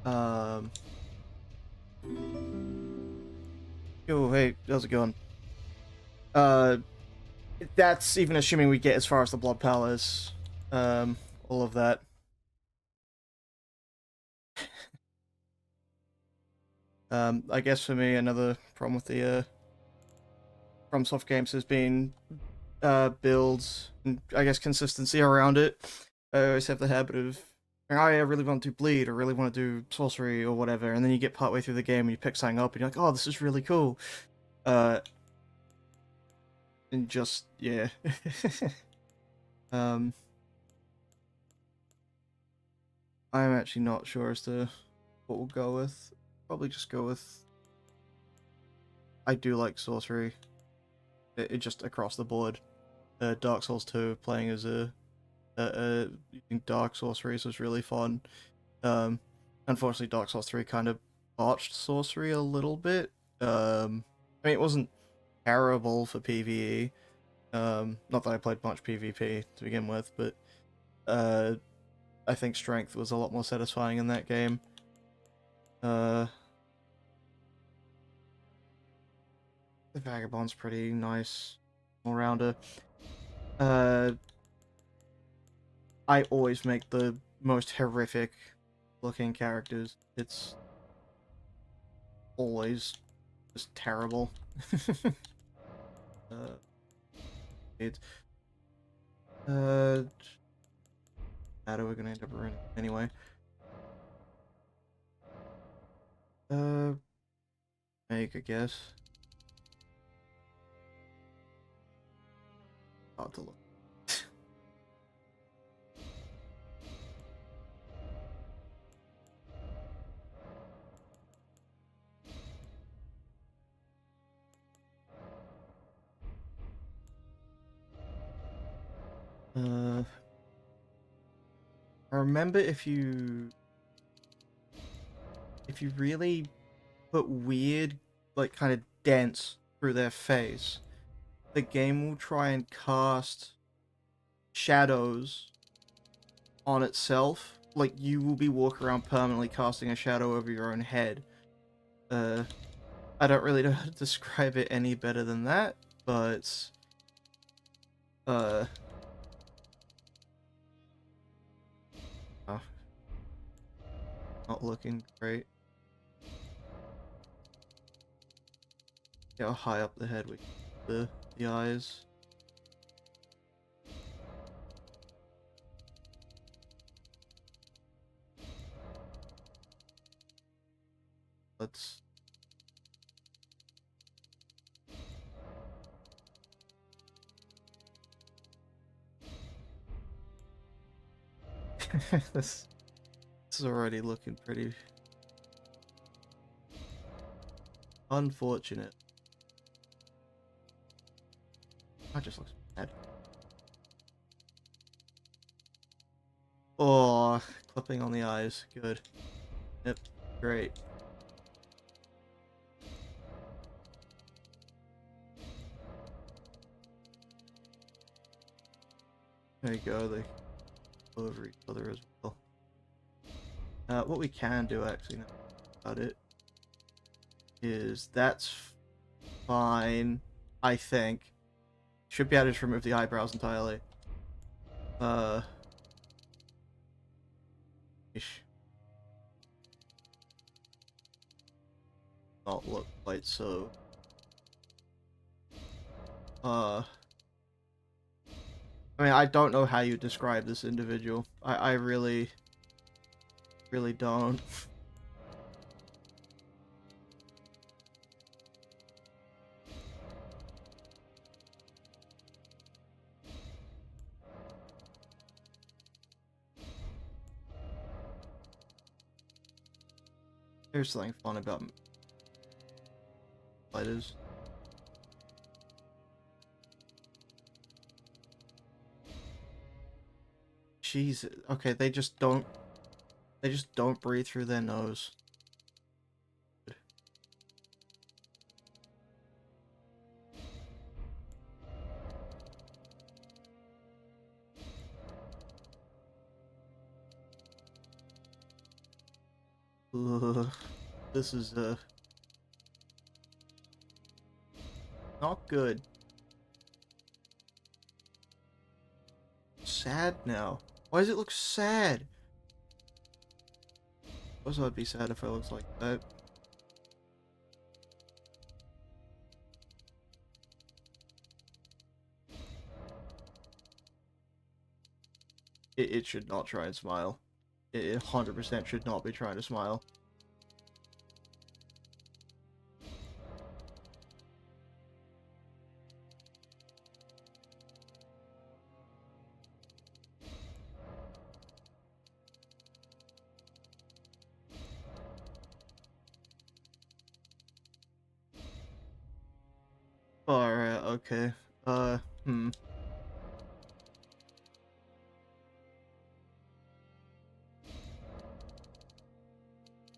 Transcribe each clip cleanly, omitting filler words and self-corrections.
Um. Oh, hey, how's it going? Uh, that's even assuming we get as far as the Blood Palace. All of that. I guess for me, another problem with the FromSoft games has been builds and I guess consistency around it. I always have the habit of I really want to do bleed or really want to do sorcery or whatever, and then you get partway through the game and you pick something up and you're like, oh, this is really cool. Uh, and just yeah. um, I'm actually not sure as to what we'll go with. Probably just go with. I do like sorcery. It just across the board. Dark Souls 2 playing as using dark sorceries was really fun. Unfortunately, Dark Souls 3 kind of botched sorcery a little bit. I mean, it wasn't terrible for PvE. Not that I played much PvP to begin with, but I think strength was a lot more satisfying in that game. The Vagabond's pretty nice all-rounder. I always make the most horrific looking characters. It's always just terrible. It's how we're gonna end up running anyway. Make I guess. Hard to look. I remember if you really put weird, like kind of dents through their face, the game will try and cast shadows on itself. Like you will be walking around permanently casting a shadow over your own head. I don't really know how to describe it any better than that, but uh, oh, not looking great. Yeah, high up the head with the eyes. Let's. this is already looking pretty unfortunate. That just looks bad. Oh, clipping on the eyes. Good. Yep, great. There you go, they go over each other as well. What we can do actually now about it is that's fine, I think. Should be able to just remove the eyebrows entirely. Ish. Not look quite so. I mean, I don't know how you describe this individual. I really don't. Here's something fun about spiders. Jesus. Okay, they just don't breathe through their nose. Ugh, this is not good. Sad now. Why does it look sad? I suppose I'd be sad if it looks like that. It should not try and smile. It 100% should not be trying to smile. Alright, okay. Hmm.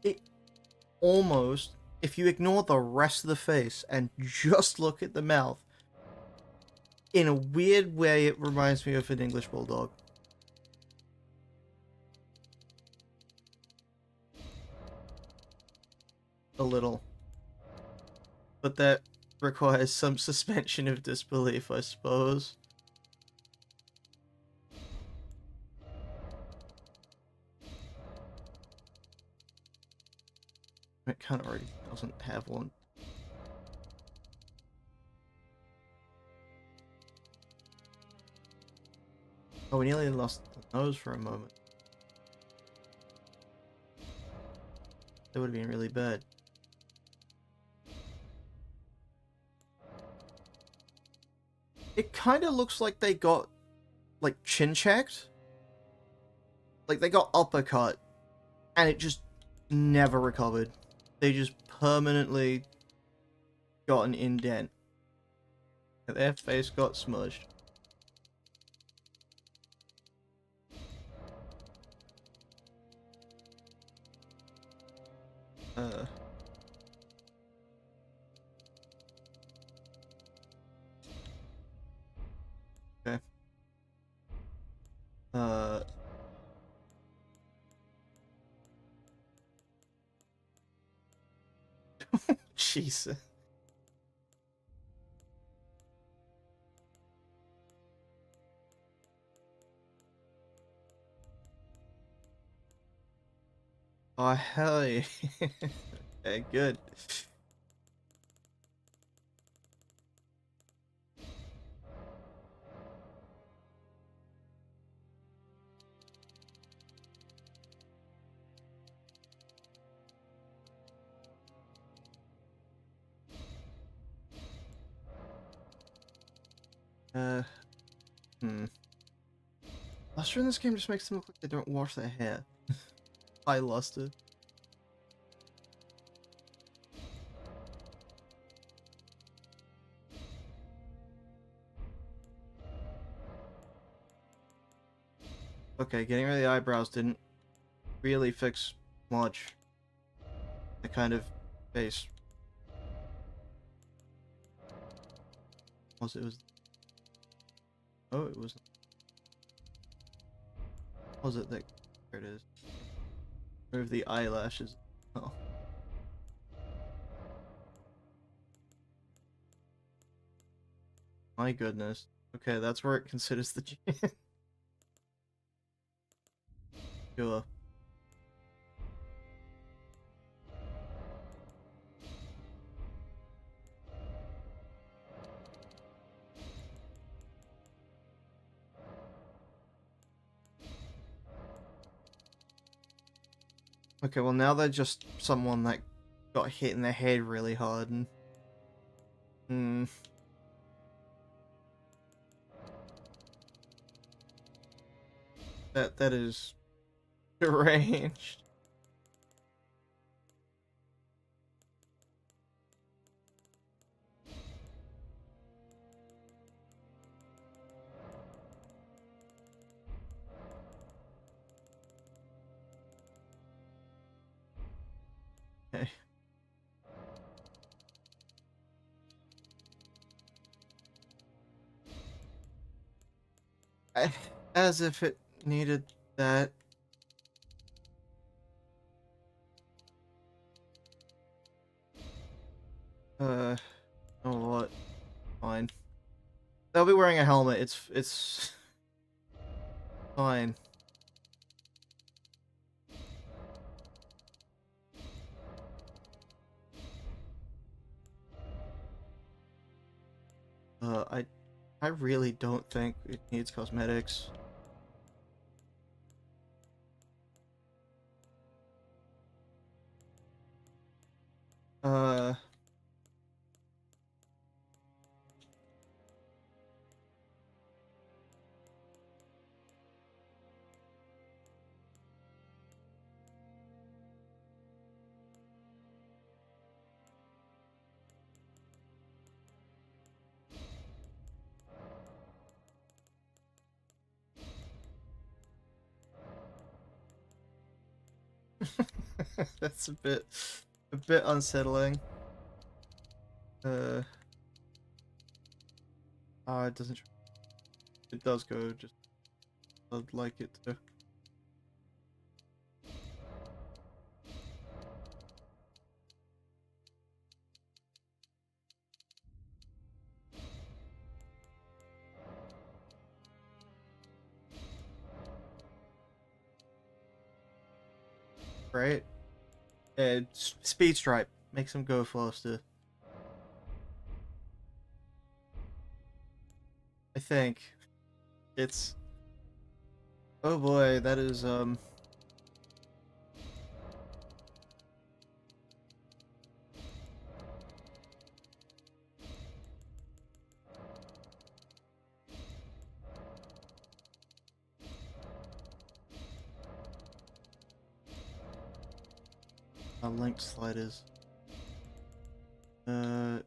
It almost, if you ignore the rest of the face and just look at the mouth, in a weird way it reminds me of an English bulldog. A little. But that requires some suspension of disbelief, I suppose. It kind of already doesn't have one. Oh, we nearly lost the nose for a moment. That would have been really bad. It kind of looks like they got, like, chin checked. Like, they got uppercut, and it just never recovered. They just permanently got an indent. And their face got smudged. Okay. Jesus. Oh, hell yeah. Okay, good. Hmm. Luster in this game just makes them look like they don't wash their hair. Hi, Luster. Okay, getting rid of the eyebrows didn't really fix much. The kind of face. Was it was? Oh, it was. Was it that? There it is. Remove the eyelashes. Oh. My goodness. Okay, that's where it considers the chin. Sure. Okay, well now they're just someone that got hit in the head really hard and... Hmm. That is deranged. Okay. As if it needed that. Oh what? Fine. They'll be wearing a helmet. It's fine. I really don't think it needs cosmetics. Uh, that's a bit unsettling. Uh, it doesn't. It does go. Just I'd like it to. Right? Speed stripe makes them go faster. I think it's. Oh boy, that is linked sliders. Uh,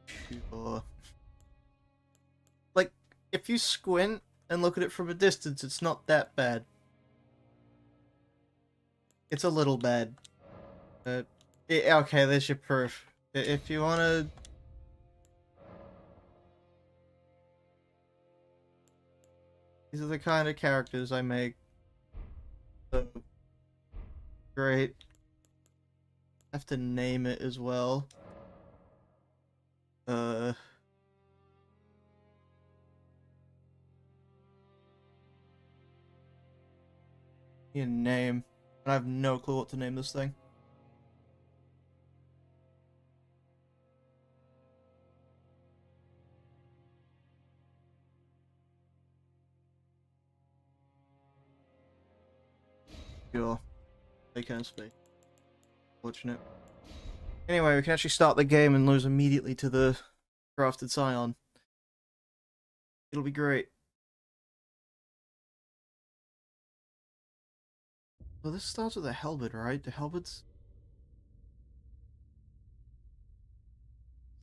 sure. Like if you squint and look at it from a distance, it's not that bad. It's a little bad. Okay, there's your proof. If you wanna, these are the kind of characters I make. So great. I have to name it as well. Uh, Need a name. And I have no clue what to name this thing. Sure. They can speak. Fortunate. Anyway, we can actually start the game and lose immediately to the crafted scion. It'll be great. Well, this starts with a halberd, right? The halberds.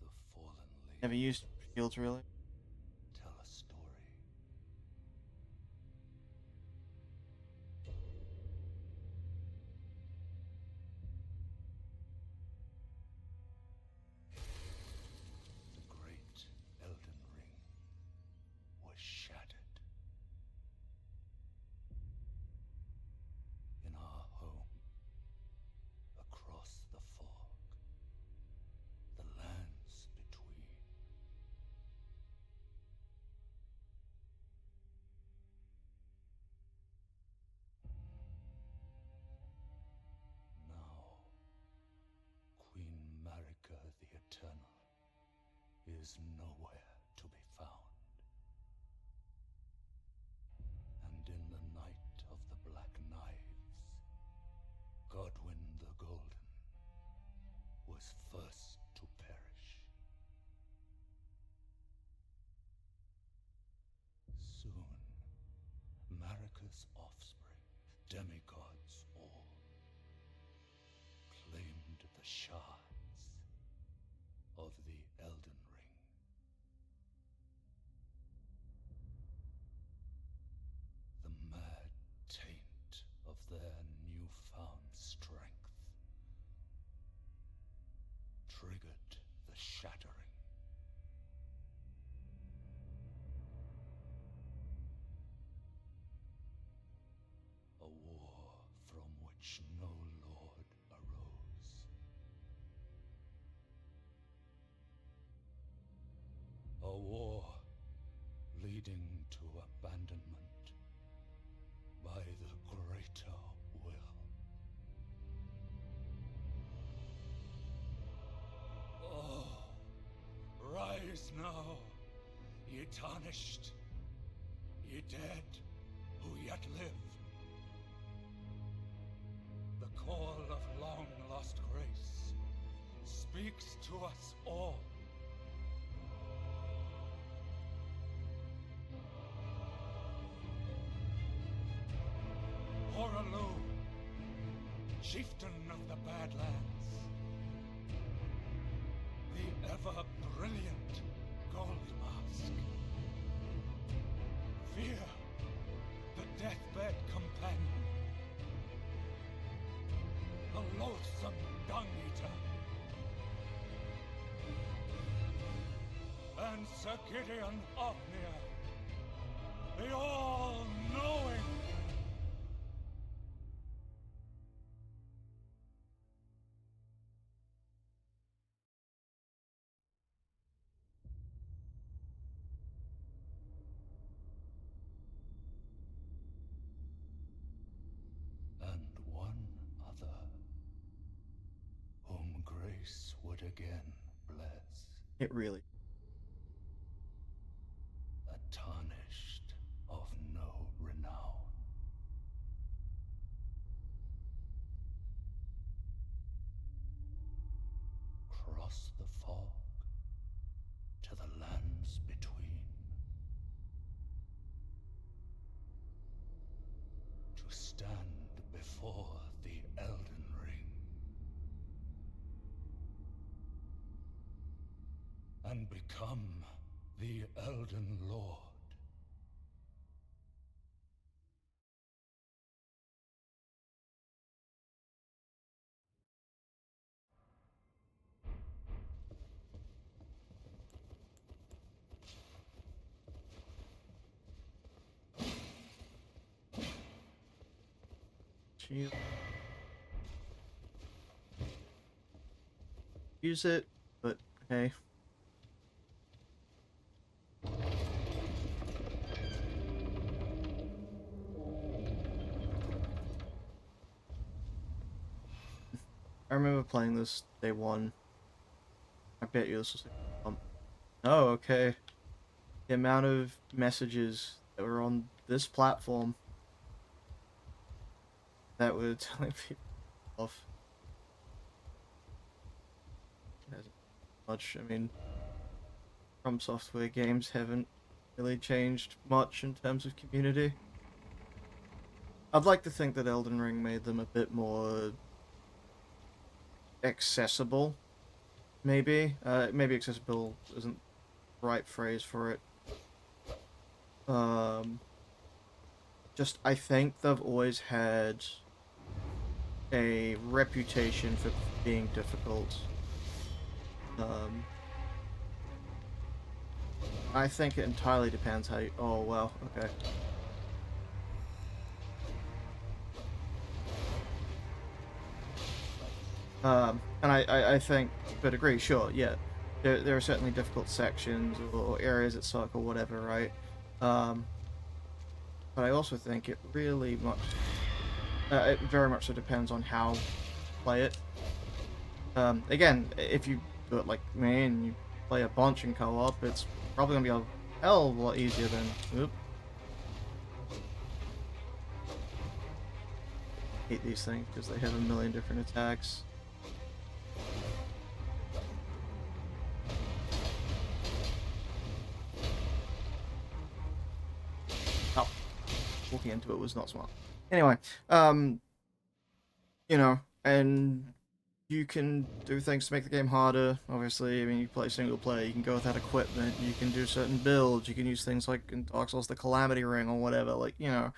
The fallen leaves Never used shields really. tell a story. The great Elden Ring was shattered. In our home, across the fog, the lands between. Now, Queen Marika the Eternal is nowhere to be found. And in the night of the Black Knives, Godwyn the Golden was first to perish. Soon, Marika's offspring, demigods all, claimed the shards of the Elden Ring. The mad taint of their newfound strength triggered the shattering. A war from which no lord arose. leading to abandonment by the greater will. Oh, rise now, ye tarnished, ye dead who yet live. The call of long-lost grace speaks to us all. Horalu, chieftain of the Badlands, the ever-brilliant Gold Mask, Fear, the deathbed companion, the loathsome dung-eater, and Sir Gideon Ofnir, the all-knowing. And one other, whom grace would again bless. It really. A tarnished of no renown. Cross the fog to the lands between. To stand before the Elden Ring. And become the Elden Lord. Jeez. Use it, but okay. I remember playing this day one. I bet you this was like, oh, okay. The amount of messages that were on this platform that were telling people off. It hasn't much. I mean, From Software games haven't really changed much in terms of community. I'd like to think that Elden Ring made them a bit more accessible, maybe. Maybe accessible isn't the right phrase for it. Just, I think they've always had a reputation for being difficult. I think it entirely depends how you... Oh, well, okay. And I think, but agree, sure, yeah. There are certainly difficult sections or areas that suck or whatever, right? But I also think it really much... it very much so depends on how you play it. Again, if you do it like me and you play a bunch in co-op, it's probably gonna be a hell of a lot easier than... Oop. I hate these things because they have a million different attacks. Oh, walking into it was not smart. Anyway, you know, and you can do things to make the game harder, obviously. I mean, you play single player, you can go without equipment, you can do certain builds, you can use things like in Dark Souls, the Calamity Ring or whatever, like, you know.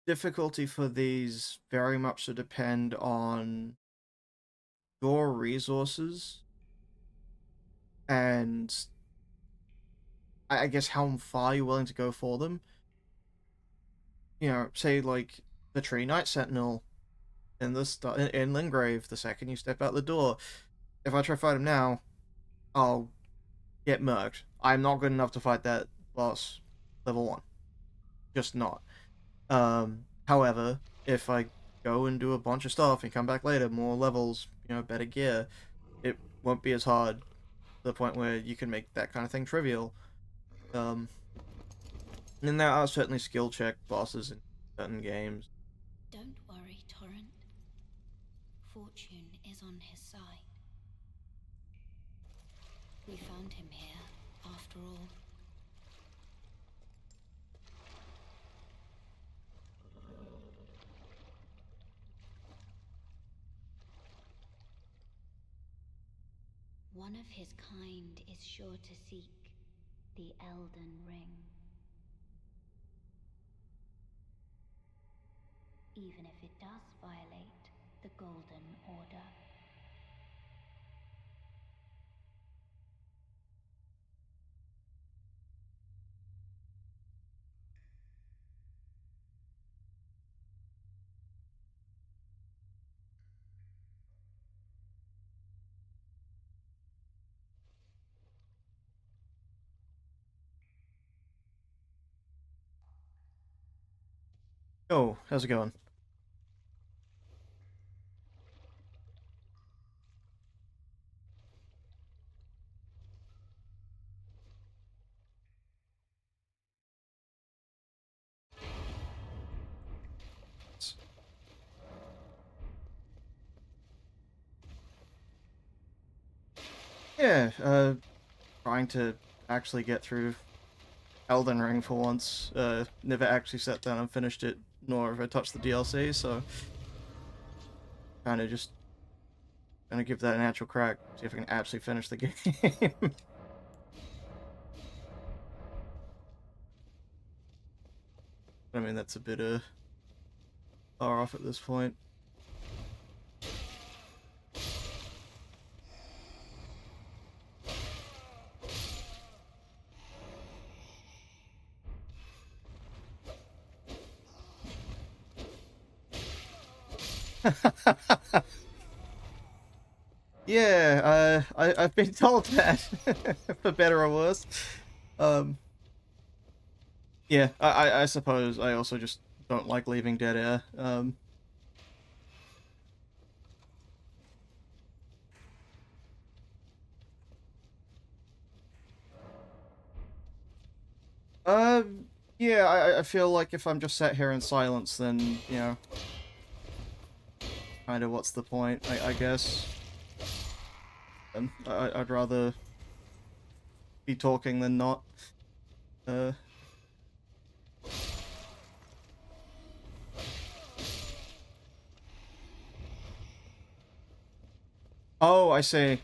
Difficulty for these very much to depend on your resources and I guess how far you're willing to go for them. You know, say like the Tree Knight Sentinel in in Lingrave, the second you step out the door. If I try to fight him now, I'll get murked. I'm not good enough to fight that boss level 1. Just not. However, if I go and do a bunch of stuff and come back later, more levels, better gear, it won't be as hard to the point where you can make that kind of thing trivial. Um, and there are certainly skill check bosses in certain games. Don't worry, Torrent. Fortune is on his side. We found him here, after all. One of his kind is sure to seek the Elden Ring. Even if it does violate the Golden Order. Oh, how's it going? Yeah, trying to actually get through Elden Ring for once. Never actually sat down and finished it, nor have I touched the DLC, so kind of just gonna give that an actual crack, see if I can actually finish the game. I mean, that's a bit far off at this point. Yeah, I've been told that, for better or worse. Um, yeah, I suppose I also just don't like leaving dead air. Uh, yeah, I feel like if I'm just sat here in silence, then, kind of what's the point, I guess. I'd rather be talking than not. Uh, oh, I see.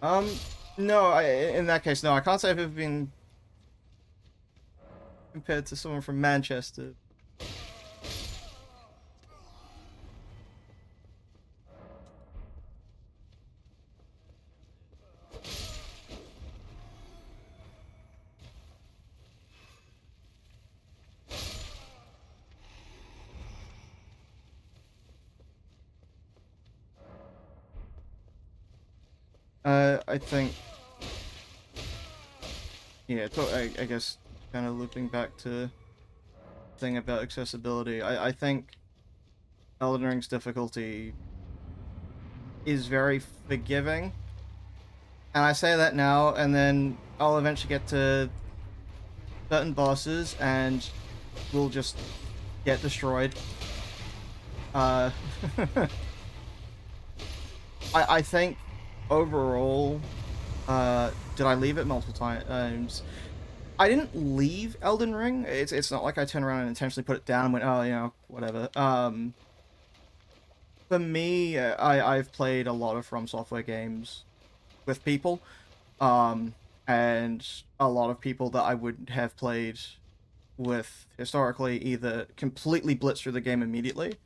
Um, no, in that case, no, I can't say I've ever been compared to someone from Manchester. I think, yeah, I guess kind of looping back to the thing about accessibility, I think Elden Ring's difficulty is very forgiving. And I say that now, and then I'll eventually get to certain bosses, and we'll just get destroyed. Uh, I think overall, did I leave it multiple times? I didn't leave Elden Ring. It's not like I turned around and intentionally put it down and went, oh, whatever. For me, I've played a lot of From Software games with people, um, and a lot of people that I would have played with historically either completely blitzed through the game immediately,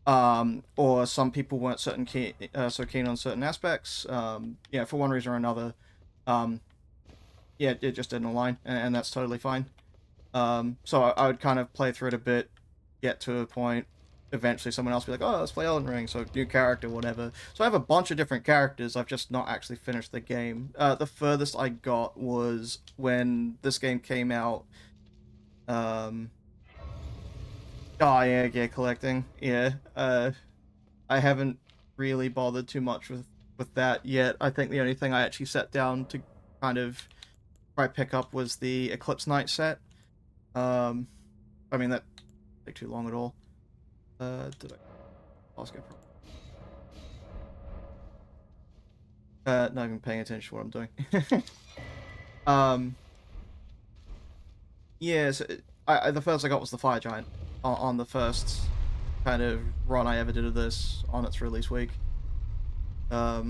or some people weren't so keen on certain aspects. Yeah, for one reason or another. Um, yeah, it just didn't align, and that's totally fine. So I would kind of play through it a bit, get to a point, eventually someone else will be like, oh, let's play Elden Ring, so new character, whatever. So I have a bunch of different characters, I've just not actually finished the game. The furthest I got was when this game came out. Oh, yeah, gear collecting, yeah. I haven't really bothered too much with that yet. I think the only thing I actually sat down to kind of try pick up was the Eclipse Knight set. I mean, that didn't take too long at all. Did I ask it? Not even paying attention to what I'm doing. Yeah, so the first I got was the Fire Giant on the first kind of run I ever did of this on its release week. So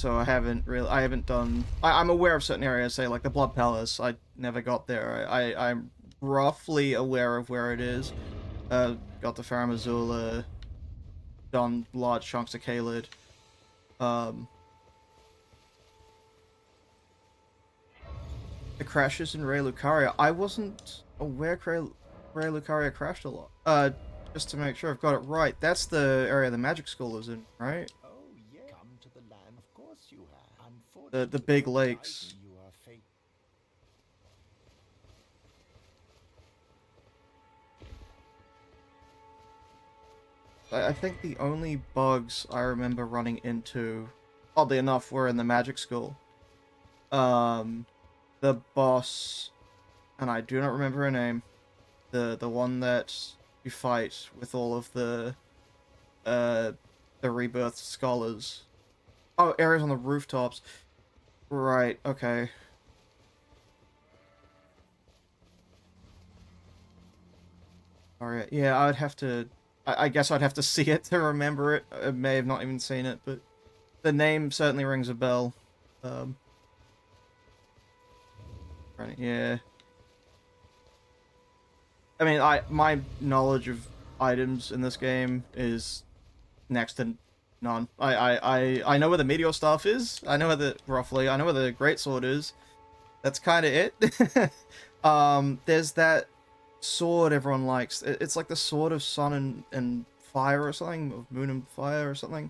I haven't done. I'm aware of certain areas, say like the Blood Palace. I never got there. I'm roughly aware of where it is. Got the Farum Azula. Done large chunks of Caelid. The crashes in Ray Lucaria. I wasn't aware Ray Lucaria crashed a lot. Just to make sure I've got it right. That's the area the Magic School is in, right? Oh, yeah. Come to the land. Of course you have. The big lakes. You are fate. I think the only bugs I remember running into, oddly enough, were in the Magic School. The boss, and I do not remember her name, the one that you fight with all of the rebirthed scholars. Oh, areas on the rooftops. Right, okay. Alright, yeah, I'd have to... I guess I'd have to see it to remember it. I may have not even seen it, but the name certainly rings a bell. Right, yeah. I mean, my knowledge of items in this game is next to none. I know where the meteor staff is. I know where the roughly. I know where the greatsword is. That's kind of it. There's that sword everyone likes. It's like the sword of sun and fire or something, of moon and fire or something.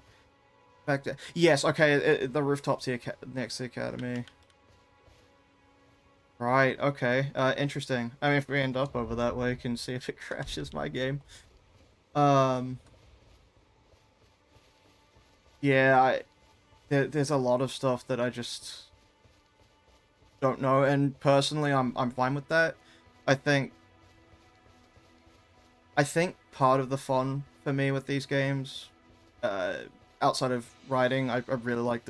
Back there. Yes. Okay. The rooftops here next to the academy. Right, okay. Interesting. I mean, if we end up over that way, we can see if it crashes my game. Yeah, there's a lot of stuff that I just don't know, and personally, I'm fine with that. I think part of the fun for me with these games, outside of writing, I really like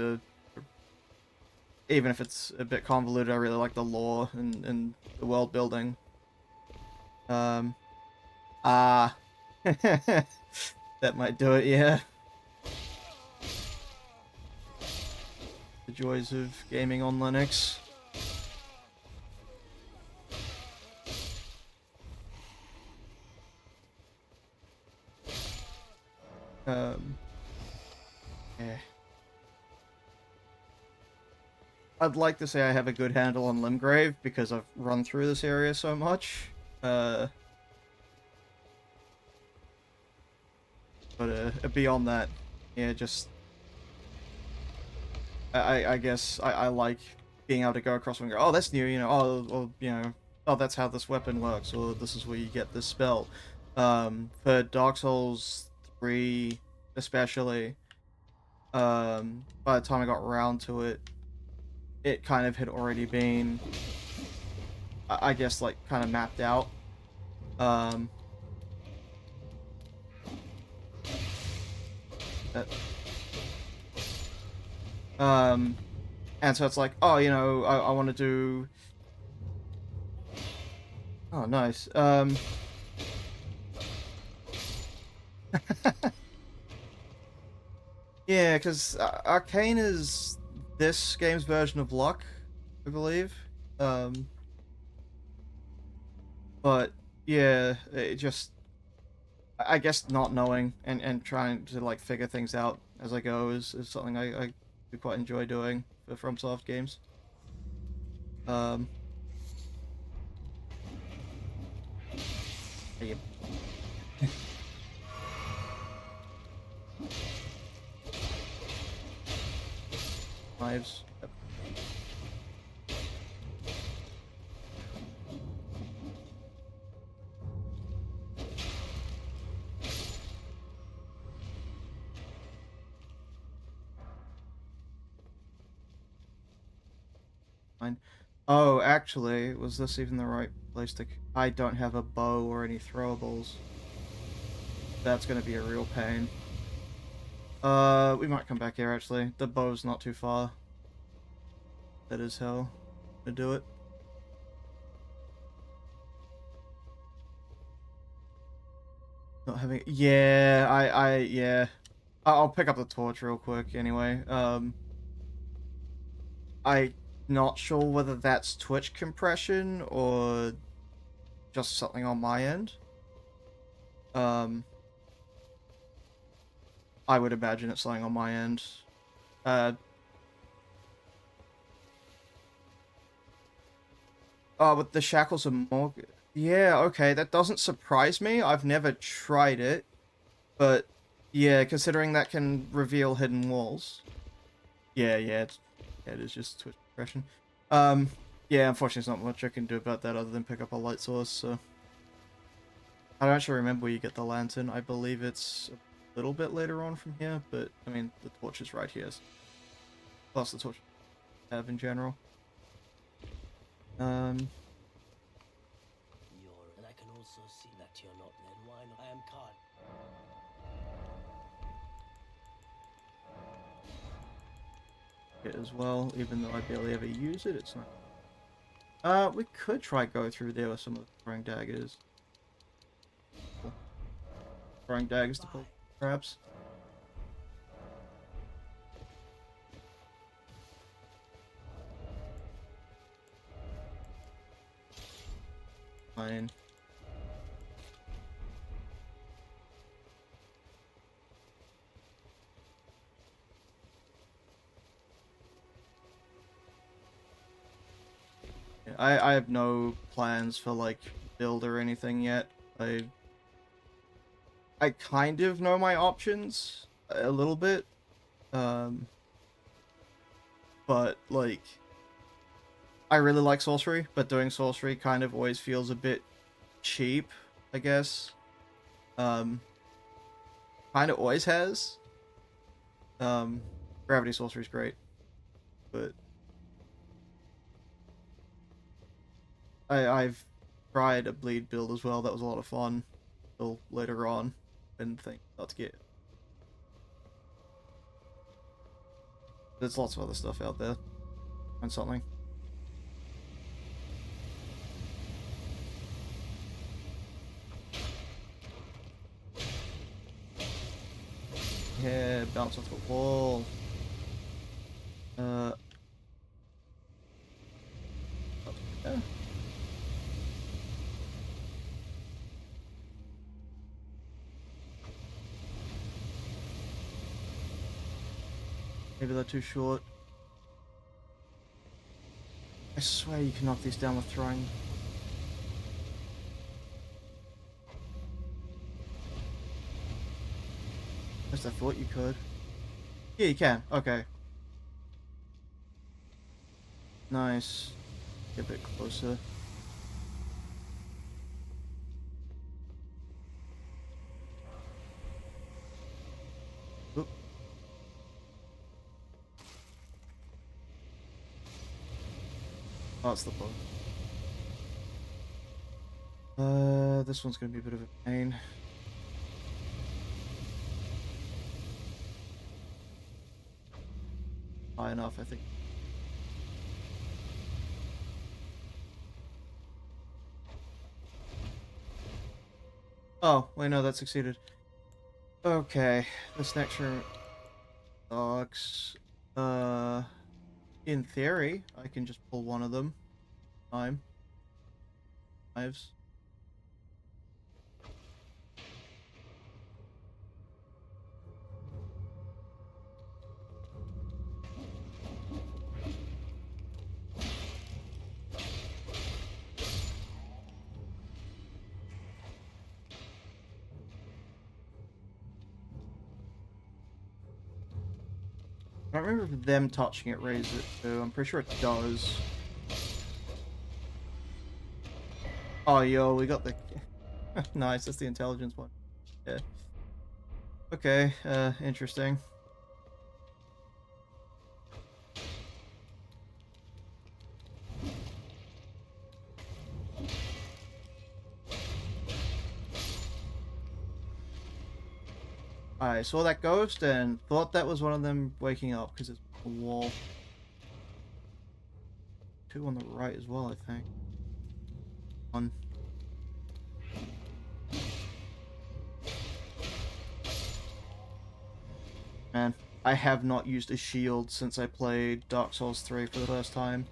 even if it's a bit convoluted, I really like the lore and the world building. That might do it, yeah. The joys of gaming on Linux. Yeah. I'd like to say I have a good handle on Limgrave because I've run through this area so much. But beyond that, yeah, just I guess I like being able to go across and go, oh, that's new, you know, oh, or, you know, oh, that's how this weapon works, or this is where you get this spell. For Dark Souls 3 especially, by the time I got around to it, it kind of had already been, I guess, like, kind of mapped out. And so it's like, oh, you know, I want to do... Oh, nice. Yeah, because Arcane is this game's version of Luck, I believe. But yeah, it just, I guess not knowing and trying to like figure things out as I go is something I do quite enjoy doing for FromSoft games. Hey, knives. Yep. Fine. Oh, actually, was this even the right place to... I don't have a bow or any throwables. That's gonna be a real pain. We might come back here, actually. The bow's not too far. That is how to do it. Not having... Yeah, yeah. I'll pick up the torch real quick, anyway. I'm not sure whether that's Twitch compression or just something on my end. I would imagine it's something on my end. Oh, but the shackles are more... Yeah, okay, that doesn't surprise me. I've never tried it. But, yeah, considering that can reveal hidden walls. Yeah, it is just Twitch compression. Yeah, unfortunately there's not much I can do about that other than pick up a light source, so... I don't actually remember where you get the lantern. I believe it's a little bit later on from here, but, I mean, the torch is right here. Plus the torch I have in general. And I can also see that you're not then why not? I am Khan. It as well, even though I barely ever use it, it's not. We could try go through there with some of the throwing daggers. Cool. Throwing daggers to pull crabs. Fine. Yeah, I have no plans for like build or anything yet. I kind of know my options a little bit. But like I really like sorcery, but doing sorcery kind of always feels a bit cheap, I guess. Kind of always has. Gravity sorcery is great, but I've tried a bleed build as well. That was a lot of fun. Until later on, and think not to get. There's lots of other stuff out there. Find something. Yeah, bounce off the wall. Yeah. Maybe they're too short. I swear you can knock these down with throwing. At least I thought you could. Yeah, you can. Okay. Nice. Get a bit closer. Oop. Oh, it's the bow. This one's gonna be a bit of a pain. High enough, I think. Oh, wait, no, that succeeded. Okay, this next room sucks. In theory, I can just pull one of them. Knives. I don't remember if them touching it raises it too. I'm pretty sure it does. Oh, yo, we got the... Nice, that's the intelligence one. Yeah. Okay, interesting. I saw that ghost and thought that was one of them waking up because it's a wall. Two on the right as well, I think. One. Man, I have not used a shield since I played Dark Souls 3 for the first time.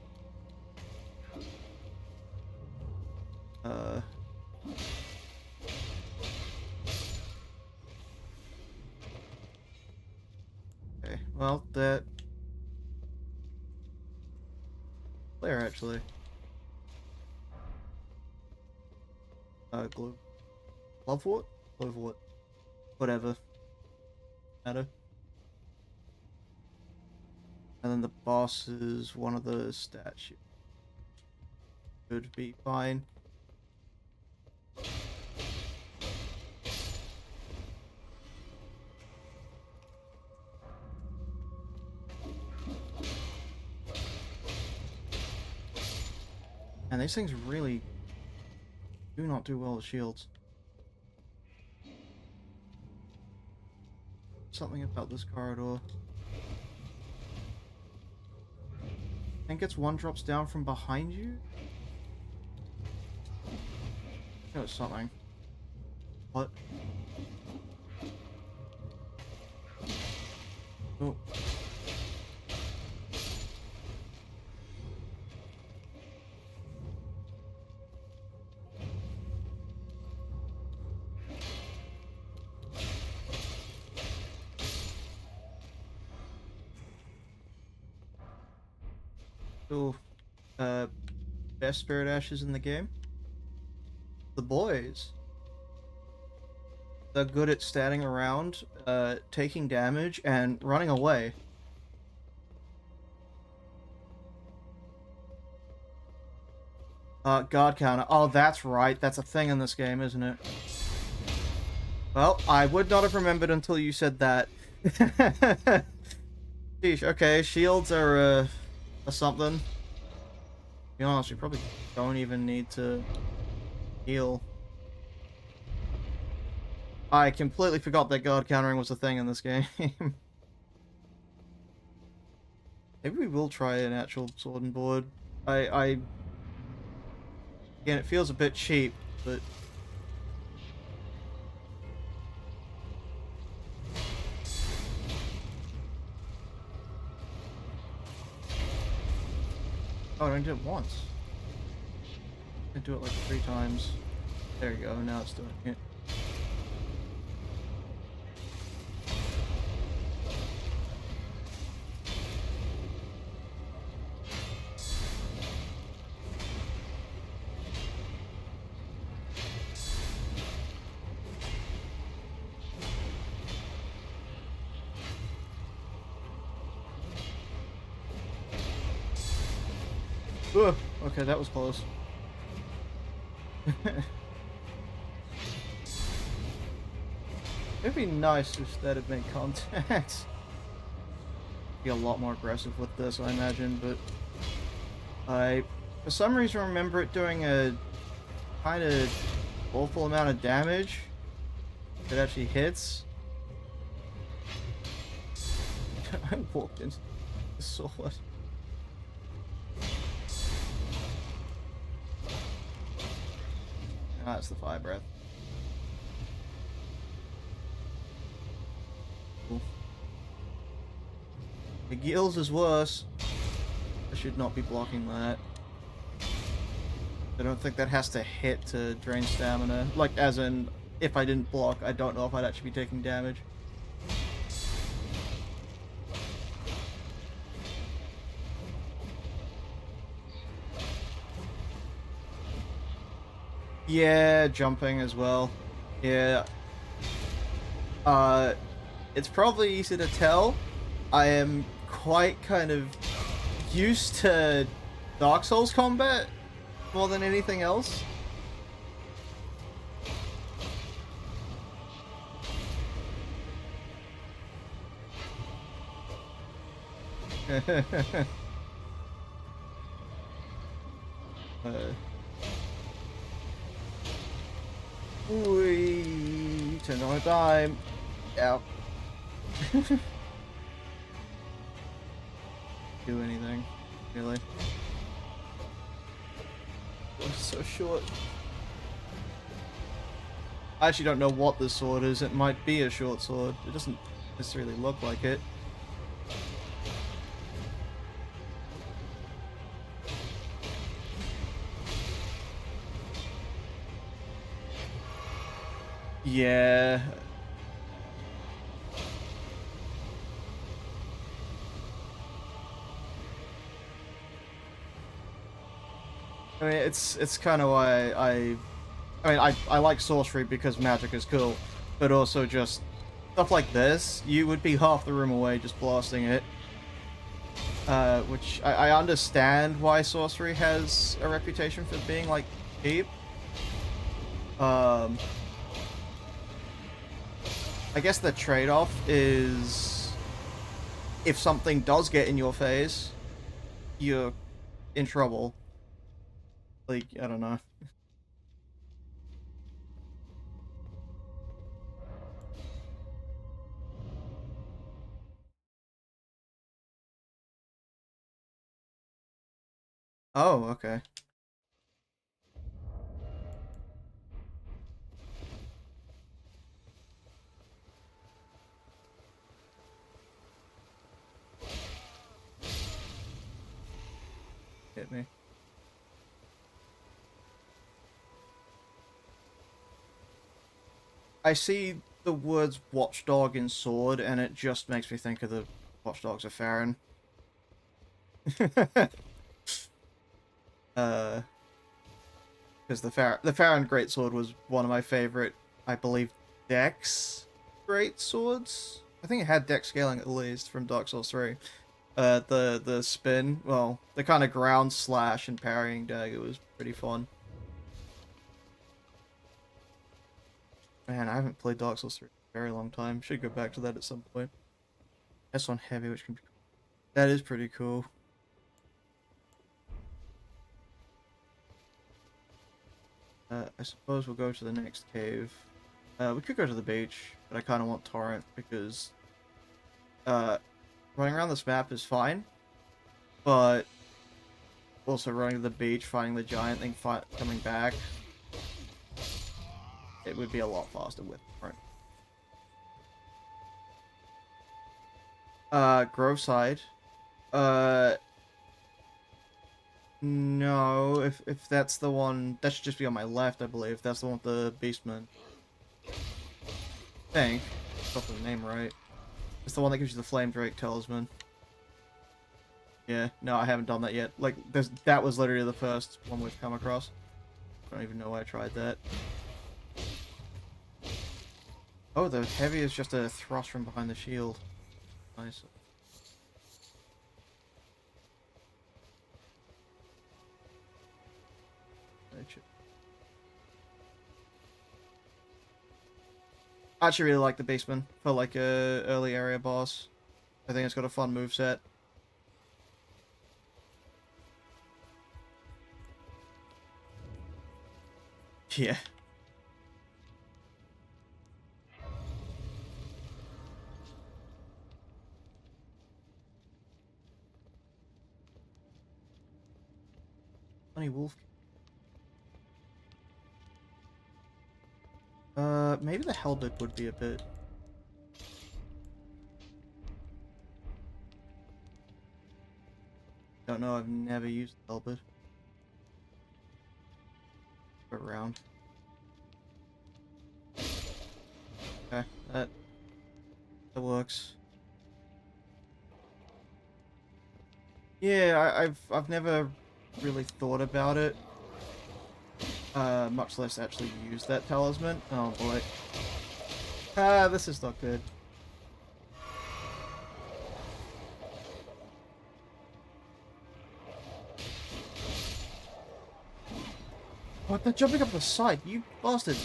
Okay, well, that... There, actually. Glove... Glovewort? Glovewort. Whatever. Matter. And then the boss is one of the statues. Could be fine. And these things really do not do well with shields. Something about this corridor. I think it's one drops down from behind you? No, it's something. What? Oh. Ooh. Best spirit ashes in the game? The boys. They're good at standing around, taking damage, and running away. Guard counter. Oh, that's right. That's a thing in this game, isn't it? Well, I would not have remembered until you said that. Sheesh, okay, shields are, something. To be honest, we probably don't even need to heal. I completely forgot that guard countering was a thing in this game. Maybe we will try an actual sword and board. Again, it feels a bit cheap, but... Oh, I did it once. I do it like 3 times. There you go, now it's doing it. Ugh, okay, that was close. It'd be nice if that had made contact. Be a lot more aggressive with this, I imagine, but I, for some reason, remember it doing a kind of awful amount of damage. It actually hits. I walked into the sword. That's the fire breath. Cool. The gills is worse. I should not be blocking that. I don't think that has to hit to drain stamina. Like, as in, if I didn't block, I don't know if I'd actually be taking damage. Yeah, jumping as well. Yeah. It's probably easy to tell. I am quite kind of used to Dark Souls combat more than anything else. Ooh, turn on a dime. Yeah. Do anything, really. It's so short. I actually don't know what this sword is. It might be a short sword. It doesn't necessarily look like it. Yeah. I mean, it's kind of why I like sorcery because magic is cool, but also just stuff like this, you would be half the room away just blasting it. Which I understand why sorcery has a reputation for being like cheap. I guess the trade-off is if something does get in your face, you're in trouble. Like, I don't know. Oh, okay. Hit me. I see the words watchdog in sword, and it just makes me think of the watchdogs of Farron. Because the Farron greatsword was one of my favorite, I believe, Dex greatswords. I think it had Dex scaling at least from Dark Souls 3. The spin, well, the kind of ground slash and parrying dagger was pretty fun. Man, I haven't played Dark Souls 3 in a very long time. Should go back to that at some point. That's on heavy, which can be... That is pretty cool. I suppose we'll go to the next cave. We could go to the beach, but I kind of want Torrent because running around this map is fine, but also running to the beach, finding the giant thing, coming back, it would be a lot faster with Torrent. Groveside. No, if that's the one, that should just be on my left, I believe. That's the one with the Beastman. I think. Got the name right. It's the one that gives you the Flame Drake Talisman. Yeah, no, I haven't done that yet. Like, that was literally the first one we've come across. I don't even know why I tried that. Oh, the heavy is just a thrust from behind the shield. Nice. I actually really like the Beastman for like a early area boss. I think it's got a fun moveset. Yeah. Funny wolf. Maybe the Hellbit would be a bit. Don't know, I've never used Hellbit. Around. Okay, that works. Yeah, I've never really thought about it. Much less actually use that talisman. Oh boy. Ah, this is not good. What? They're jumping up the side, you bastard!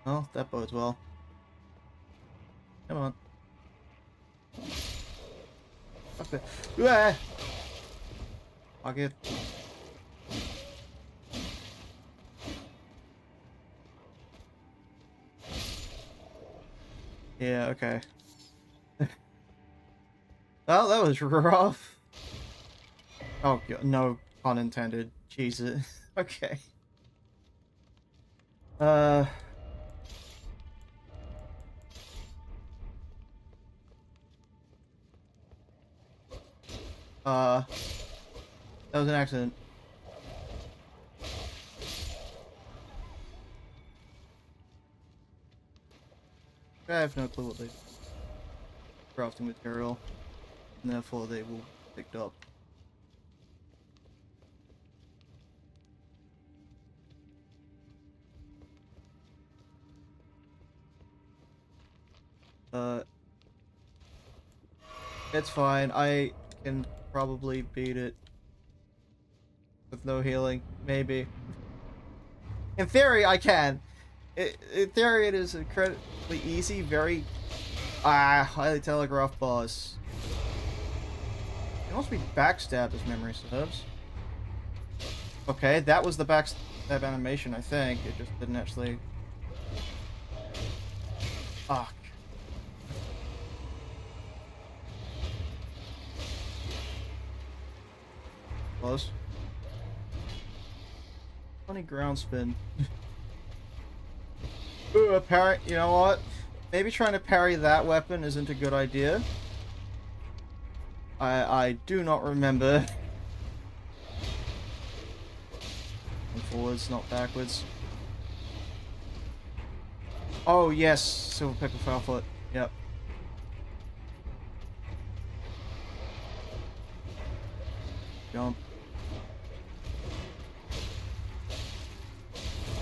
Oh, that bodes well. Come on. Fuck it. Ah! Fuck it. Yeah, okay. Oh, that was rough. Oh, no pun intended. Jesus. Okay. Uh... That was an accident. I have no clue what they crafting material, and therefore they will be picked up. It's fine. I can probably beat it with no healing. Maybe. In theory, I can. In theory, it is incredibly easy, very highly telegraphed boss. It must be backstabbed, as memory serves. Okay, that was the backstab animation, I think. It just didn't actually... Fuck. Close. Funny ground spin. Ooh, you know what? Maybe trying to parry that weapon isn't a good idea. I do not remember. And forwards, not backwards. Oh yes, Silver Pickle Foulfoot. Yep. Jump.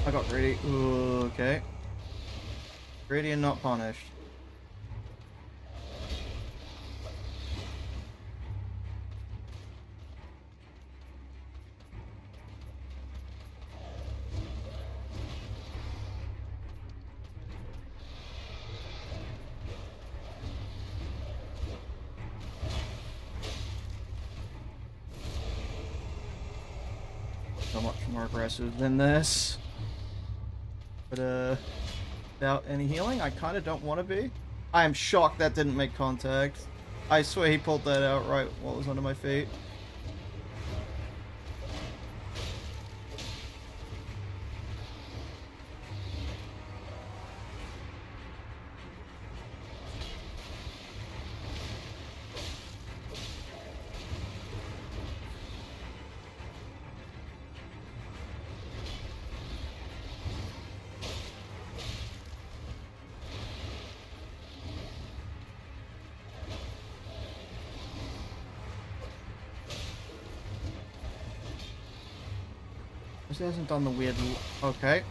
I got greedy. Ooh, okay. Greedy and not punished. So much more aggressive than this. But, without any healing, I kind of don't want to be. I am shocked that didn't make contact. I swear he pulled that out right while it was under my feet. This hasn't done the weird... Okay.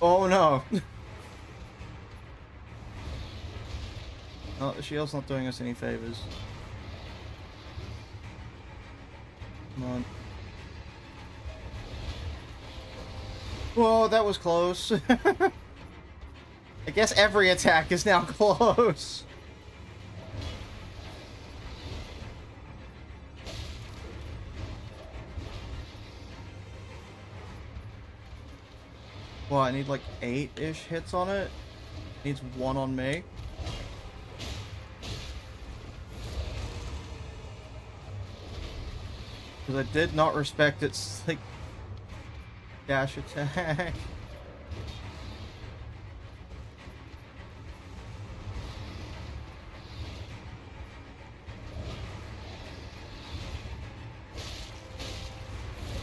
Oh no! Oh, the shield's not doing us any favors. Come on. Whoa, that was close. I guess every attack is now close. Well, I need like 8-ish hits on it. Needs 1 on me. Because I did not respect its, like, dash attack.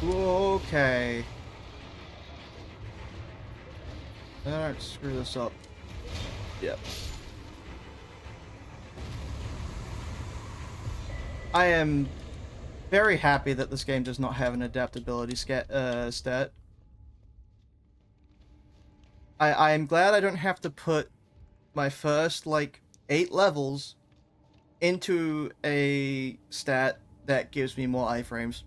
Okay. Alright, screw this up. Yep. I am very happy that this game does not have an adaptability stat. I am glad I don't have to put my first, like, 8 levels into a stat that gives me more iframes.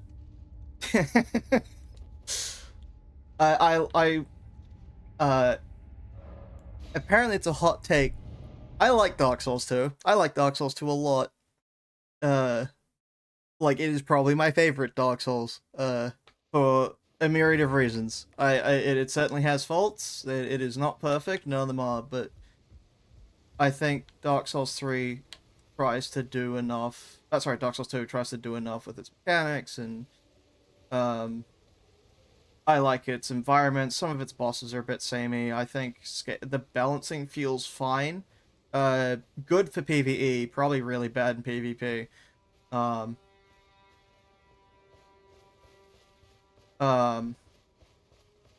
I apparently it's a hot take. I like Dark Souls 2. I like Dark Souls 2 a lot. Uh, like it is probably my favorite Dark Souls. For a myriad of reasons. It certainly has faults. It is not perfect. None of them are, but I think Dark Souls 3 tries to do enough. Sorry, Dark Souls 2 tries to do enough with its mechanics, and um, I like its environment. Some of its bosses are a bit samey. I think the balancing feels fine. Good for PvE, probably really bad in PvP. Um, um,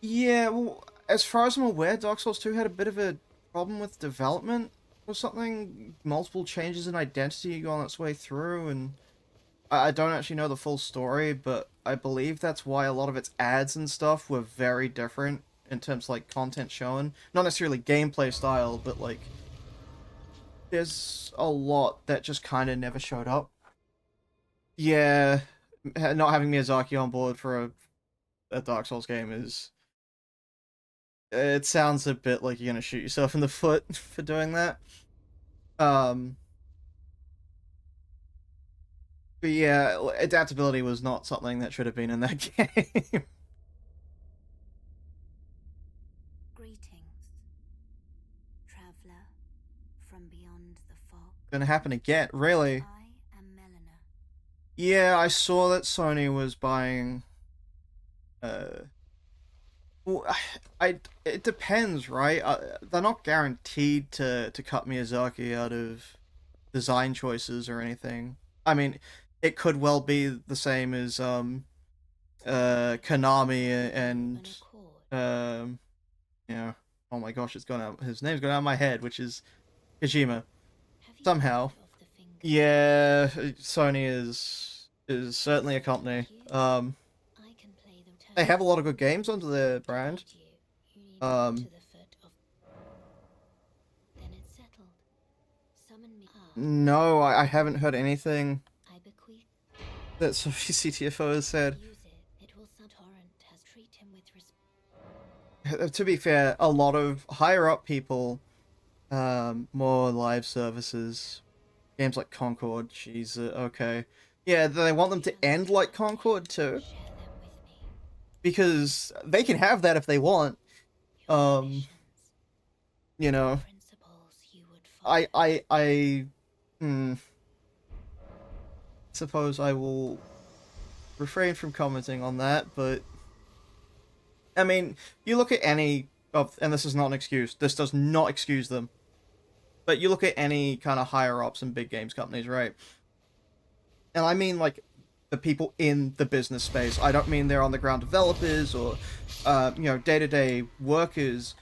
yeah, well, as far as I'm aware, Dark Souls 2 had a bit of a problem with development or something. Multiple changes in identity on its way through, and I don't actually know the full story, but I believe that's why a lot of its ads and stuff were very different in terms of, like, content shown. Not necessarily gameplay style, but, like, there's a lot that just kind of never showed up. Yeah, not having Miyazaki on board for a Dark Souls game is... It sounds a bit like you're gonna shoot yourself in the foot for doing that. Um, but yeah, adaptability was not something that should have been in that game. Greetings, traveler from beyond the fog. Gonna happen again, really? I am Melina. Yeah, I saw that Sony was buying. Uh, well, it depends, right? They're not guaranteed to cut Miyazaki out of design choices or anything. I mean, it could well be the same as Konami and An accord. you know, oh my gosh, it's gone out. His name's gone out of my head, which is Kojima. Have you Somehow, heard of the finger? yeah, Sony is certainly a company. I can play the They have a lot of good games under their brand. You need Um, to the foot of. Then it's settled. Summon me. no, I haven't heard anything I bequeath. that Sophie CTFO has said. Use it. It will. Torrent has treated him with respect. To be fair, a lot of higher up people, more live services, games like Concord, jeez, okay. Yeah, they want them to end like Concord too, Share them with me. because they can have that if they want. Your Um, ambitions, you know, principles you would follow. I suppose I will refrain from commenting on that, but I mean, you look at any of, and this is not an excuse, this does not excuse them, but you look at any kind of higher ups in big games companies, right? And I mean, like, the people in the business space. I don't mean they're on the ground developers or, day-to-day workers.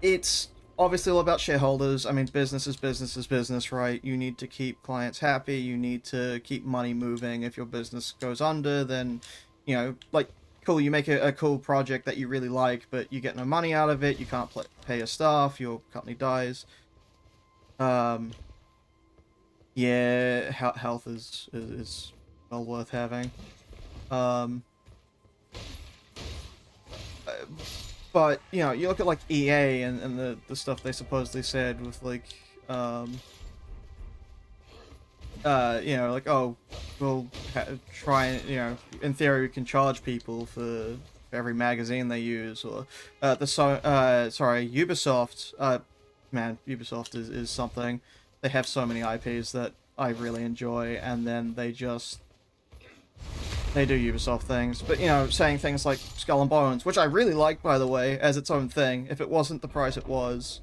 It's obviously all about shareholders. I mean, business is business is business, right? You need to keep clients happy. You need to keep money moving. If your business goes under, then, like, cool, you make a cool project that you really like, but you get no money out of it. You can't pay your staff. Your company dies. Yeah, health is well worth having. But you look at like EA and the stuff they supposedly said with like like, oh, we'll try and in theory we can charge people for every magazine they use, or Ubisoft. Man, Ubisoft is something. They have so many IPs that I really enjoy, and then they do Ubisoft things. But, saying things like Skull and Bones, which I really like, by the way, as its own thing. If it wasn't the price it was,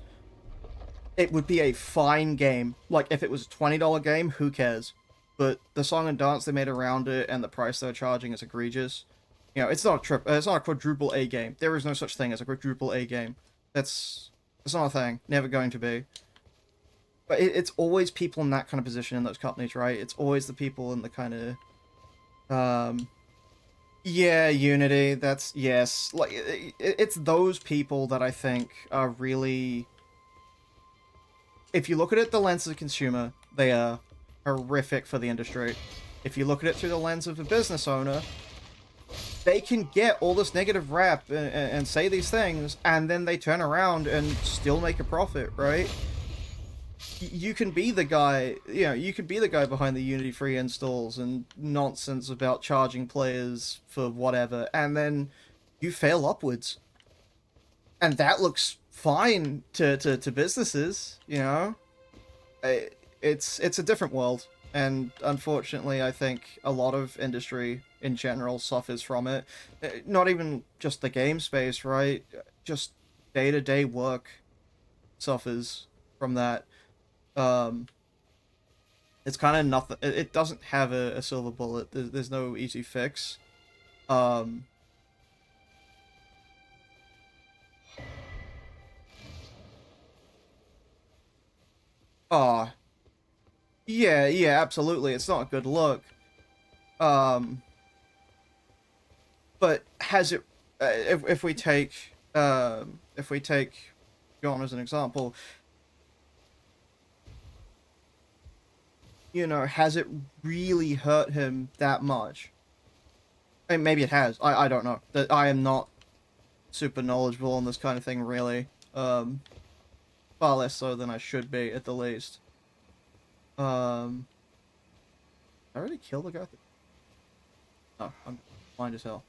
it would be a fine game. Like, if it was a $20 game, who cares? But the song and dance they made around it and the price they're charging is egregious. It's not it's not a quadruple A game. There is no such thing as a quadruple A game. It's not a thing. Never going to be. But it's always people in that kind of position in those companies, right? It's always the people in the kind of, yeah, Unity. That's, yes. Like, it's those people that I think are really if you look at it the lens of the consumer, they are horrific for the industry. If you look at it through the lens of a business owner, they can get all this negative rap and say these things, and then they turn around and still make a profit, right? You can be the guy, you can be the guy behind the Unity free installs and nonsense about charging players for whatever, and then you fail upwards. And that looks fine to businesses, It's a different world, and unfortunately I think a lot of industry in general suffers from it. Not even just the game space, right? Just day-to-day work suffers from that. It's kind of nothing. It doesn't have a silver bullet. There's no easy fix. Oh, yeah, absolutely. It's not a good look. But has it? If we take John as an example, has it really hurt him that much? I mean, maybe it has. I don't know. I am not super knowledgeable on this kind of thing, really. Far less so than I should be, at the least. I already killed the guy. Oh, I'm blind as hell.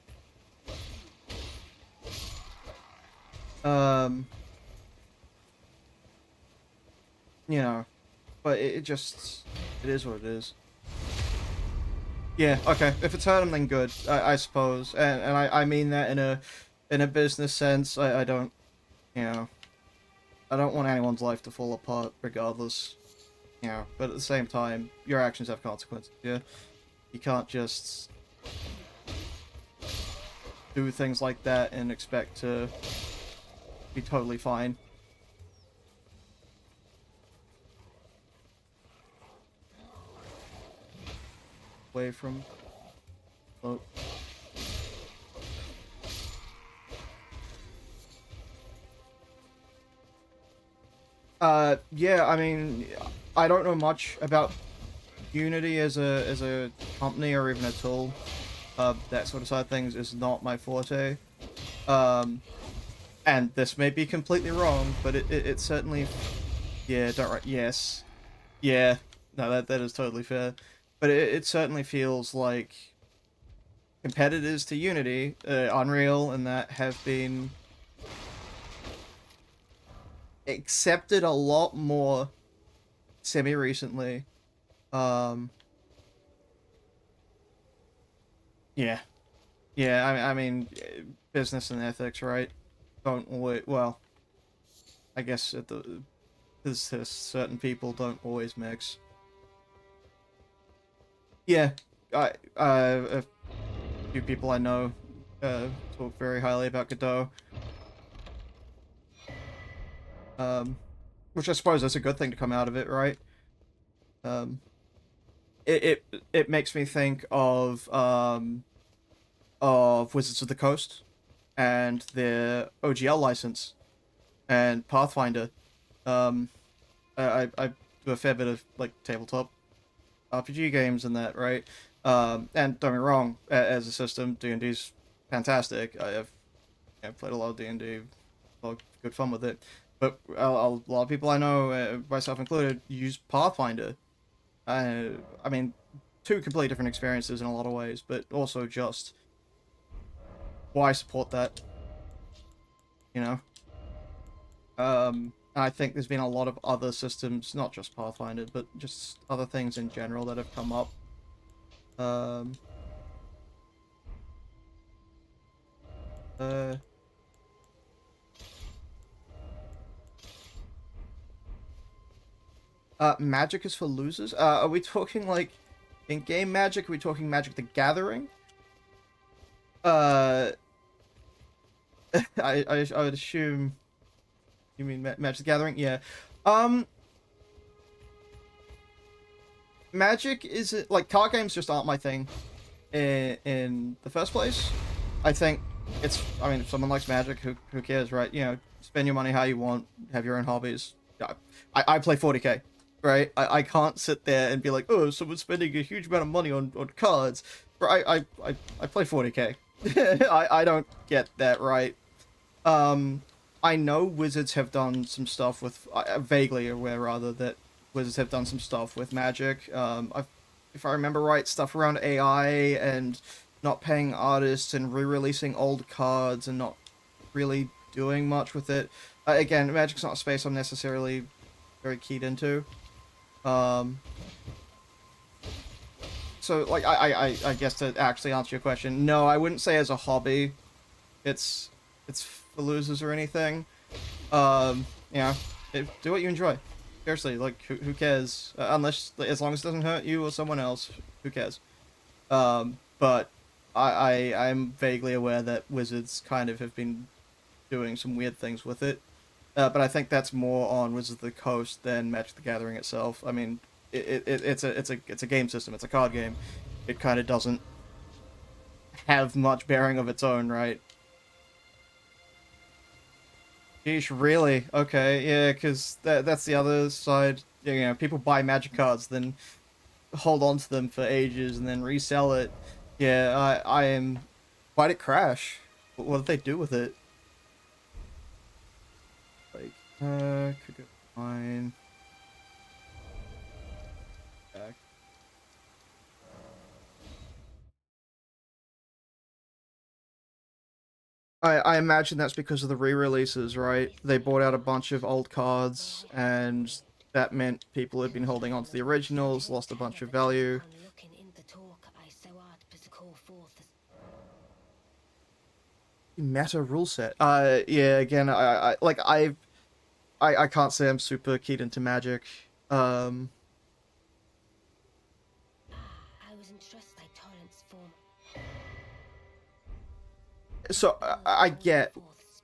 But it is what it is. Yeah, okay. If it's hurt him, then good, I suppose. And I mean that in a business sense. I don't, I don't want anyone's life to fall apart, regardless. But at the same time, your actions have consequences. Yeah, you can't just do things like that and expect to be totally fine. Away from. Oh. Yeah, I mean, I don't know much about Unity as a company or even a tool. That sort of side of things is not my forte. And this may be completely wrong, but it certainly, yeah, yes, yeah, no, that is totally fair. But it certainly feels like competitors to Unity, Unreal, and that have been accepted a lot more semi-recently. Yeah. Yeah, I mean, business and ethics, right? Don't always, well, I guess because certain people don't always mix. Yeah, a few people I know talk very highly about Godot. Which I suppose is a good thing to come out of it, right? It makes me think of Wizards of the Coast and their OGL license and Pathfinder. I do a fair bit of like tabletop RPG games and that, right? And don't get me wrong, as a system, D&D's fantastic. I've played a lot of D&D, a lot of good fun with it. But a lot of people I know, myself included, use Pathfinder. I mean, two completely different experiences in a lot of ways, but also just why support that, I think there's been a lot of other systems, not just Pathfinder, but just other things in general that have come up. Magic is for losers? Are we talking, like, in-game Magic? Are we talking Magic the Gathering? I would assume... You mean Magic the Gathering? Yeah. Magic is... Like, card games just aren't my thing in the first place. I think it's... I mean, if someone likes Magic, who cares, right? Spend your money how you want, have your own hobbies. I play 40k, right? I can't sit there and be like, oh, someone's spending a huge amount of money on cards. Bro, I play 40k. I don't get that, right? I know Wizards have done some stuff with, vaguely aware rather, that Wizards have done some stuff with Magic. If I remember right, stuff around AI and not paying artists and re-releasing old cards and not really doing much with it. Again, Magic's not a space I'm necessarily very keyed into. So, like, I guess to actually answer your question, no, I wouldn't say as a hobby, it's for losers or anything. Yeah, do what you enjoy. Seriously, like, who cares? Unless, as long as it doesn't hurt you or someone else, who cares? But I'm vaguely aware that Wizards kind of have been doing some weird things with it. But I think that's more on Wizards of the Coast than Magic the Gathering itself. I mean, it's a game system. It's a card game. It kind of doesn't have much bearing of its own, right? Geesh, really? Okay, yeah, because that's the other side. You know, people buy Magic cards, then hold on to them for ages, and then resell it. Yeah, I am. Why'd it crash? What did they do with it? Like, could go fine. Back. I imagine that's because of the re-releases, right? They bought out a bunch of old cards, and that meant people had been holding on to the originals, lost a bunch of value. Meta rule set. Yeah. Again, I can't say I'm super keyed into Magic. So I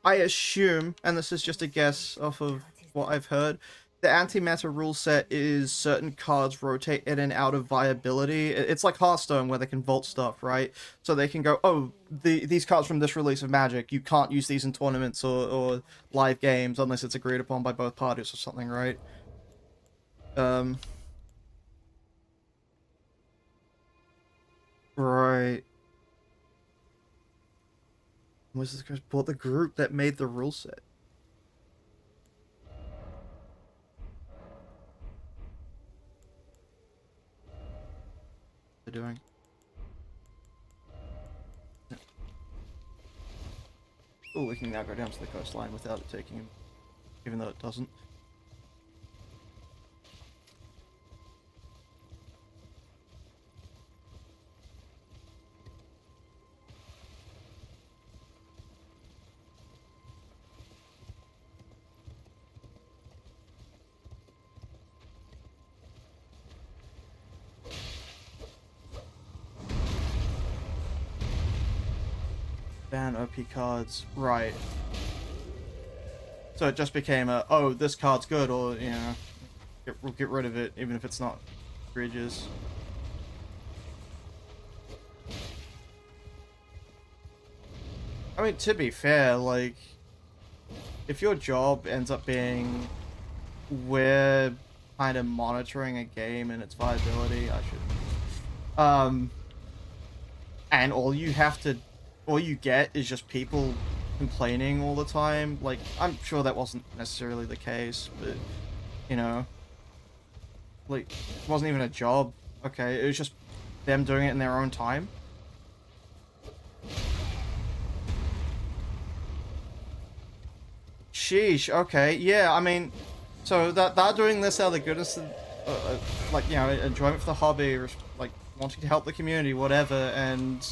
assume, and this is just a guess off of what I've heard, the anti-meta rule set is certain cards rotate in and out of viability. It's like Hearthstone where they can vault stuff, right? So they can go, oh, these cards from this release of Magic, you can't use these in tournaments or live games unless it's agreed upon by both parties or something, right? Right. Was this guys bought the group that made the rule set? They're doing. Oh, we can now go down to the coastline without it taking him, even though it doesn't. Ban OP cards, right. So it just became a, oh, this card's good, or, you know, we'll get rid of it, even if it's not egregious. I mean, to be fair, like, if your job ends up being, we're kind of monitoring a game and its viability, and all you get is just people complaining all the time. Like, I'm sure that wasn't necessarily the case, but, you know, like, it wasn't even a job. Okay, it was just them doing it in their own time. Sheesh, okay, yeah, I mean, so they're doing this out of the goodness of, like, you know, enjoyment for the hobby, or, like, wanting to help the community, whatever, and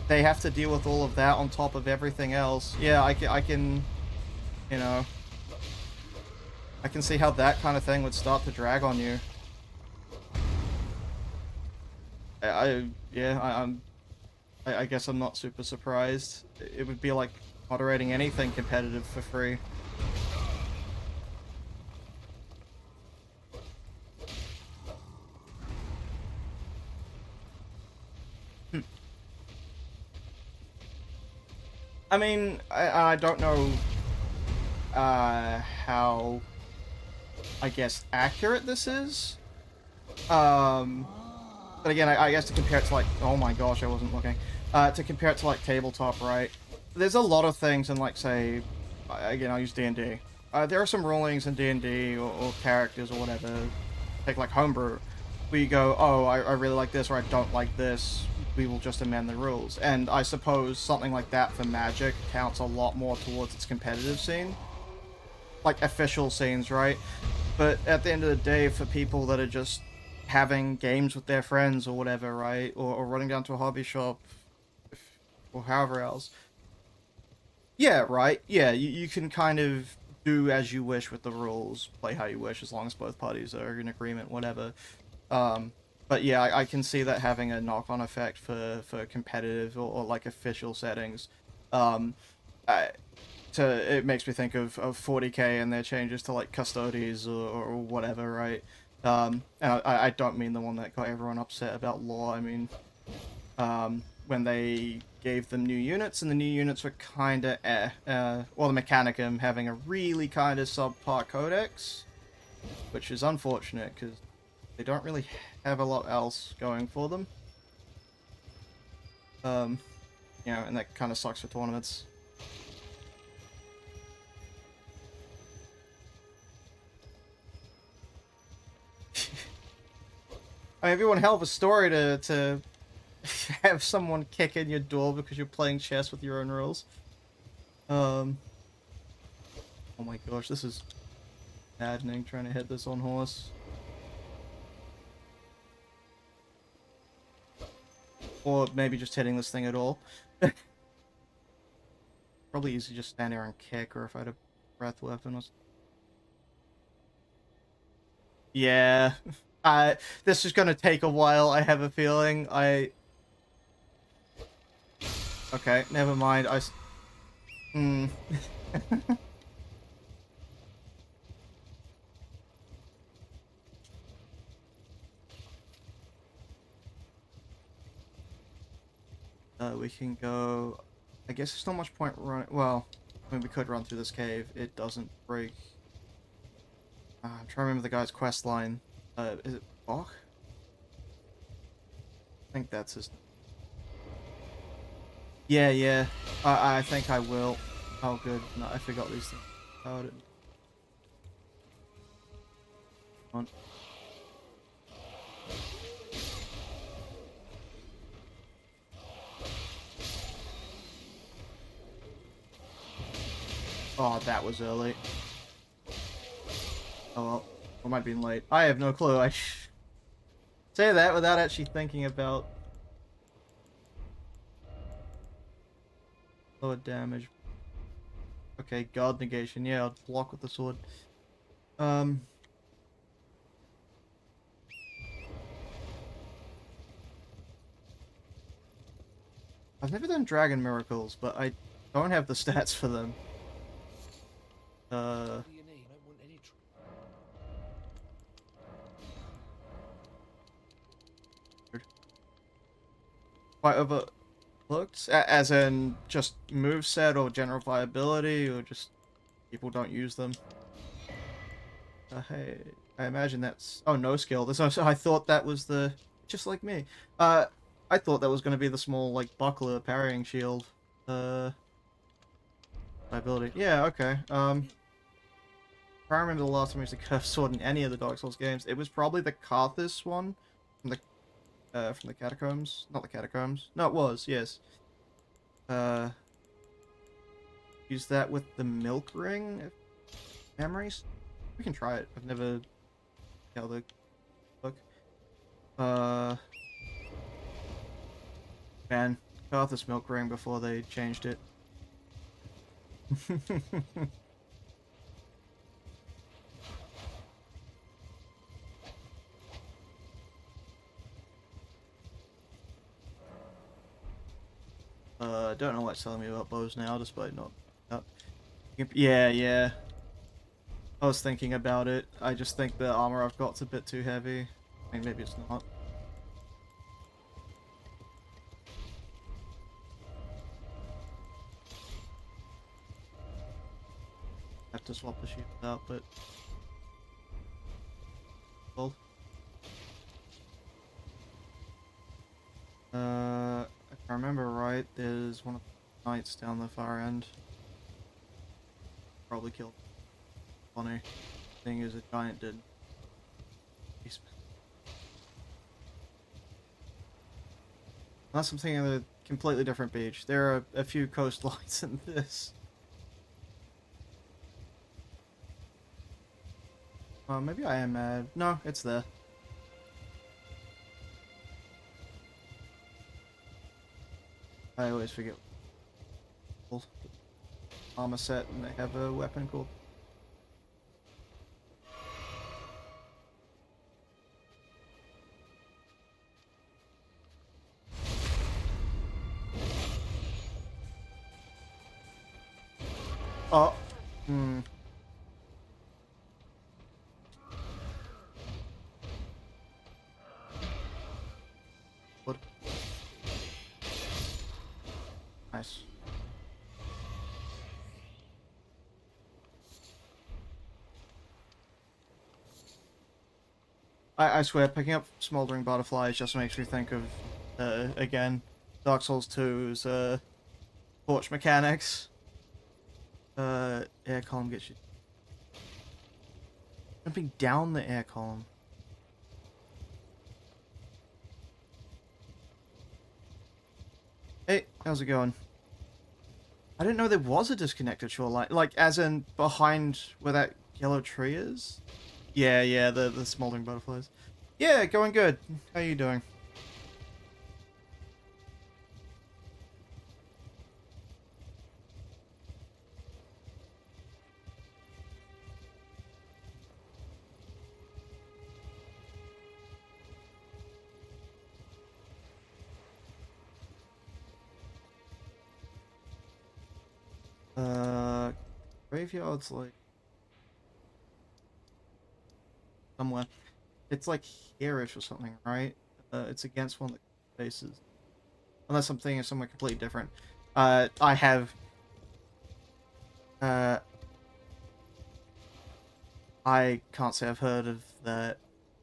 they have to deal with all of that on top of everything else. Yeah, I can, you know, I can see how that kind of thing would start to drag on you. I guess I'm not super surprised. It would be like moderating anything competitive for free. I mean, I don't know. how, I guess, accurate this is. But again, I guess to compare it to like, oh my gosh, I wasn't looking. To compare it to like tabletop, right? There's a lot of things in like, say, again, I'll use D&D. There are some rulings in D&D or characters or whatever, take like homebrew, where you go, oh, I really like this or I don't like this, we will just amend the rules. And I suppose something like that for Magic counts a lot more towards its competitive scene. Like official scenes, right? But at the end of the day, for people that are just having games with their friends or whatever, right? Or running down to a hobby shop or however else. Yeah, right. Yeah, you can kind of do as you wish with the rules, play how you wish, as long as both parties are in agreement, whatever. Um, but yeah, I can see that having a knock-on effect for competitive or like official settings. Um, I, it makes me think of 40k and their changes to like custodies or whatever, right? And I don't mean the one that got everyone upset about law. I mean, when they gave them new units, and the new units were kind of well, the Mechanicum having a really kind of subpar codex, which is unfortunate because they don't really have a lot else going for them. You know, and that kind of sucks for tournaments. I mean, it'd be one hell of a story to have someone kick in your door because you're playing chess with your own rules. Oh my gosh, this is maddening trying to hit this on horse. Or maybe just hitting this thing at all. Probably easy to just stand there and kick, or if I had a breath weapon or something. Yeah. This is gonna take a while, I have a feeling. Okay, never mind. We can go... I guess there's not much point running... Well, I mean, we could run through this cave. It doesn't break. I'm trying to remember the guy's quest line. Is it Bach? I think that's his... Yeah, yeah. I think I will. Oh, good. No, I forgot these things about it. Come on. Oh, that was early. Oh well, I might be late. I have no clue. I say that without actually thinking about lower damage. Okay, guard negation. Yeah, I'll block with the sword. I've never done dragon miracles, but I don't have the stats for them. What do you need? I don't want any Quite overlooked, as in just moveset or general viability, or just people don't use them. Hey, I imagine that's... Oh, no skill. This I thought that was the... Just like me. I thought that was going to be the small, like, buckler parrying shield. Viability. Yeah, okay. If I remember the last time I used a curved sword in any of the Dark Souls games, it was probably the Karthus one from the catacombs. Not the catacombs. No, it was, yes. Use that with the milk ring? Memories? We can try it. I've never held a book. Man, Karthus milk ring before they changed it. Don't know what's telling me about bows now, despite not... Yeah, yeah. I was thinking about it. I just think the armor I've got's a bit too heavy. I think maybe it's not. have to swap the shield out, but well. If I remember right, there's one of the knights down the far end. Probably killed. Funny thing is, a giant did. Unless I'm thinking of a completely different beach. There are a few coastlines in this. Maybe I am mad. No, it's there. I always forget. Armor set, and they have a weapon called. Oh. Hmm. What? Nice. I swear, picking up smoldering butterflies just makes me think of, again, Dark Souls 2's, torch mechanics. Air column gets you. Jumping down the air column. Hey, how's it going? I didn't know there was a disconnected shoreline. Like, as in, behind where that yellow tree is? Yeah, the smoldering butterflies. Yeah, going good. How you doing? Graveyard's like somewhere. It's like here-ish or something, right? It's against one of the faces. Unless I'm thinking of somewhere completely different. I have I can't say I've heard of that.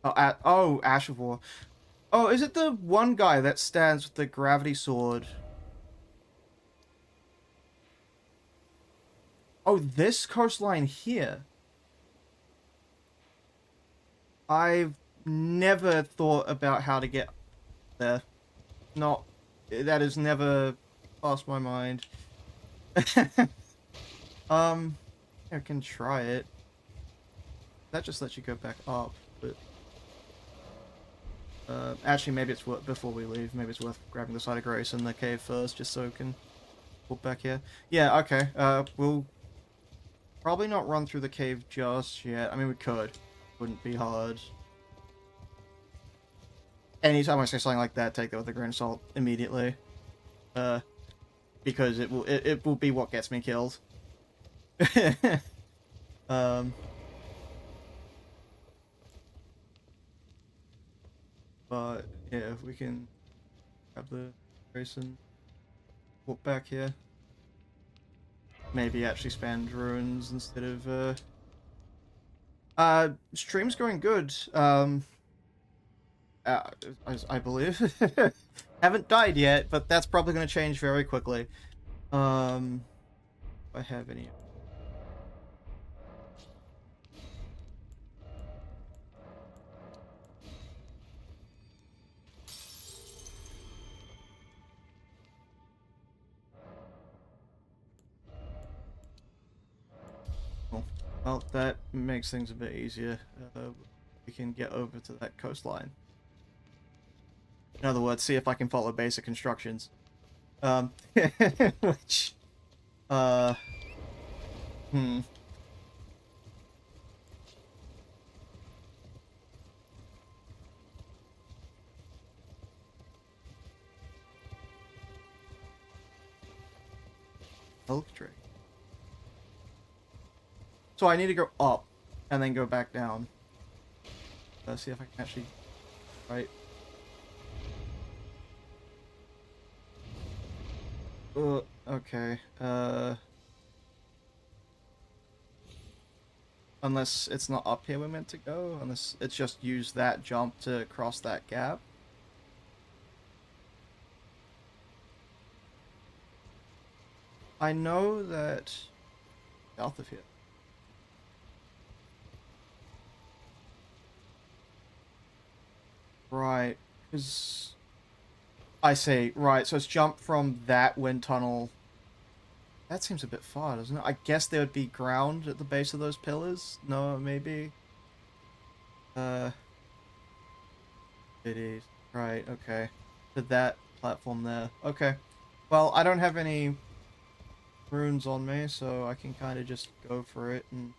Oh, Ash of War. Oh, is it the one guy that stands with the gravity sword? Oh, this coastline here. I've never thought about how to get there. Not, that has never passed my mind. I can try it. That just lets you go back up, but actually, maybe it's worth, before we leave, maybe it's worth grabbing the side of grace in the cave first, just so we can walk back here. Yeah, okay. We'll probably not run through the cave just yet. I mean, we could. Wouldn't be hard. Anytime I say something like that, take that with a grain of salt immediately. Because it will be what gets me killed. But yeah, if we can grab the grace and walk back here. Maybe actually spam ruins instead of stream's going good. I believe. Haven't died yet, but that's probably going to change very quickly. If I have any. Cool. Well, that makes things a bit easier. We can get over to that coastline. In other words, see if I can follow basic instructions. Which, Elk tree. So I need to go up and then go back down. Let's see if I can actually. Right. Okay. Unless it's not up here we're meant to go. Unless it's just use that jump to cross that gap. I know that south of here. Right, because I see. Right, so it's jump from that wind tunnel. That seems a bit far, doesn't it? I guess there would be ground at the base of those pillars. No, maybe. It is. Right, okay. To that platform there. Okay. Well, I don't have any runes on me, so I can kind of just go for it and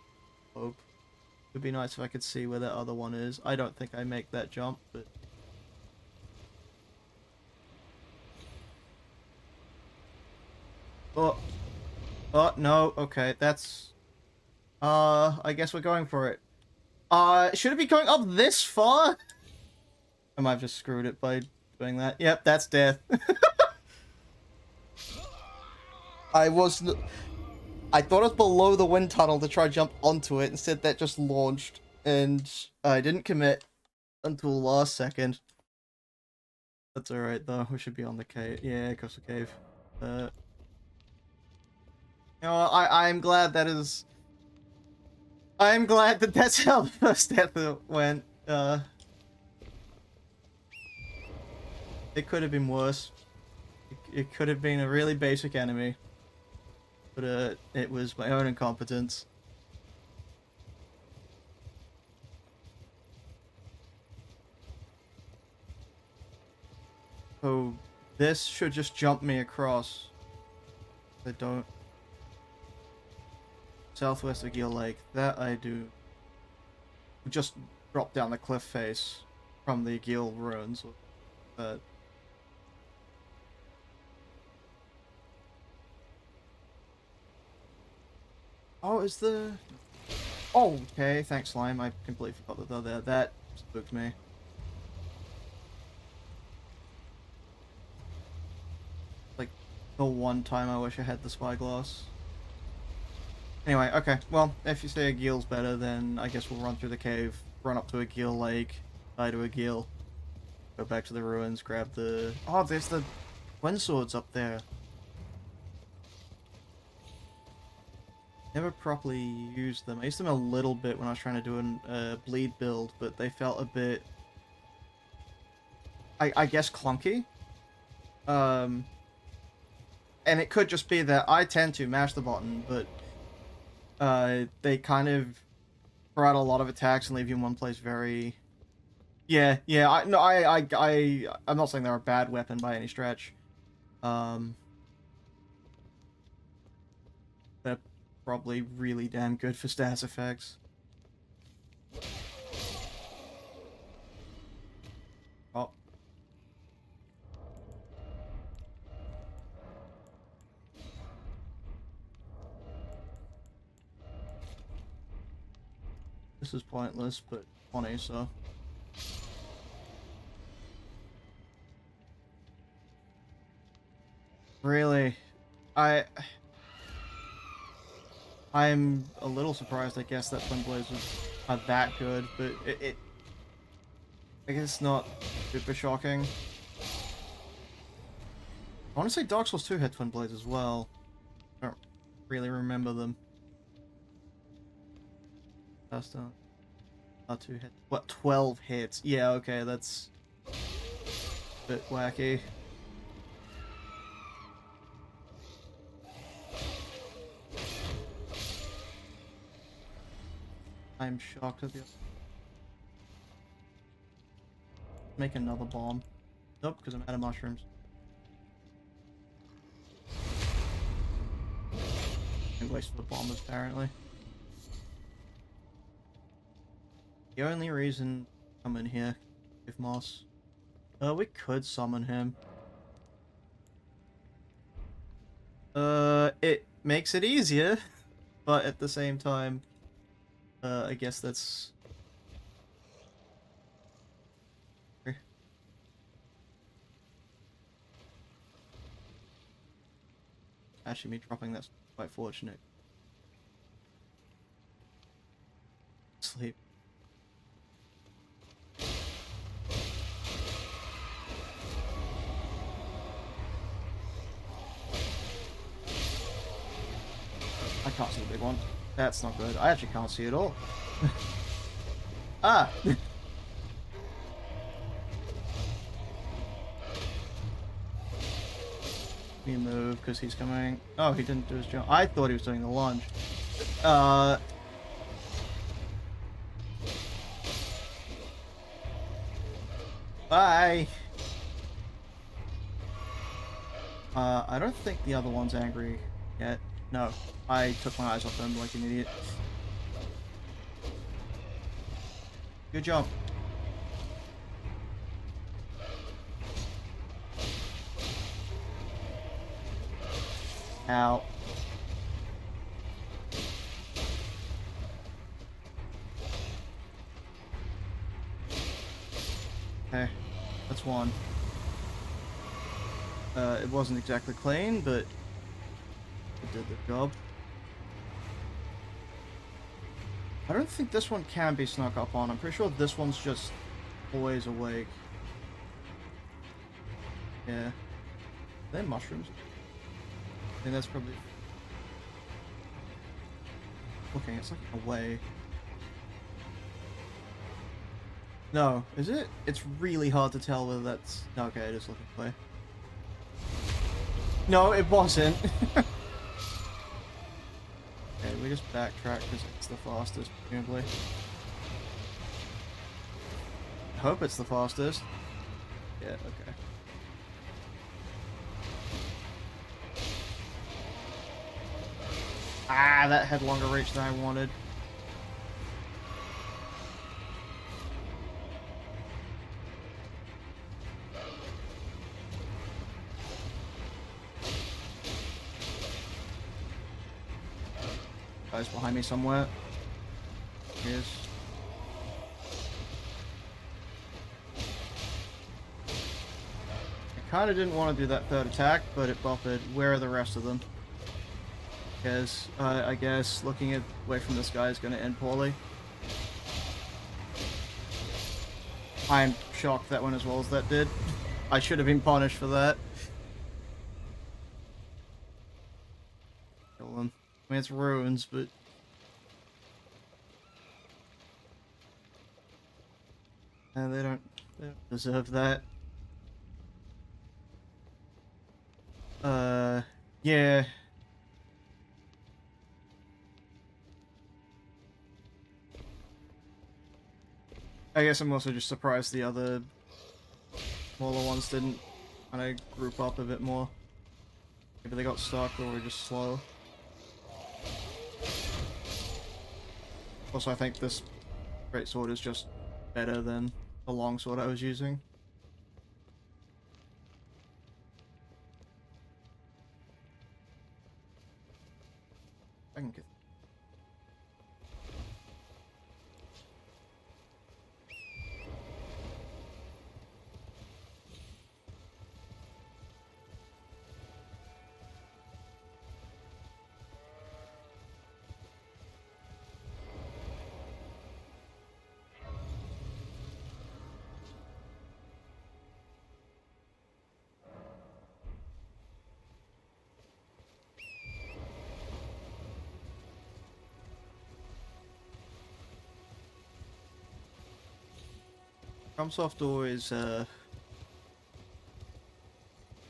hope. It would be nice if I could see where that other one is. I don't think I make that jump, but... Oh. Oh, no. Okay, that's... I guess we're going for it. Should it be going up this far? I might have just screwed it by doing that. Yep, that's death. I thought it was below the wind tunnel to try to jump onto it. Instead, that just launched. And I didn't commit until the last second. That's alright, though. We should be on the cave. Yeah, across the cave. You know, I'm glad that is... I'm glad that that's how the first death went. It could have been worse. It could have been a really basic enemy. But, it was my own incompetence. So, this should just jump me across. I don't... Southwest of Gil Lake. That I do. Just drop down the cliff face from the Gil ruins. But... Oh, is the... Oh, okay, thanks, Slime. I completely forgot that they're there. That spooked me. Like, the one time I wish I had the spyglass. Anyway, okay. Well, if you say a Gil's better, then I guess we'll run through the cave, run up to a Gil lake, die to a Gil, go back to the ruins, grab the... Oh, there's the twin swords up there. Never properly used them. I used them a little bit when I was trying to do a bleed build, but they felt a bit... I guess clunky. And it could just be that I tend to mash the button, but they kind of throw out a lot of attacks and leave you in one place very... Yeah, I'm not saying they're a bad weapon by any stretch. They're probably really damn good for stats effects. Oh. This is pointless, but funny, so... Really? I'm a little surprised, I guess, that Twin Blades are that good, but I guess it's not super shocking. I want to say Dark Souls 2 had Twin Blades as well. I don't really remember them. That's not 2 hits. What, 12 hits? Yeah, okay, that's a bit wacky. I'm shocked at the... Make another bomb. Nope, because I'm out of mushrooms. And waste for the bombers, apparently. The only reason I'm in here, if Moss... we could summon him. It makes it easier, but at the same time, I guess that's... Actually, me dropping that's quite fortunate. asleep. I can't see the big one. That's not good. I actually can't see it all. Ah! Me move, because he's coming. Oh, he didn't do his jump. I thought he was doing the lunge. Bye! I don't think the other one's angry yet. No, I took my eyes off him like an idiot. Good jump. Ow. Okay, that's one. It wasn't exactly clean, but it did the job. I don't think this one can be snuck up on. I'm pretty sure this one's just always awake. Yeah. They're mushrooms. I think that's probably... Looking, it's like away. No, is it? It's really hard to tell whether that's... Okay, it is looking away. No, it wasn't. Okay, we just backtrack because it's the fastest, presumably. I hope it's the fastest. Yeah, okay. Ah, that had longer reach than I wanted. Guy's behind me somewhere. He is. I kind of didn't want to do that third attack, but it buffered. Where are the rest of them? Because I guess looking away from this guy is going to end poorly. I'm shocked that went as well as that did. I should have been punished for that. Kill them. I mean, it's runes, but... they don't deserve that. Yeah. I guess I'm also just surprised the other smaller ones didn't kind of group up a bit more. Maybe they got stuck or were just slow. Also, I think this greatsword is just better than the longsword I was using. I can get... FromSoft always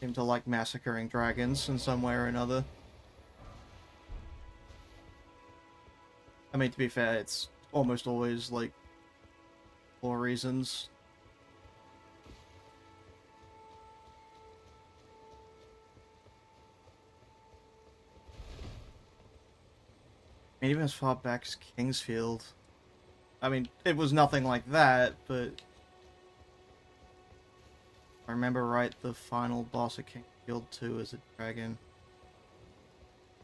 seem to like massacring dragons in some way or another. I mean, to be fair, it's almost always like for reasons. I mean, even as far back as Kingsfield. I mean, it was nothing like that, but... If I remember right, the final boss of Kingsfield 2 is a dragon.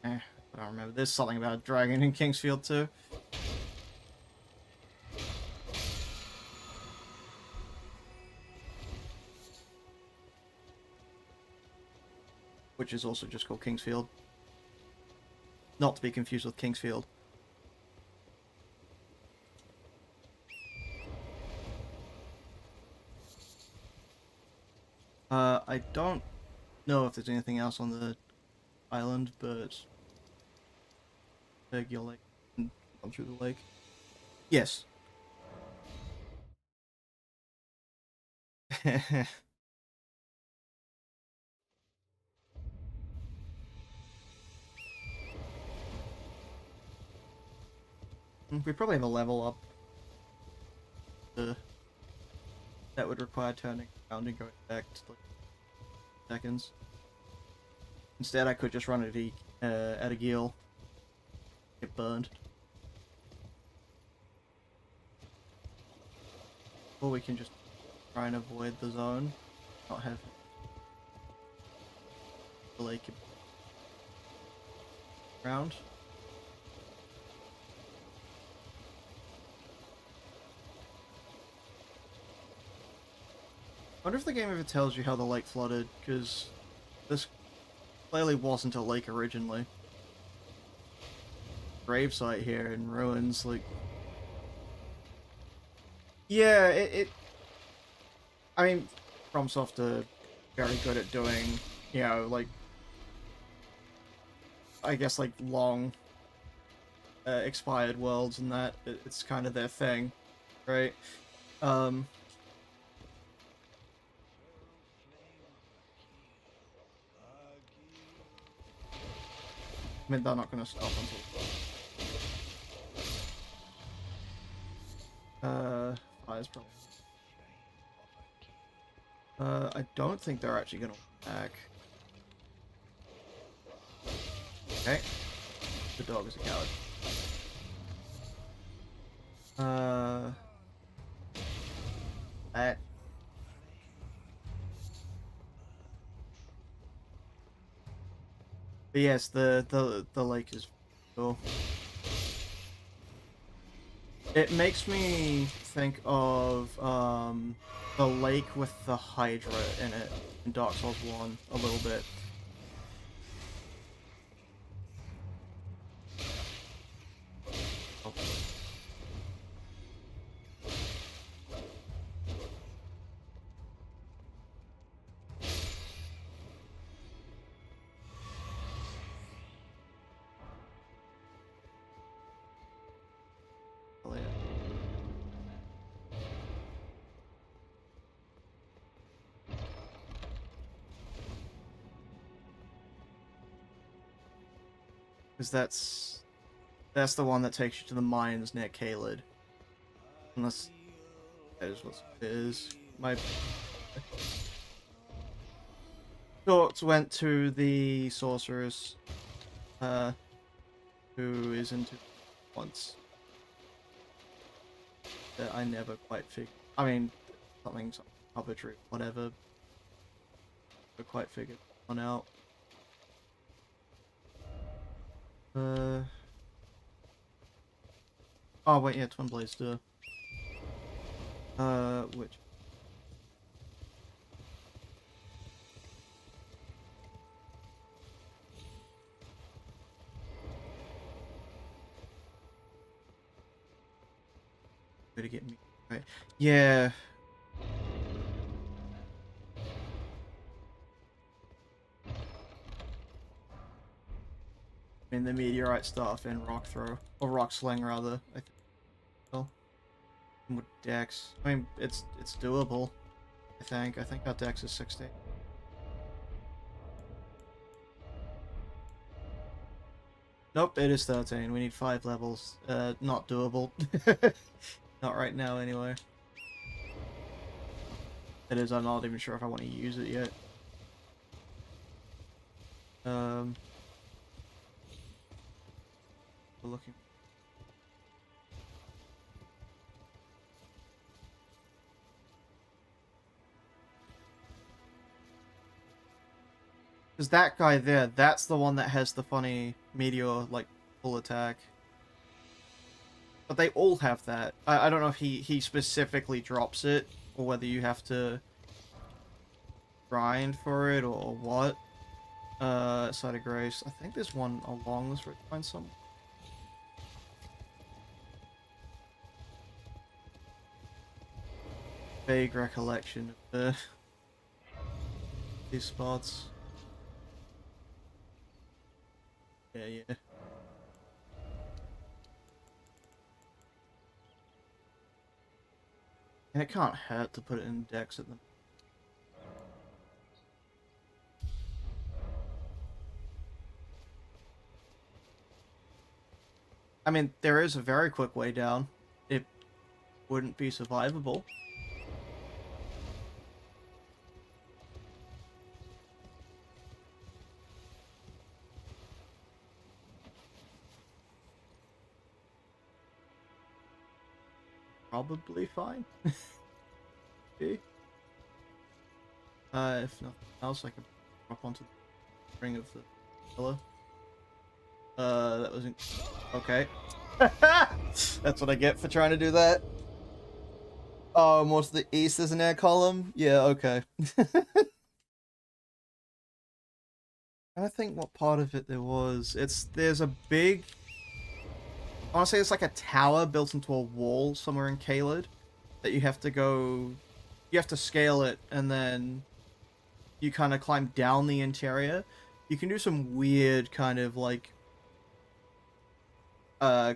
I don't remember. There's something about a dragon in Kingsfield 2. Which is also just called Kingsfield. Not to be confused with Kingsfield. I don't know if there's anything else on the island, but your lake and come through the lake. Yes. We probably have a level up that would require turning around and going back to like seconds. Instead, I could just run at a gill, get burned. Or we can just try and avoid the zone, not have the lake around. I wonder if the game ever tells you how the lake flooded, because this clearly wasn't a lake originally. Gravesite here in ruins, like... Yeah, I mean, FromSoft are very good at doing, you know, like... I guess, like, long, expired worlds and that. It's kind of their thing, right? I mean, they're not going to stop until... Fire's probably... I don't think they're actually going to attack. Okay. The dog is a coward. That... But yes, the lake is cool. It makes me think of the lake with the Hydra in it in Dark Souls 1 a little bit. Oh. Oh, yeah. Because that's the one that takes you to the mines near Caelid. Unless that is what it is. My thoughts went to the sorceress, who is into once. That I never quite figured. I mean, something puppetry, whatever. Never quite figured one out. Oh wait, yeah, Twin Blades do. Which? Way to get me right. Yeah. I mean, the meteorite stuff and rock throw, or rock sling rather. I think. Well, with Dex, I mean, it's doable. I think our Dex is 60. Nope, it is 13. We need 5 levels. Not doable. Not right now, anyway. It is. I'm not even sure if I want to use it yet. We're looking. Because that guy there, that's the one that has the funny meteor, like, full attack. But they all have that. I don't know if he specifically drops it, or whether you have to grind for it, or what. Side of Grace. I think there's one along this route. Find some. Vague recollection of the these spots. Yeah, yeah. And it can't hurt to put it in decks at the... I mean, there is a very quick way down. It wouldn't be survivable. Probably fine. Okay. If nothing else, I can drop onto the ring of the pillar. That wasn't... Okay. That's what I get for trying to do that. Oh, most of the east is an air column? Yeah, okay. I think what part of it there was. There's a big... I want to say it's like a tower built into a wall somewhere in Caelid that you have to go... You have to scale it, and then you kind of climb down the interior. You can do some weird kind of, like,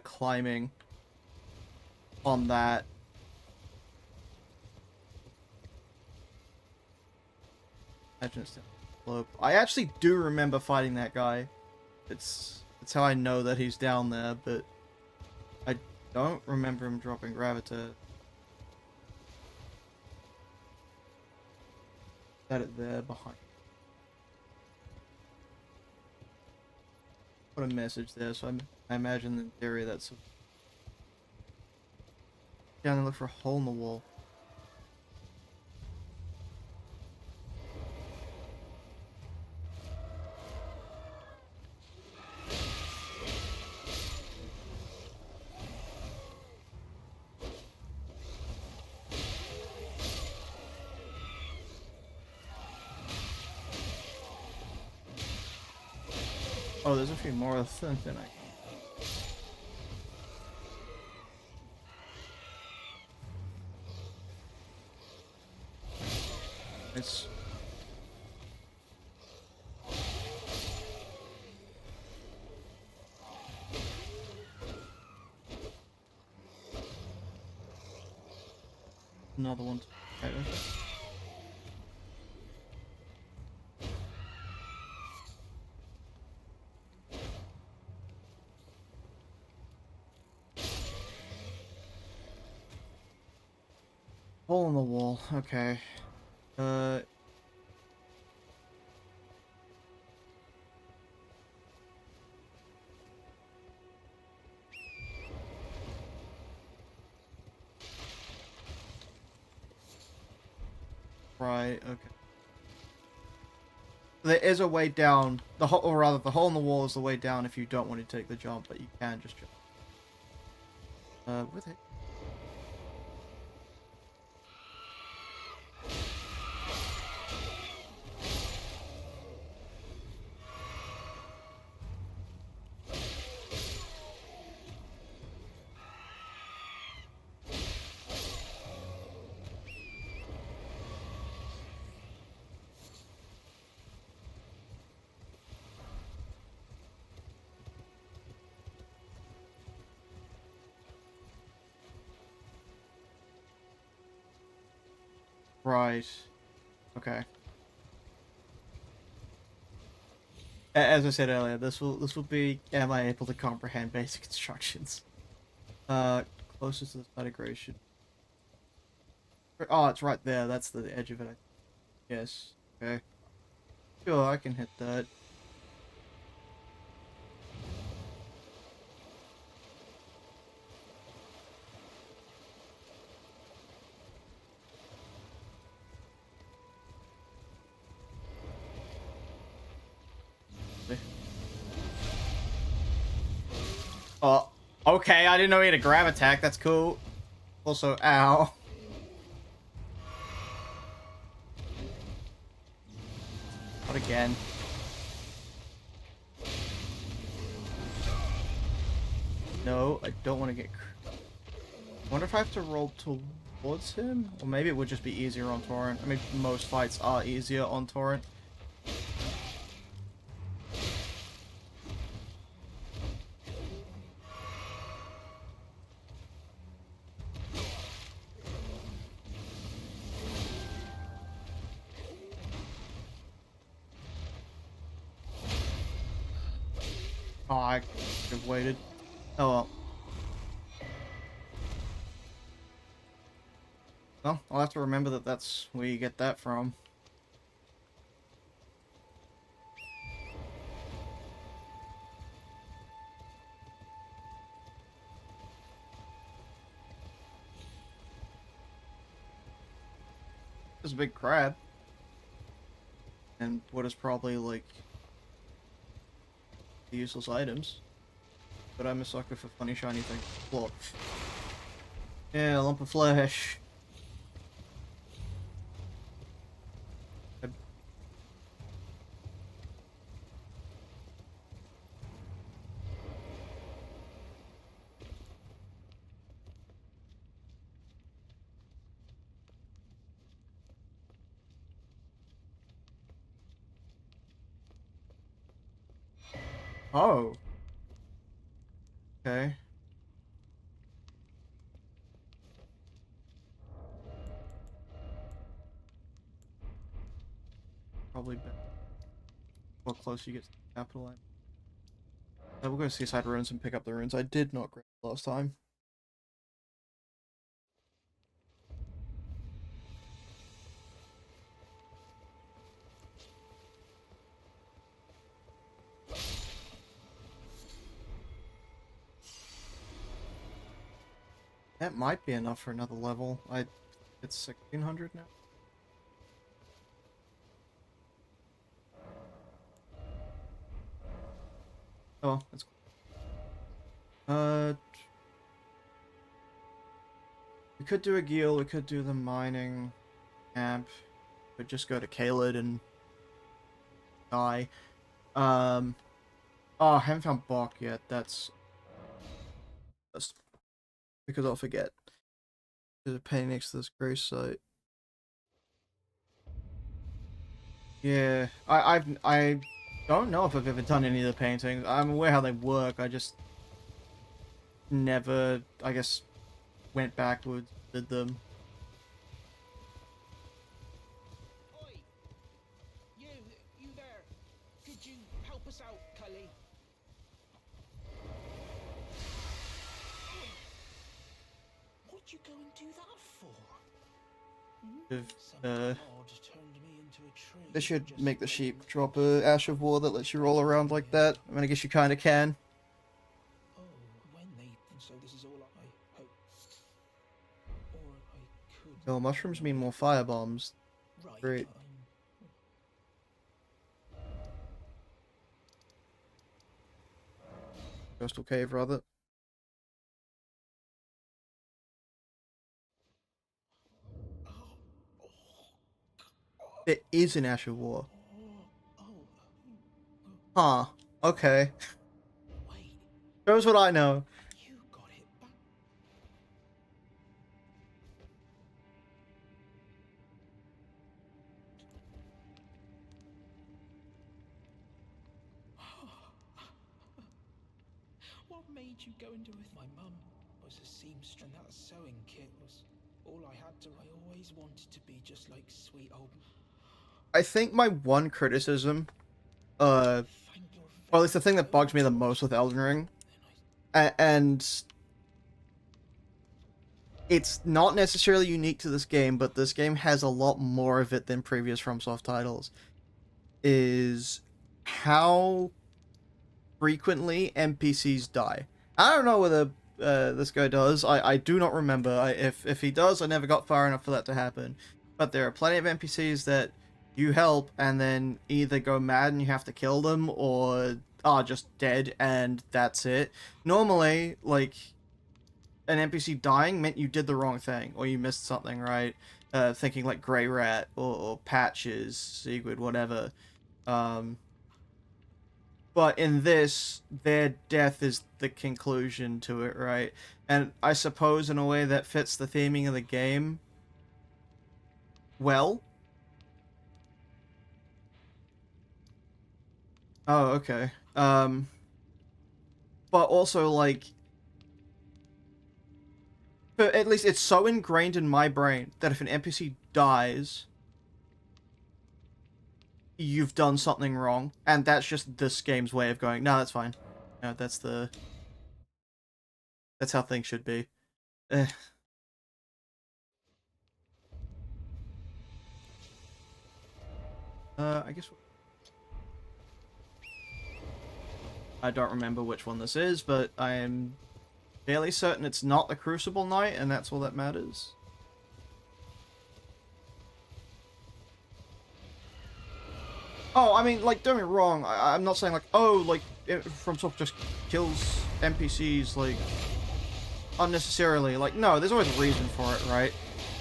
climbing on that. Imagine it's down the slope. I actually do remember fighting that guy. It's how I know that he's down there, but I don't remember him dropping Gravitar. Set it there behind. Put a message there, so I imagine in theory that's down and look for a hole in the wall. Oh, there's a few more than I... It's... Another one. Okay. Hole in the wall. Okay. Right, okay. There is a way down. The hole, or rather, the hole in the wall is the way down if you don't want to take the jump, but you can just jump. With it. Right. Okay. As I said earlier, this will be, am I able to comprehend basic instructions? Closest to the side of Gration. Oh, it's right there. That's the edge of it. Yes. Okay. Sure, I can hit that. Oh, okay, I didn't know he had a grab attack, that's cool. Also, ow. Not again. No, I don't want to get... I wonder if I have to roll towards him? Or maybe it would just be easier on Torrent. I mean, most fights are easier on Torrent. Oh, I could have waited. Oh well. Well, I'll have to remember that that's where you get that from. There's a big crab. And what is probably, like, the useless items. But I'm a sucker for funny shiny things. Look. Yeah, a lump of flesh. Oh. Okay. Probably better. How close you get to the capital line. We'll go Seaside Ruins and pick up the runes I did not grab last time. That might be enough for another level. It's 1600 now. Oh, that's cool. We could do a Geel, we could do the mining camp. But just go to Caelid and die. Oh, I haven't found Bok yet. That's because I'll forget. There's a painting next to this grace site. Yeah, I don't know if I've ever done any of the paintings. I'm aware how they work. I just never, I guess, went backwards, did them. Oi! You there? Could you help us out, Cully? What'd you go and do that for? They should make the sheep drop a Ash of War that lets you roll around like that. I mean, I guess you kind of can. Oh, when they... So this is all I hope. Or I could... Oh, mushrooms mean more fire bombs. Right, Great. Coastal Cave, rather. There is an Ash of War. Huh. Okay. Wait, Shows what I know. you got it back. What made you go and do it? My mum was a seamstress, and that sewing kit was all I had to. I always wanted to be just like sweet old. I think my one criticism, Thank your or at least the thing that bugs me the most with Elden Ring, and it's not necessarily unique to this game, but this game has a lot more of it than previous FromSoft titles, is how frequently NPCs die. I don't know whether this guy does. I do not remember. If he does, I never got far enough for that to happen. But there are plenty of NPCs that you help and then either go mad and you have to kill them, or are just dead and that's it. Normally, like, an NPC dying meant you did the wrong thing or you missed something, right? Thinking like Grey Rat or Patches, Sigurd, whatever. But in this, their death is the conclusion to it, right? And I suppose in a way that fits the theming of the game well. Oh, okay. But also, like, but at least it's so ingrained in my brain that if an NPC dies, you've done something wrong, and that's just this game's way of going, no, that's fine. know, that's how things should be. Eh. I guess I don't remember which one this is, but I am fairly certain it's not the Crucible Knight, and that's all that matters. Oh, I mean, like, don't get me wrong, I'm not saying, like, oh, like, FromSoft just kills NPCs, like, unnecessarily. Like, no, there's always a reason for it, right?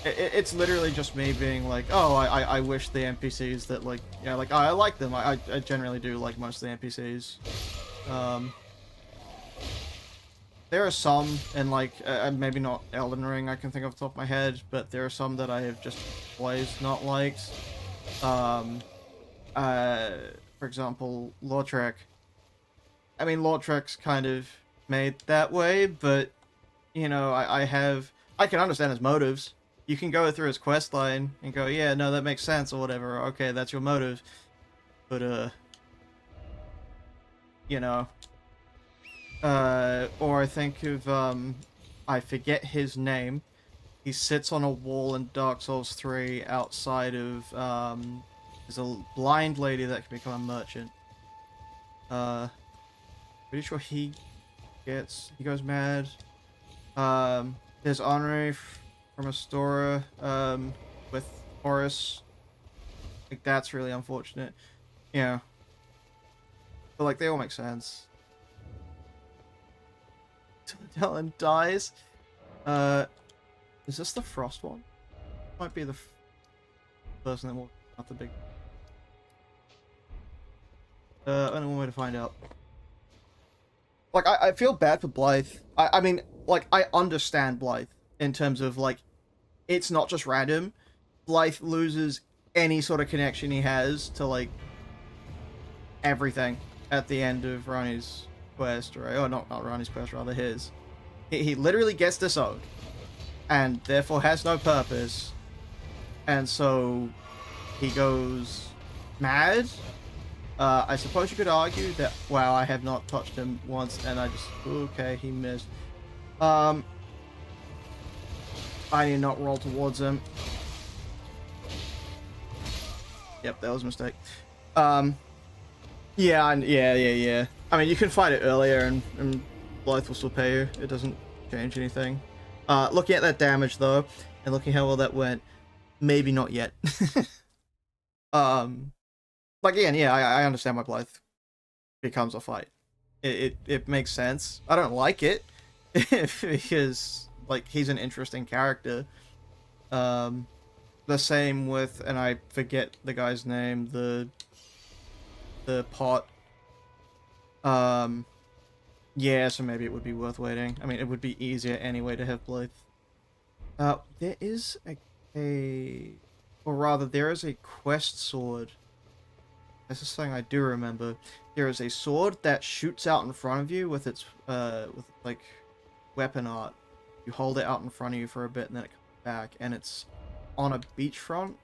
It's literally just me being like, oh, I wish the NPCs that, like, yeah, like, I like them. I generally do like most of the NPCs. There are some, and like, maybe not Elden Ring I can think off the top of my head, but there are some that I have just always not liked. For example, Lautrec. I mean, Lautrec's kind of made that way, but, you know, I can understand his motives. You can go through his quest line and go, yeah, no, that makes sense, or whatever. Okay, that's your motive. But, you know, or I think of, I forget his name. He sits on a wall in Dark Souls 3 outside of, there's a blind lady that can become a merchant. Pretty sure he goes mad. There's Henri from Astora, with Horus. Like, that's really unfortunate. Yeah. But, like, they all make sense. Till Dylan dies. Is this the Frost one? Might be the person that walked out the big... only one way to find out. Like, I feel bad for Blythe. I mean, like, I understand Blythe in terms of, like, it's not just random. Blythe loses any sort of connection he has to, like, everything at the end of Ronnie's quest, right? Or not Ronnie's quest, rather his. He literally gets disowned, and therefore has no purpose, and so he goes mad. I suppose you could argue that, wow, I have not touched him once, and I just, okay, he missed. I did not roll towards him. Yep, that was a mistake. Yeah. I mean, you can fight it earlier, and Blythe will still pay you. It doesn't change anything. Looking at that damage, though, and looking how well that went, maybe not yet. Like, again, yeah, I understand why Blythe becomes a fight. It makes sense. I don't like it, because, like, he's an interesting character. The same with, and I forget the guy's name, the pot. Yeah, so maybe it would be worth waiting. I mean, it would be easier anyway to have Blythe. There is or rather, there is a quest sword. This is something I do remember. There is a sword that shoots out in front of you with its, with, like, weapon art. You hold it out in front of you for a bit and then it comes back, and it's on a beachfront.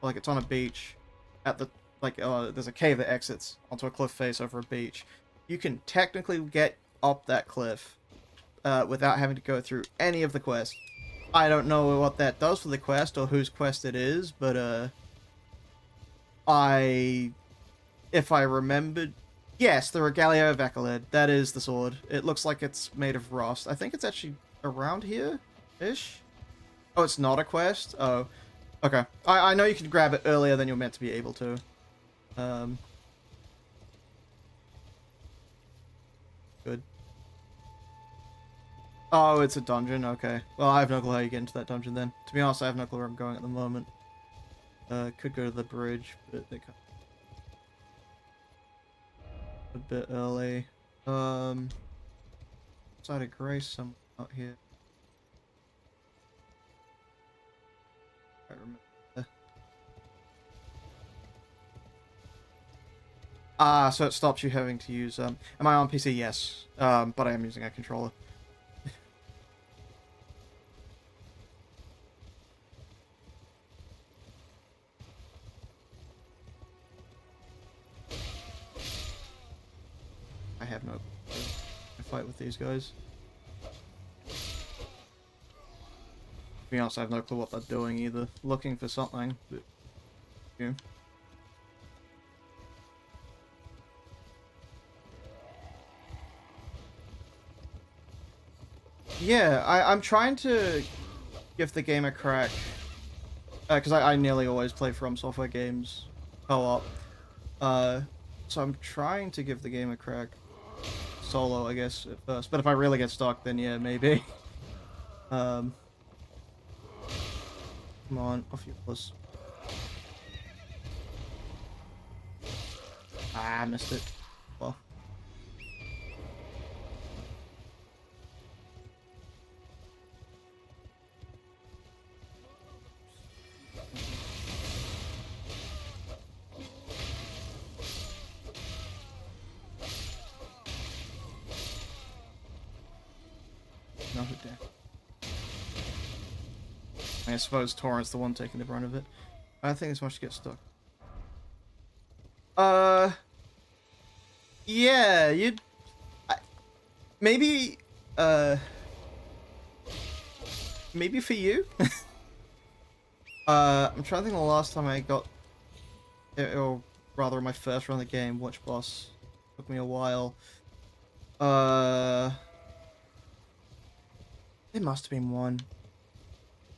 Like, it's on a beach at the, like, there's a cave that exits onto a cliff face over a beach. You can technically get up that cliff without having to go through any of the quests. I don't know what that does for the quest or whose quest it is, but if I remembered, yes, the Regalia of Ekeled, that is the sword. It looks like it's made of rust. I think it's actually around here-ish. Oh, it's not a quest? Oh, okay. I know you can grab it earlier than you're meant to be able to. Good. Oh, it's a dungeon? Okay. Well, I have no clue how you get into that dungeon then. To be honest, I have no clue where I'm going at the moment. Could go to the bridge, but they come a bit early. Side of Grace, somewhere out here. I remember. So it stops you having to use, am I on PC? Yes. But I am using a controller. I have no clue. fight with these guys. To be honest, I have no clue what they're doing either. Looking for something, but yeah. Yeah, I'm trying to give the game a crack. Because I nearly always play From Software games co-op. So I'm trying to give the game a crack. Solo, I guess, at first. But if I really get stuck, then yeah, maybe. Come on, off you plus. Ah, I missed it. Well. Not it down. I suppose Torrent's the one taking the brunt of it. I don't think there's much to get stuck. Yeah, you'd... maybe, maybe for you? I'm trying to think the last time I got... or rather, my first run of the game, which boss took me a while. It must have been one.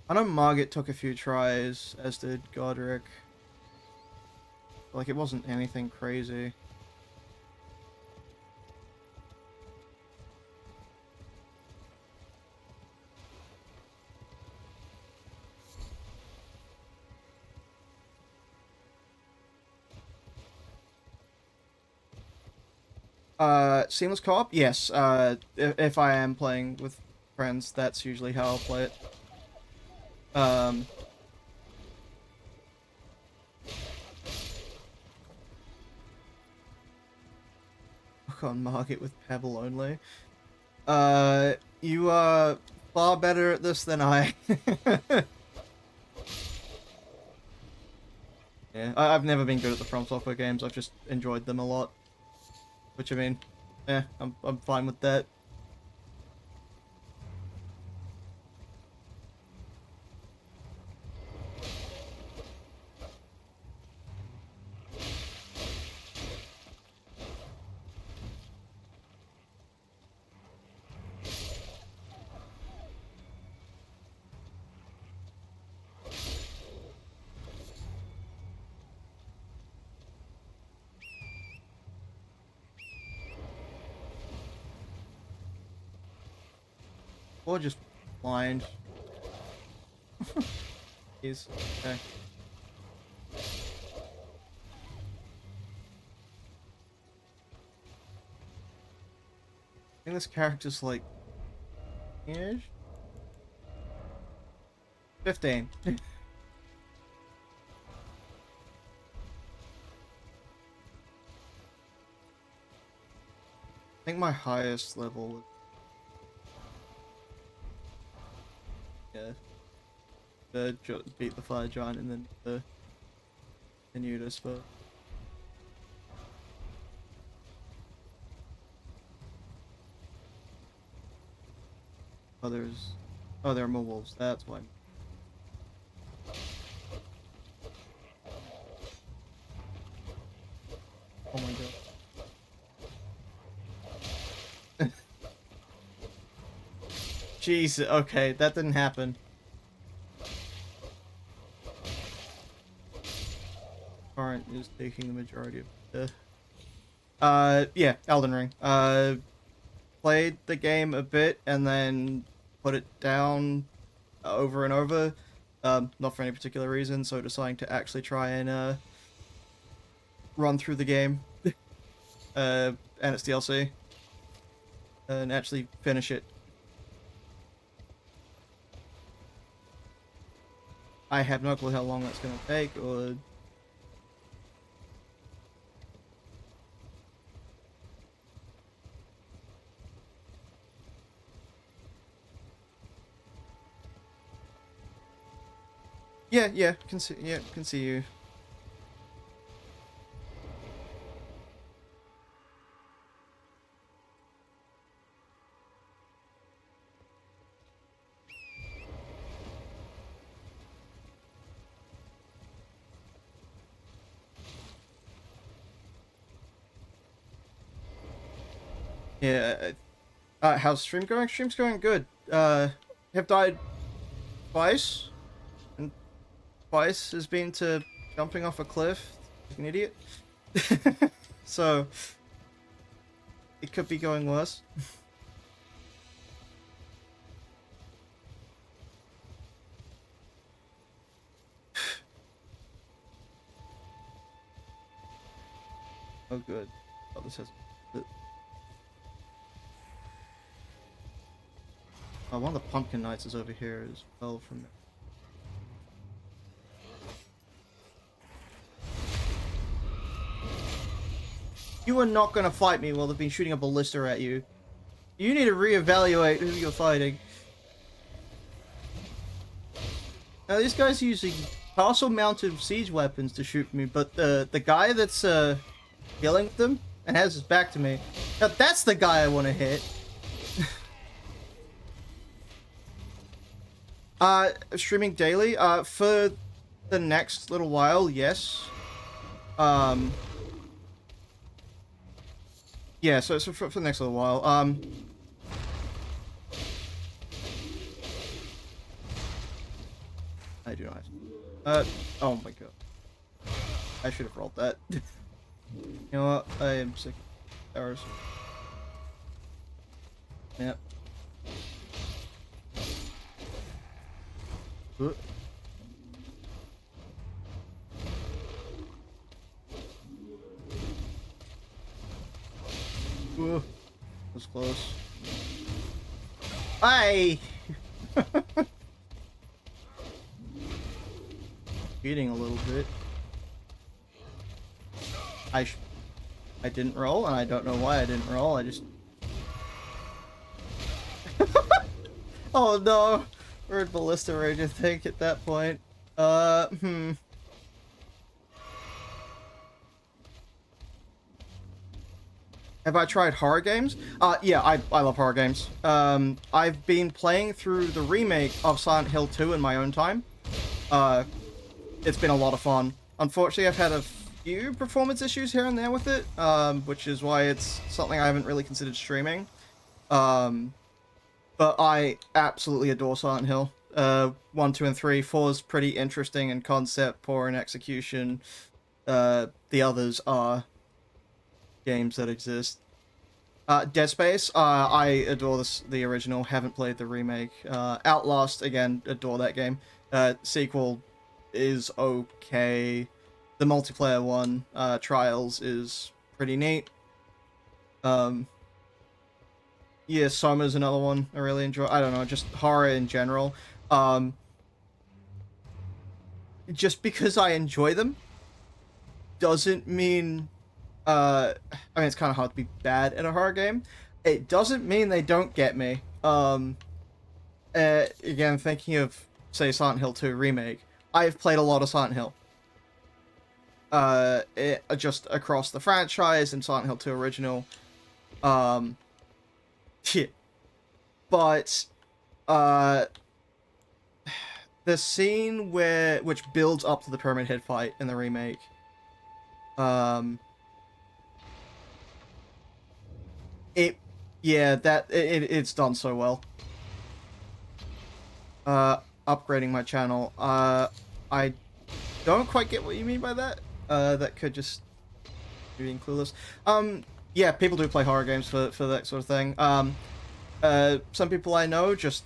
I know Margit took a few tries, as did Godric. Like, it wasn't anything crazy. Seamless co-op? Yes. If I am playing with friends, that's usually how I'll play it. Look on Margit with Pebble only. You are far better at this than I. Yeah, I've never been good at the From Software games. I've just enjoyed them a lot. Which, I mean, yeah, I'm fine with that. Or just blind. He's okay. I think this character's like 15. I think my highest level was beat the fire giant and then continued, I suppose. Oh, there are more wolves. That's why. Oh my god. Jeez. Okay, that didn't happen. Current is taking the majority of the... yeah, Elden Ring. Played the game a bit and then put it down over and over. Not for any particular reason, so deciding to actually try and run through the game and its DLC and actually finish it. I have no clue how long that's gonna take, or... Yeah, can see you. Yeah. How's stream going? Stream's going good. Have died twice, and twice has been to jumping off a cliff like an idiot. So it could be going worse. Oh, good. Oh, this has. Oh, one of the pumpkin knights is over here as well from there. You are not gonna fight me while they've been shooting a ballista at you. You need to reevaluate who you're fighting. Now, these guys are using castle-mounted siege weapons to shoot me, but the guy that's killing them and has his back to me, now that's the guy I want to hit. Streaming daily. For the next little while, yes. Yeah, so for the next little while, I do not. Oh my god. I should have rolled that. You know what? I am sick of arrows. Yep. Ooh, was close. Hey! Cheating a little bit. I didn't roll, and I don't know why I didn't roll. I just. Oh no! We're at Ballista Rage, I think, at that point. Have I tried horror games? Yeah, I love horror games. I've been playing through the remake of Silent Hill 2 in my own time. It's been a lot of fun. Unfortunately, I've had a few performance issues here and there with it, which is why it's something I haven't really considered streaming. But I absolutely adore Silent Hill. 1, 2, and 3. 4 is pretty interesting in concept, poor in execution. The others are games that exist. Dead Space, I adore the original, haven't played the remake. Outlast, again, adore that game. Sequel is okay. The multiplayer one, Trials, is pretty neat. Yeah, Soma's another one I really enjoy. I don't know, just horror in general. Just because I enjoy them doesn't mean I mean, it's kind of hard to be bad at a horror game. It doesn't mean they don't get me. Again, thinking of, say, Silent Hill 2 Remake, I've played a lot of Silent Hill. Just across the franchise and Silent Hill 2 Original. Yeah. But, the scene which builds up to the Pyramid Head fight in the remake, it's done so well. Upgrading my channel. I don't quite get what you mean by that. That could just be being clueless. Yeah, people do play horror games for that sort of thing. Some people I know just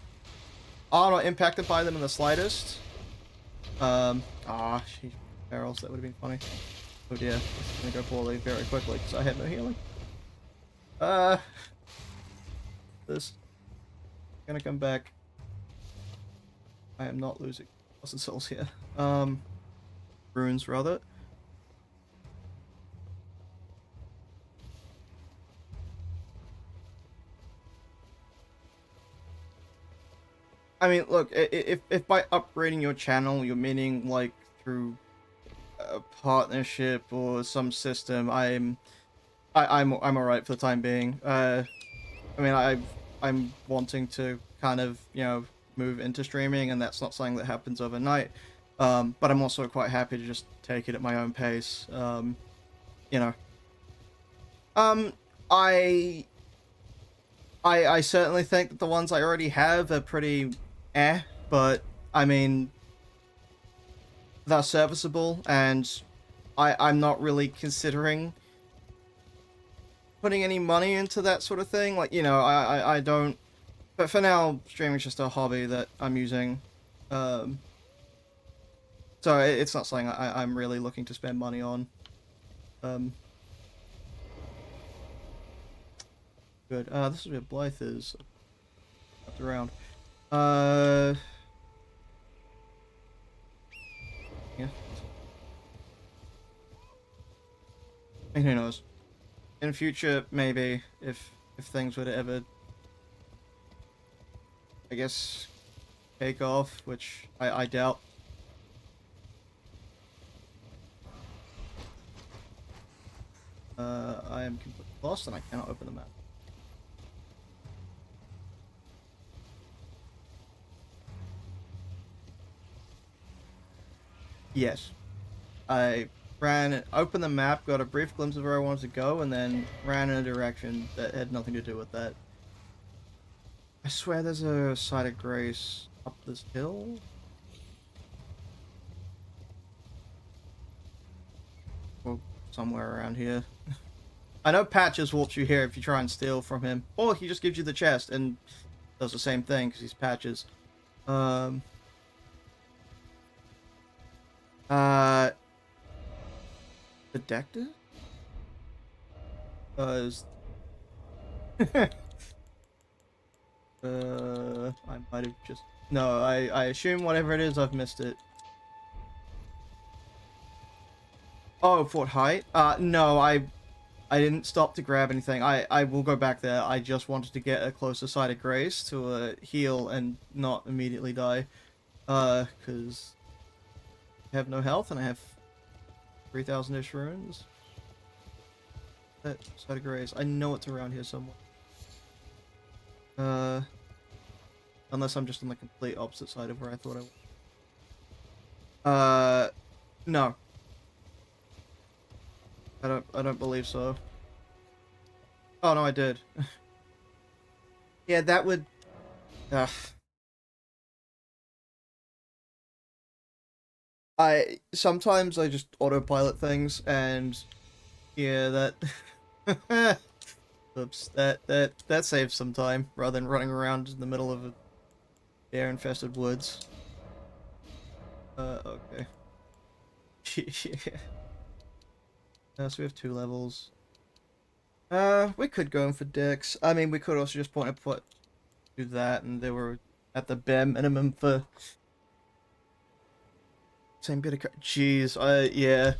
are not impacted by them in the slightest. Sheesh, barrels, that would have been funny. Oh dear, this is gonna go poorly very quickly because I had no healing. This gonna come back. I am not losing lots of souls here. Runes rather. I mean, look, if by upgrading your channel you're meaning like through a partnership or some system, I'm alright for the time being. I mean, I'm wanting to kind of, you know, move into streaming, and that's not something that happens overnight. But I'm also quite happy to just take it at my own pace. You know. I certainly think that the ones I already have are pretty but I mean, they're serviceable, and I'm not really considering putting any money into that sort of thing. Like, you know, I don't, but for now, streaming's just a hobby that I'm using. So it's not something I'm really looking to spend money on. Good. This is where Blythe is. Up around. Yeah. And who knows? In future, maybe, if things were to ever, I guess, take off, which I doubt. I am completely lost and I cannot open the map. Yes. I opened the map, got a brief glimpse of where I wanted to go, and then ran in a direction that had nothing to do with that. I swear there's a site of grace up this hill. Or somewhere around here. I know Patches walks you here if you try and steal from him. Or he just gives you the chest and does the same thing because he's Patches. Detective? Is... I might have just... No, I assume whatever it is, I've missed it. Oh, Fort Height? No, I didn't stop to grab anything. I will go back there. I just wanted to get a closer sight of grace to heal and not immediately die. Because I have no health and I have 3,000-ish runes. That side of grace. I know it's around here somewhere. Unless I'm just on the complete opposite side of where I thought I was. No. I don't believe so. Oh no, I did. Yeah, that would... Sometimes I just autopilot things, and yeah, that oops, that saves some time rather than running around in the middle of a bear-infested woods. Okay. So we have 2 levels. We could go in for dicks. I mean, we could also just do that, and they were at the bare minimum for same bit of jeez. Yeah.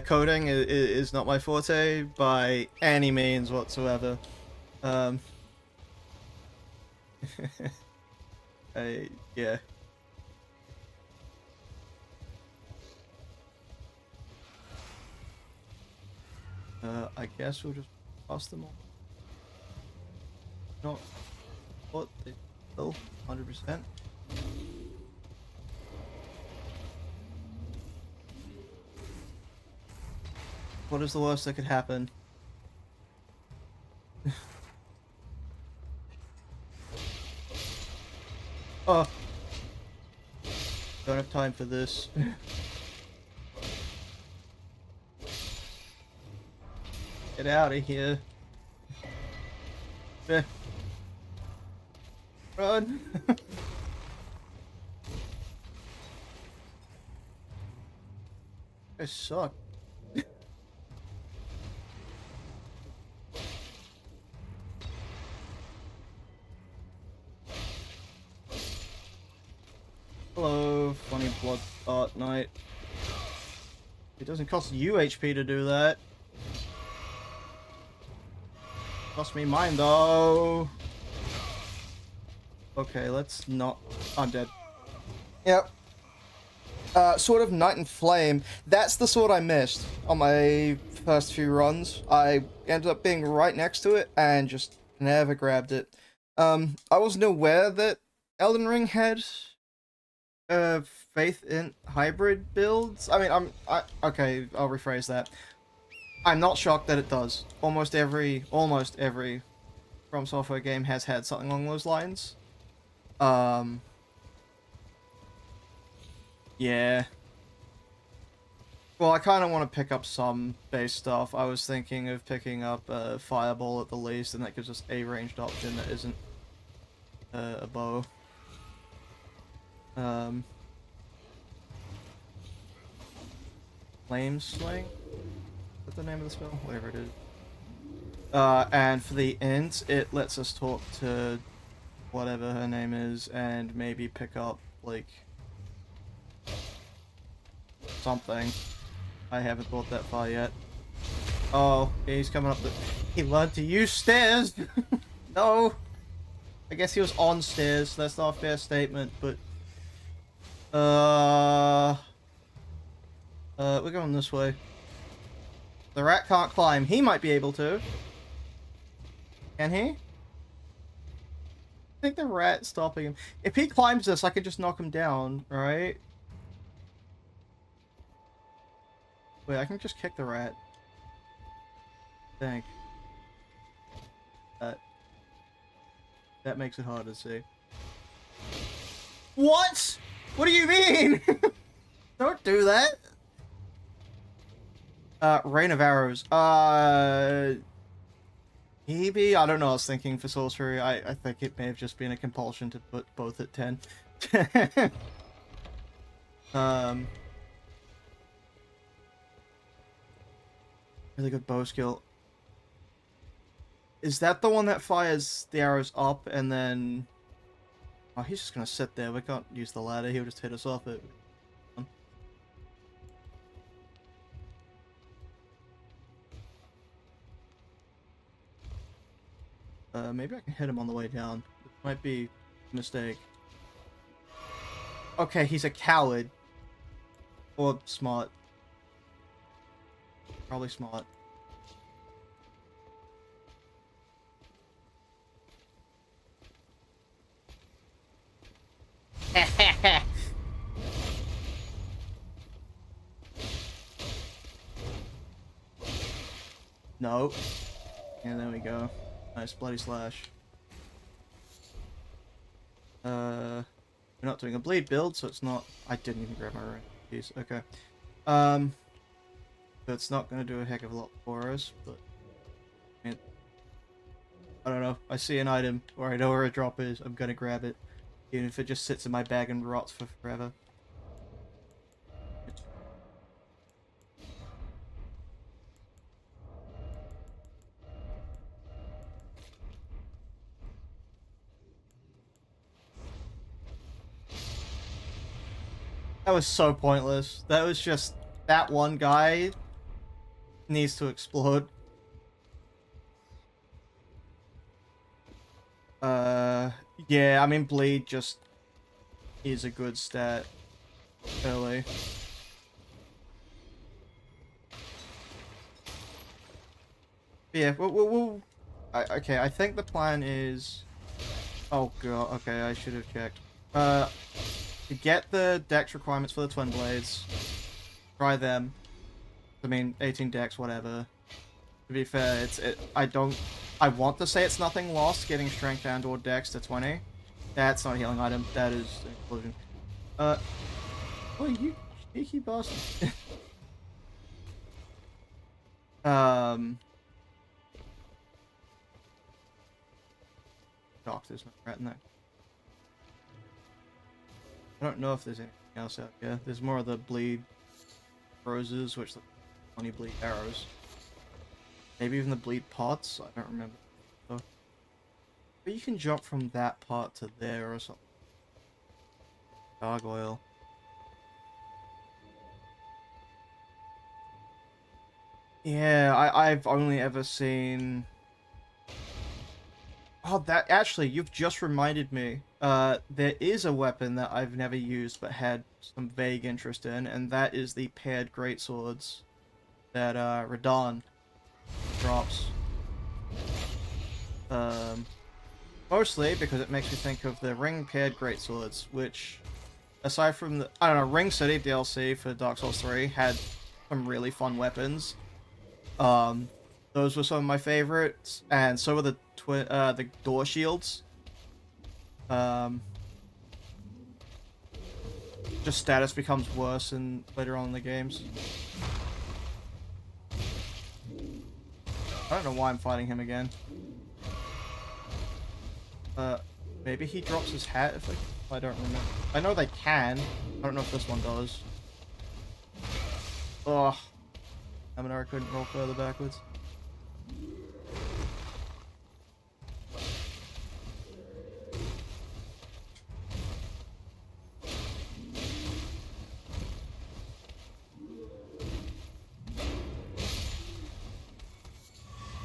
Coding is not my forte by any means whatsoever. Yeah. I guess we'll just toss them all. Not what they still 100%. What is the worst that could happen? Oh. Don't have time for this. Get out of here. Run. I suck. Hello, funny blood art knight. It doesn't cost you HP to do that. Cost me mine though. Okay, let's not. I'm dead. Yep. Sword of Night and Flame. That's the sword I missed on my first few runs. I ended up being right next to it and just never grabbed it. I wasn't aware that Elden Ring had faith in hybrid builds. I mean, okay, I'll rephrase that. I'm not shocked that it does. Almost every From Software game has had something along those lines. Yeah. Well, I kind of want to pick up some base stuff. I was thinking of picking up Fireball at the least, and that gives us a ranged option that isn't a bow. Flame Sling? Is that the name of the spell? Whatever it is. And for the int, it lets us talk to whatever her name is, and maybe pick up, like, something. I haven't thought that far yet. Oh, he's coming up the... He learned to use stairs! No! I guess he was on stairs, that's not a fair statement, but... we're going this way. The rat can't climb. He might be able to. Can he? I think the rat's stopping him. If he climbs this, I could just knock him down, right? Wait, I can just kick the rat. I think. That makes it hard to see. What? What do you mean? Don't do that. Rain of Arrows. Maybe? I don't know, I was thinking for sorcery. I think it may have just been a compulsion to put both at 10. Really good bow skill. Is that the one that fires the arrows up and then... Oh, he's just gonna sit there. We can't use the ladder. He'll just hit us off it. Maybe I can hit him on the way down. It might be a mistake. Okay, he's a coward. Or smart. Probably smart. No. And there we go. Nice bloody slash. We're not doing a bleed build, so it's not... I didn't even grab my ring. Jeez, okay. It's not gonna do a heck of a lot for us, but... I don't know. I see an item, or I know where a drop is, I'm gonna grab it. Even if it just sits in my bag and rots for forever. That was so pointless. That was just... That one guy needs to explode. Yeah, I mean, bleed just is a good stat early. Yeah, okay, I think the plan is... Oh god, okay, I should have checked. To get the dex requirements for the twin blades, try them. I mean, 18 dex, whatever. To be fair, I want to say it's nothing lost getting strength and or dex to 20. That's not a healing item, that is inclusion. Oh, you cheeky bastard. Doctor's not right in there. I don't know if there's anything else out here. There's more of the bleed roses, which look funny bleed arrows. Maybe even the bleed pots? I don't remember. So, but you can jump from that part to there or something. Gargoyle. Yeah, I've only ever seen... Oh, that actually, you've just reminded me. There is a weapon that I've never used but had some vague interest in, and that is the paired greatswords that Radahn drops. Mostly because it makes me think of the ring paired greatswords, which, aside from the Ring City DLC for Dark Souls 3 had some really fun weapons. Those were some of my favorites, and so were the door shields. Just status becomes worse in later on in the games. I don't know why I'm fighting him again. Maybe he drops his hat if I don't remember. I know they can. I don't know if this one does. Oh, I couldn't roll further backwards.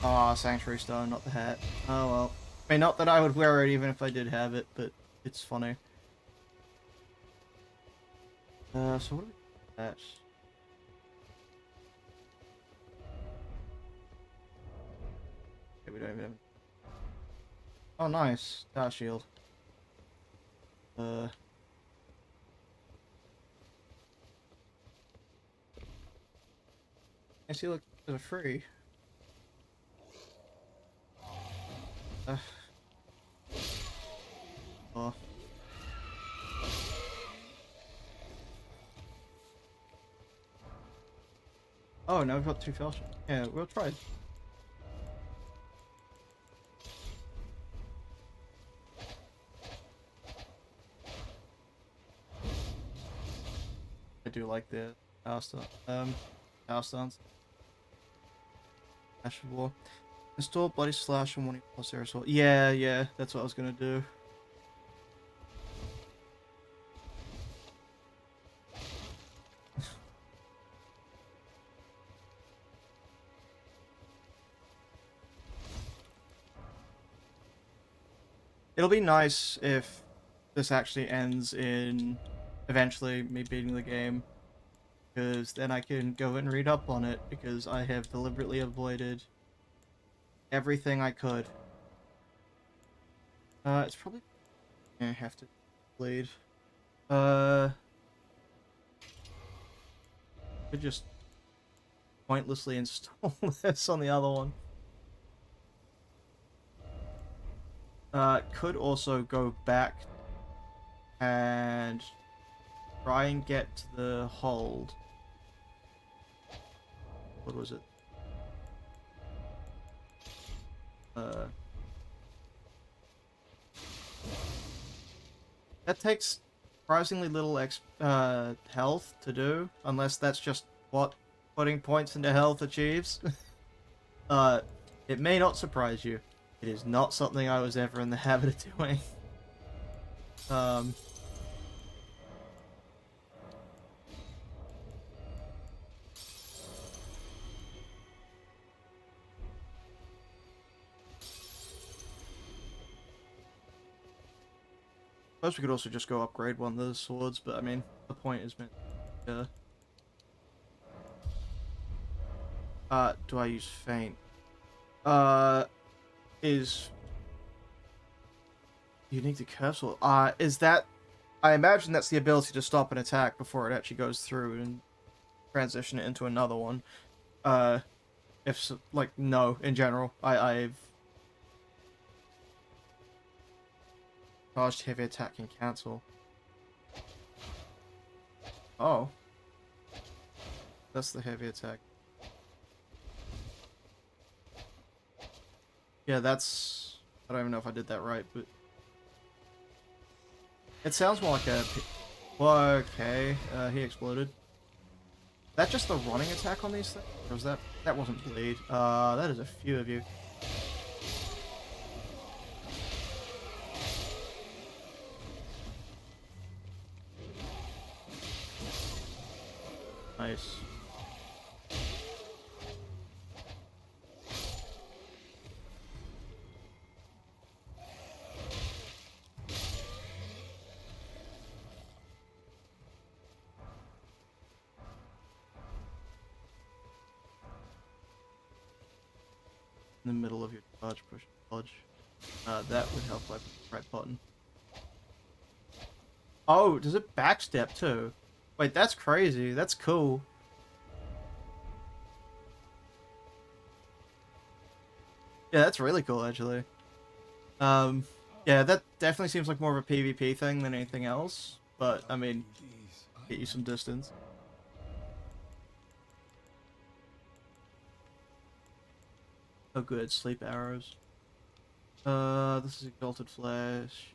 Aw, Sanctuary Stone, not the hat. Oh well. I mean, not that I would wear it even if I did have it, but it's funny. So what do we do with that? Okay, we don't even have... Oh, nice. Star Shield. I see, look, they're free. Oh. Oh, now we've got 2 fellowship. Yeah, we'll try. I do like the power stance. Ash of War. Install Bloody Slash and 1 plus aerosol. Yeah, that's what I was gonna do. It'll be nice if this actually ends in eventually me beating the game, because then I can go and read up on it, because I have deliberately avoided everything I could. It's probably... I have to bleed. Could just pointlessly install this on the other one. Could also go back and try and get to the hold. What was it? That takes surprisingly little health to do, unless that's just what putting points into health achieves. It may not surprise you. It is not something I was ever in the habit of doing. Suppose we could also just go upgrade one of those swords, but I mean, the point is meant. Do I use feint? Is unique to curve sword. Is that? I imagine that's the ability to stop an attack before it actually goes through and transition it into another one. If so, like no, in general, I've charged heavy attack and cancel. Oh, that's the heavy attack. Yeah, that's... I don't even know if I did that right, but... It sounds more like a... Well, okay, he exploded. Is that just the running attack on these things? Or was that... That wasn't bleed. That is a few of you. Nice. In the middle of your dodge, push, dodge. That would help like the right button. Oh, does it backstep too? Wait, that's crazy. That's cool. Yeah, that's really cool, actually. Yeah, that definitely seems like more of a PvP thing than anything else. But, I mean, get you some distance. Oh, good. Sleep arrows. This is Exalted Flesh.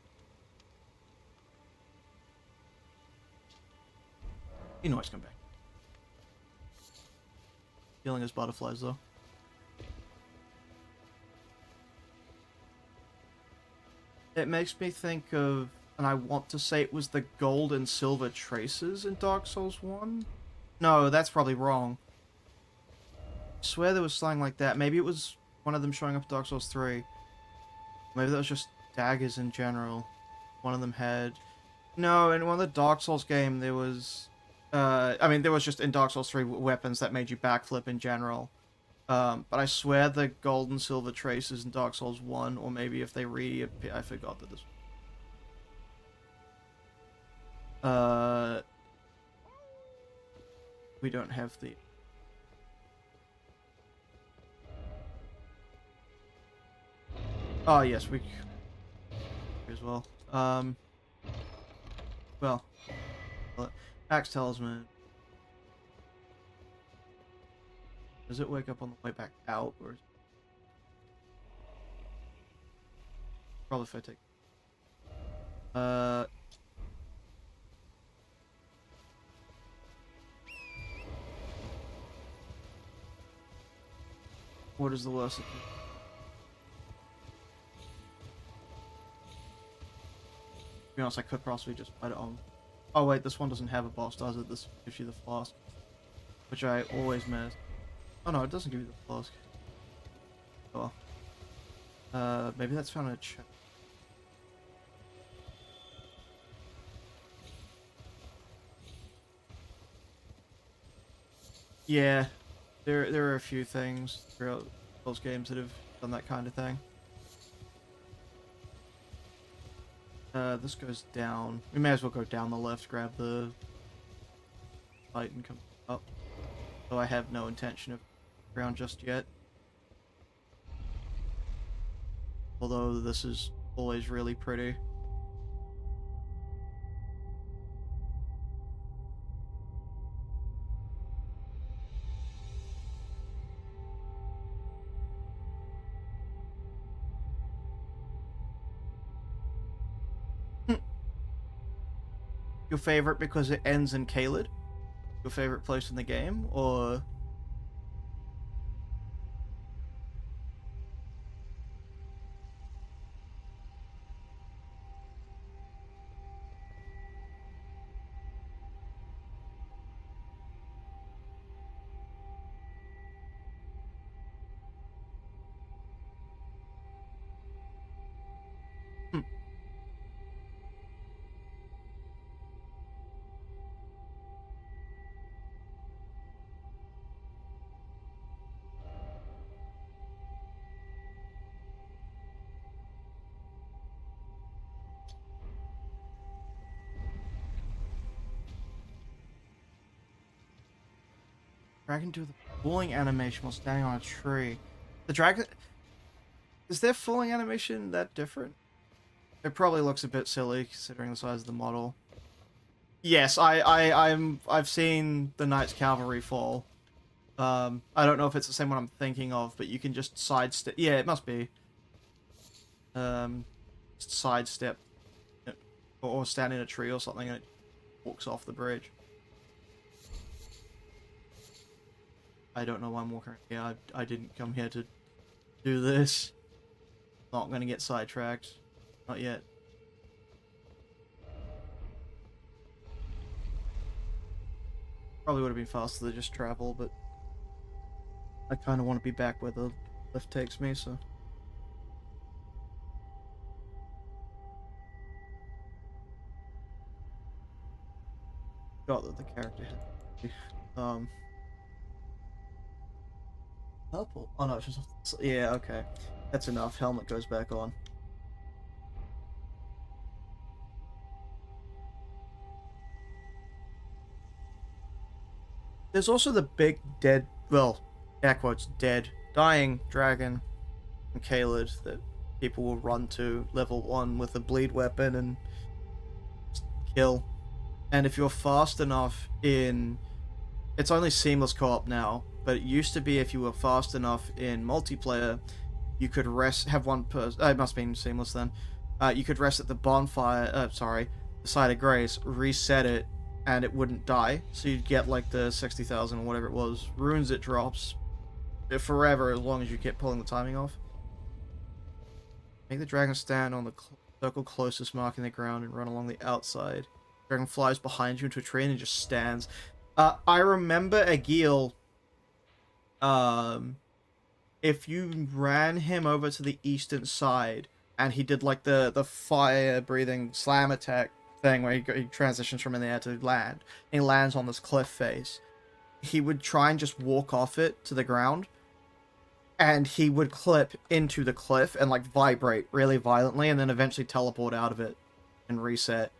You know, always come back. Healing as butterflies, though. It makes me think of, and I want to say it was the gold and silver traces in Dark Souls 1? No, that's probably wrong. I swear there was something like that. Maybe it was one of them showing up in Dark Souls 3. Maybe that was just daggers in general. One of them had... No, in one of the Dark Souls game, there was... I mean, there was just in Dark Souls 3 weapons that made you backflip in general. But I swear the gold and silver traces in Dark Souls 1, or maybe if they reappear... I forgot that this... We don't have the... Oh, yes, we... as well. Well... Axe Talisman. Does it wake up on the way back out, or... Probably if I take... What is the worst it can... To be honest, I could possibly just fight it on... Oh wait, this one doesn't have a boss, does it? This gives you the flask. Which I always miss. Oh no, it doesn't give you the flask. Oh well. Maybe that's found in a chest. Yeah, there are a few things throughout those games that have done that kind of thing. This goes down. We may as well go down the left, grab the light and come up. Though I have no intention of ground just yet. Although this is always really pretty. Your favorite because it ends in Caelid? Your favorite place in the game, or... Hmm. Dragon do the falling animation while standing on a tree. The dragon... Is their falling animation that different? It probably looks a bit silly considering the size of the model. Yes, I've seen the Knights Cavalry fall. I don't know if it's the same one I'm thinking of, but you can just sidestep. Yeah, it must be. Just sidestep, or stand in a tree or something, and it walks off the bridge. I don't know why I'm walking. Yeah, I didn't come here to do this. Not gonna get sidetracked. Not yet. Probably would have been faster to just travel, but I kind of want to be back where the lift takes me, so... Got that the character had... Purple? Oh no, it's just... Yeah, okay. That's enough. Helmet goes back on. There's also the big dead... Well, air quotes, dead. Dying dragon. Caelid that people will run to level 1 with a bleed weapon and kill. And if you're fast enough in... It's only seamless co-op now, but it used to be if you were fast enough in multiplayer, you could have one person... it must have been seamless then. You could rest at the bonfire... the Site of Grace, reset it, and it wouldn't die. So you'd get like the 60,000 or whatever it was runes it drops forever as long as you kept pulling the timing off. Make the dragon stand on the circle closest marking the ground and run along the outside. Dragon flies behind you into a tree and just stands. I remember Agil, if you ran him over to the eastern side and he did like the fire breathing slam attack thing where he transitions from in the air to land, and he lands on this cliff face, he would try and just walk off it to the ground, and he would clip into the cliff and like vibrate really violently and then eventually teleport out of it and reset.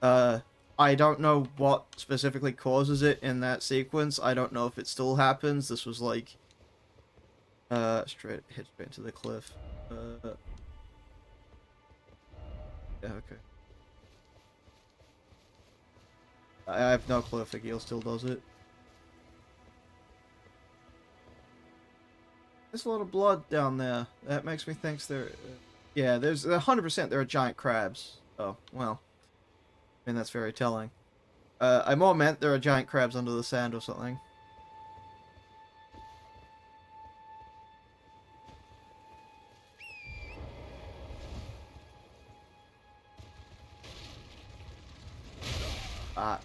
I don't know what specifically causes it in that sequence. I don't know if it still happens. This was like hit straight into the cliff. Yeah, okay. I have no clue if the Gale still does it. There's a lot of blood down there. That makes me think there... yeah, there's 100% there are giant crabs. Oh, well. I mean, that's very telling. I more meant there are giant crabs under the sand or something. Ah.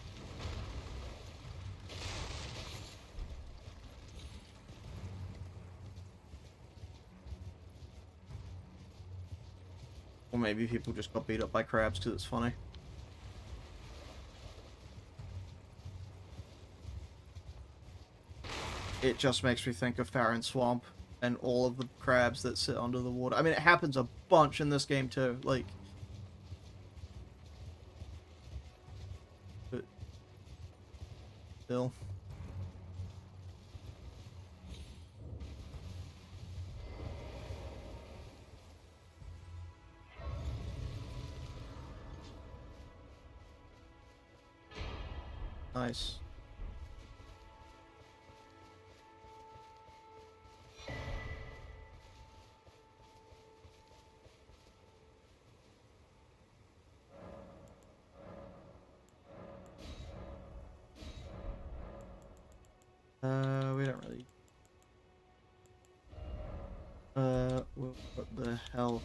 Or maybe people just got beat up by crabs because it's funny. It just makes me think of Farron Swamp and all of the crabs that sit under the water. I mean, it happens a bunch in this game too, like... but... still... Nice. We don't really... what the hell?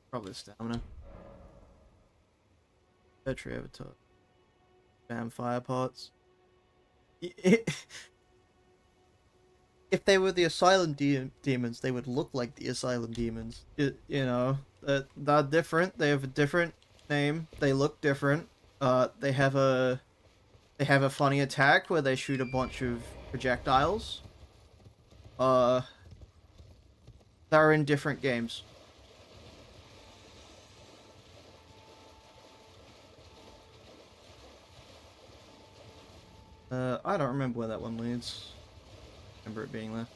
Probably the stamina. Petri Avatar. Damn fire pots. If they were the Asylum demons, they would look like the Asylum demons. You know, they're different. They have a different name. They look different. They have a funny attack where they shoot a bunch of projectiles. They're in different games. I don't remember where that one leads. Remember it being there.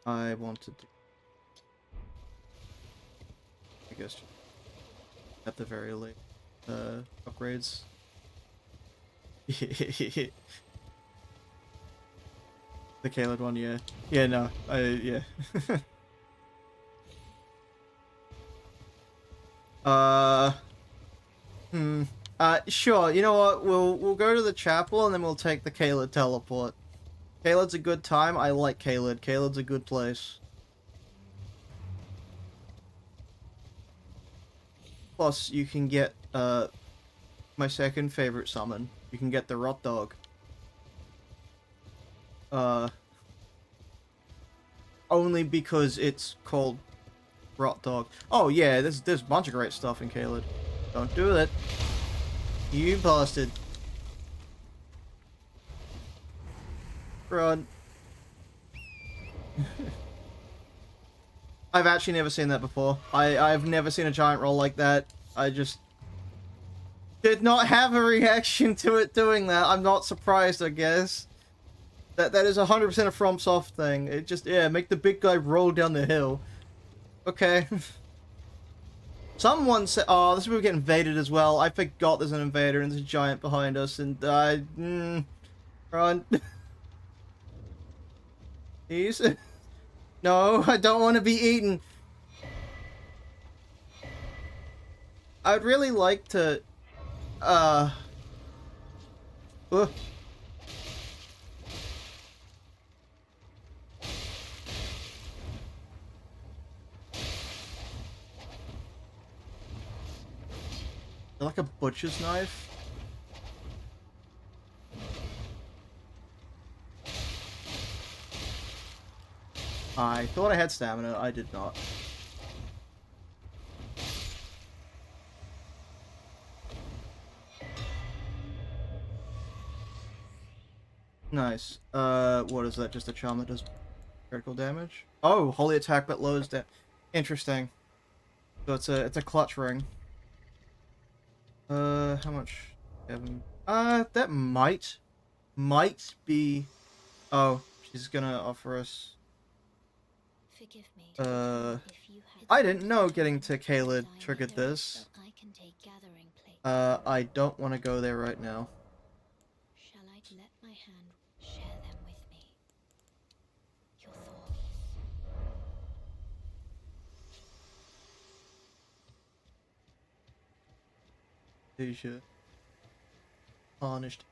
I wanted to... I guess at the very late upgrades. The Caelid one, yeah. Yeah, no, yeah. Sure, you know what, we'll go to the chapel and then we'll take the Caelid teleport. Caelid's a good time, I like Caelid. Caelid's a good place. Plus, you can get, my second favorite summon. You can get the Rot Dog. Only because it's called Rot Dog. Oh yeah, there's a bunch of great stuff in Caelid. Don't do it. You bastard. Run. I've actually never seen that before. I've never seen a giant roll like that. I just... did not have a reaction to it doing that. I'm not surprised, I guess. That is 100% a FromSoft thing. It just, yeah, make the big guy roll down the hill. Okay. Someone said, oh, this is where we get invaded as well. I forgot there's an invader and there's a giant behind us, and run. Please. No, I don't want to be eaten. I'd really like to, uh... like a butcher's knife. I thought I had stamina. I did not. Nice. What is that? Just a charm that does critical damage? Oh, holy attack but lowers damage. Interesting. So it's a clutch ring. How much? That might be. Oh, she's gonna offer us. Forgive me. If you had I didn't know getting to Caelid triggered this. I can take gathering plates. I don't want to go there right now. Shall I let my hand share them with me? Your thoughts. Asia. Tarnished.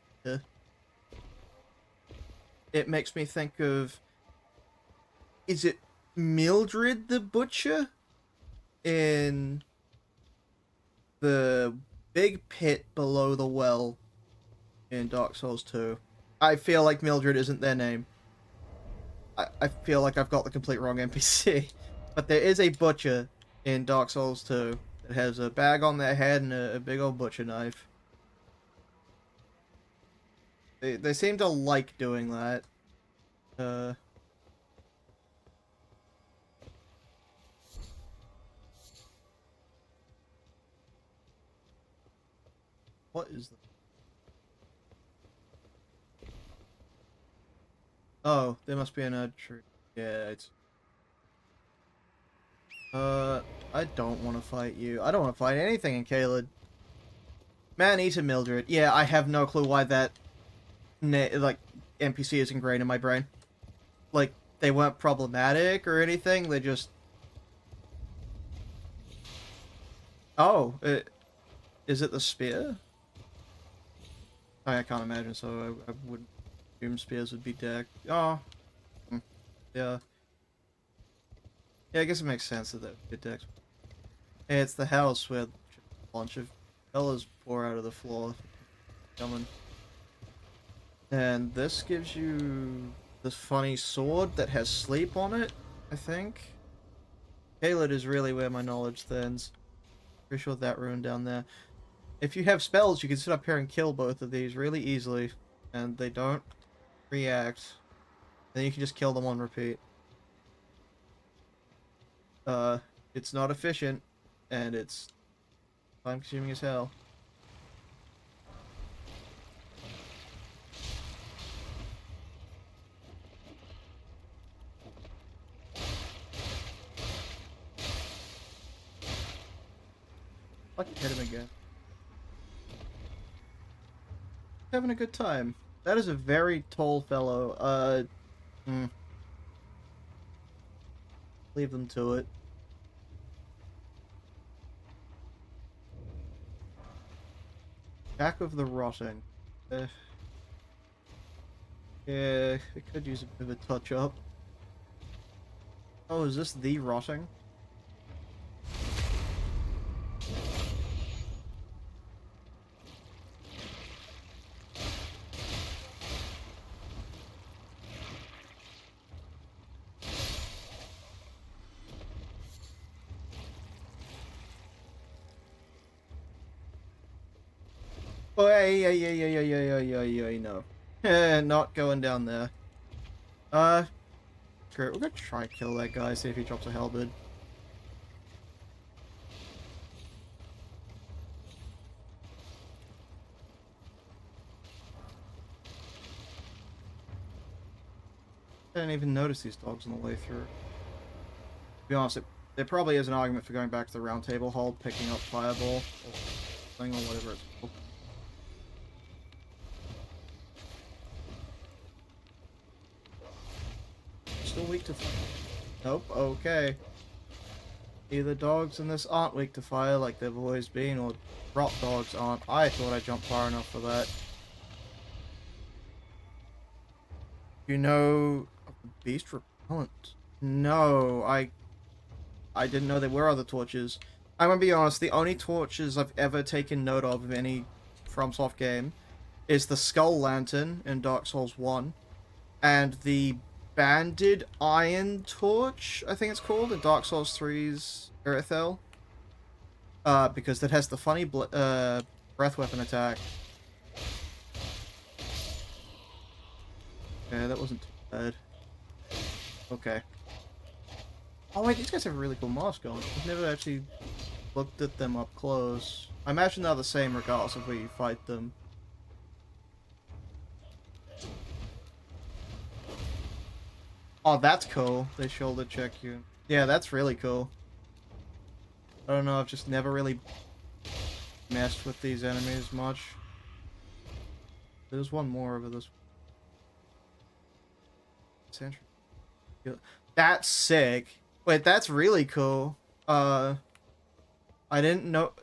It makes me think of. Is it Mildred the Butcher? In the big pit below the well in Dark Souls 2. I feel like Mildred isn't their name. I feel like I've got the complete wrong NPC. But there is a butcher in Dark Souls 2 that has a bag on their head and a big old butcher knife. They seem to like doing that. What is that? Oh, there must be an tree. Yeah, it's... I don't want to fight you. I don't want to fight anything in Caelid. Man-eater Mildred. Yeah, I have no clue why that... like, NPC is ingrained in my brain. Like, they weren't problematic or anything, they just... Oh, is it the spear? I can't imagine, so I wouldn't assume spears would be decked. Oh. Yeah. Yeah, I guess it makes sense that would be decked. Hey, it's the house where a bunch of fellas pour out of the floor. Coming. And this gives you this funny sword that has sleep on it, I think. Caelid is really where my knowledge thins. Pretty sure that rune down there. If you have spells, you can sit up here and kill both of these really easily, and they don't react. Then you can just kill them on repeat. It's not efficient, and it's time-consuming as hell. I can hit him again. Having a good time. That is a very tall fellow. Leave them to it. Back of the Rotting. Yeah, it could use a bit of a touch-up. Oh, is this the Rotting? Oh, hey, no. Not going down there. Great, we're gonna try kill that guy, see if he drops a halberd. I didn't even notice these dogs on the way through. To be honest, there probably is an argument for going back to the round table hold, picking up Fireball, or thing, or whatever it's called. Still weak to fire. Nope, okay. Either dogs in this aren't weak to fire like they've always been, or drop dogs aren't. I thought I jumped far enough for that. You know beast repellent? No, I didn't know there were other torches. I'm gonna be honest, the only torches I've ever taken note of any FromSoft game is the Skull Lantern in Dark Souls 1, and the Banded Iron Torch, I think it's called, in Dark Souls 3's Irithel. Because that has the funny breath weapon attack. Okay, that wasn't too bad. Okay. Oh wait, these guys have a really cool mask on. I've never actually looked at them up close. I imagine they're the same regardless of where you fight them. Oh, that's cool. They shoulder check you. Yeah, that's really cool. I don't know, I've just never really messed with these enemies much. There's one more over this. That's sick. Wait, that's really cool. I didn't know.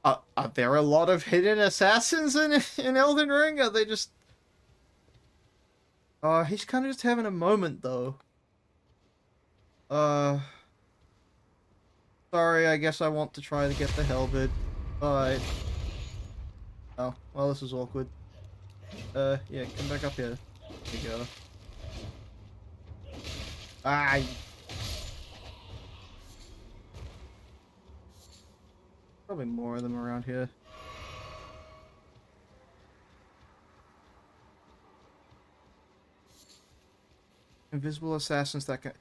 Are there a lot of hidden assassins in Elden Ring? Are they just? He's kind of just having a moment though. Sorry, I guess I want to try to get the halberd. Bye. Oh, well, this is awkward. Yeah, come back up here. There you go. Ah! Probably more of them around here. Invisible assassins that can...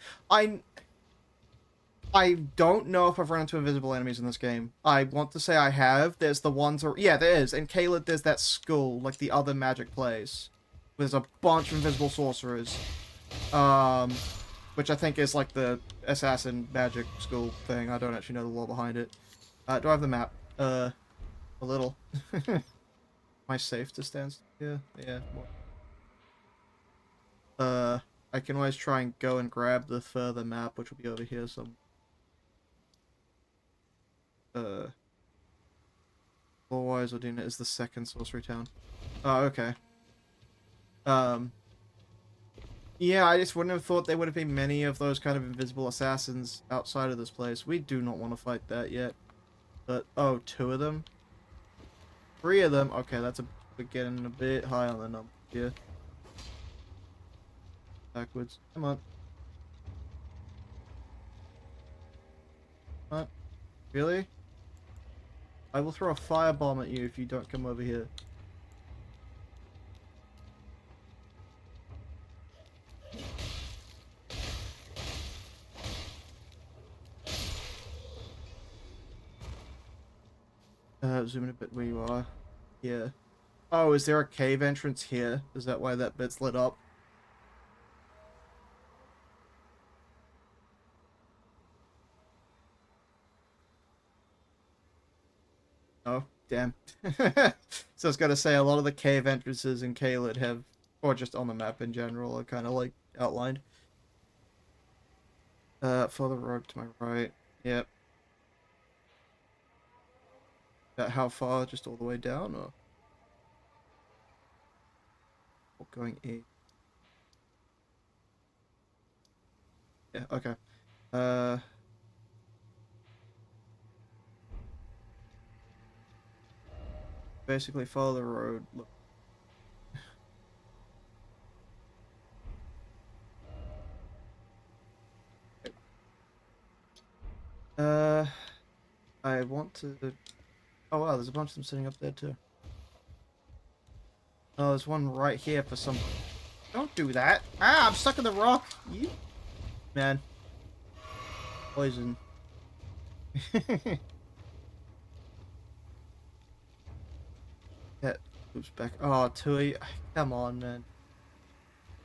I don't know if I've run into invisible enemies in this game. I want to say I have. There's the ones... Yeah, there is. In Caelid, there's that school, like the other magic place. There's a bunch of invisible sorcerers. Which I think is like the assassin magic school thing. I don't actually know the lore behind it. Do I have the map? A little. Am I safe to stand here? Yeah. I can always try and go and grab the further map, which will be over here somewhere. Otherwise, Odina is the second sorcery town. Oh, okay. Yeah, I just wouldn't have thought there would have been many of those kind of invisible assassins outside of this place. We do not want to fight that yet. But, oh, 2 of them? 3 of them? Okay, that's we're getting a bit high on the number here. Backwards. Come on. What? Really? I will throw a firebomb at you if you don't come over here. Zoom in a bit where you are. Yeah. Oh, is there a cave entrance here? Is that why that bit's lit up? Oh, damn. So I was gonna say, a lot of the cave entrances in Caelid have, or just on the map in general, are kind of like outlined. Further road to my right. Yep. How far? Just all the way down, or going east? Yeah. Okay. Basically follow the road. Look. I want to... Oh wow, there's a bunch of them sitting up there too. Oh, there's one right here for some... Don't do that! Ah, I'm stuck in the rock! You... Man. Poison. That moves back. Oh, Tui. Come on, man.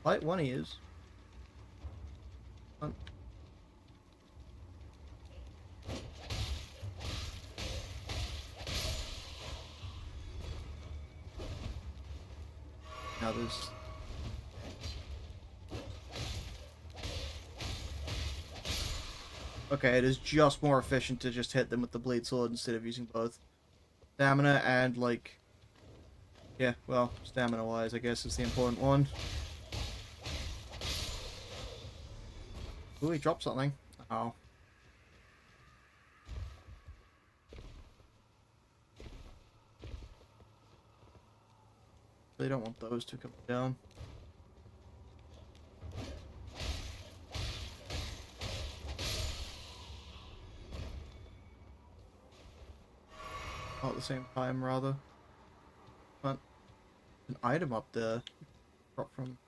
Light one he is. Now there's... Okay, it is just more efficient to just hit them with the blade sword instead of using both stamina and, like... Yeah, well, stamina-wise, I guess, is the important one. Ooh, he dropped something. Oh. They don't want those two coming down. All at the same time, rather. But an item up there. Drop from...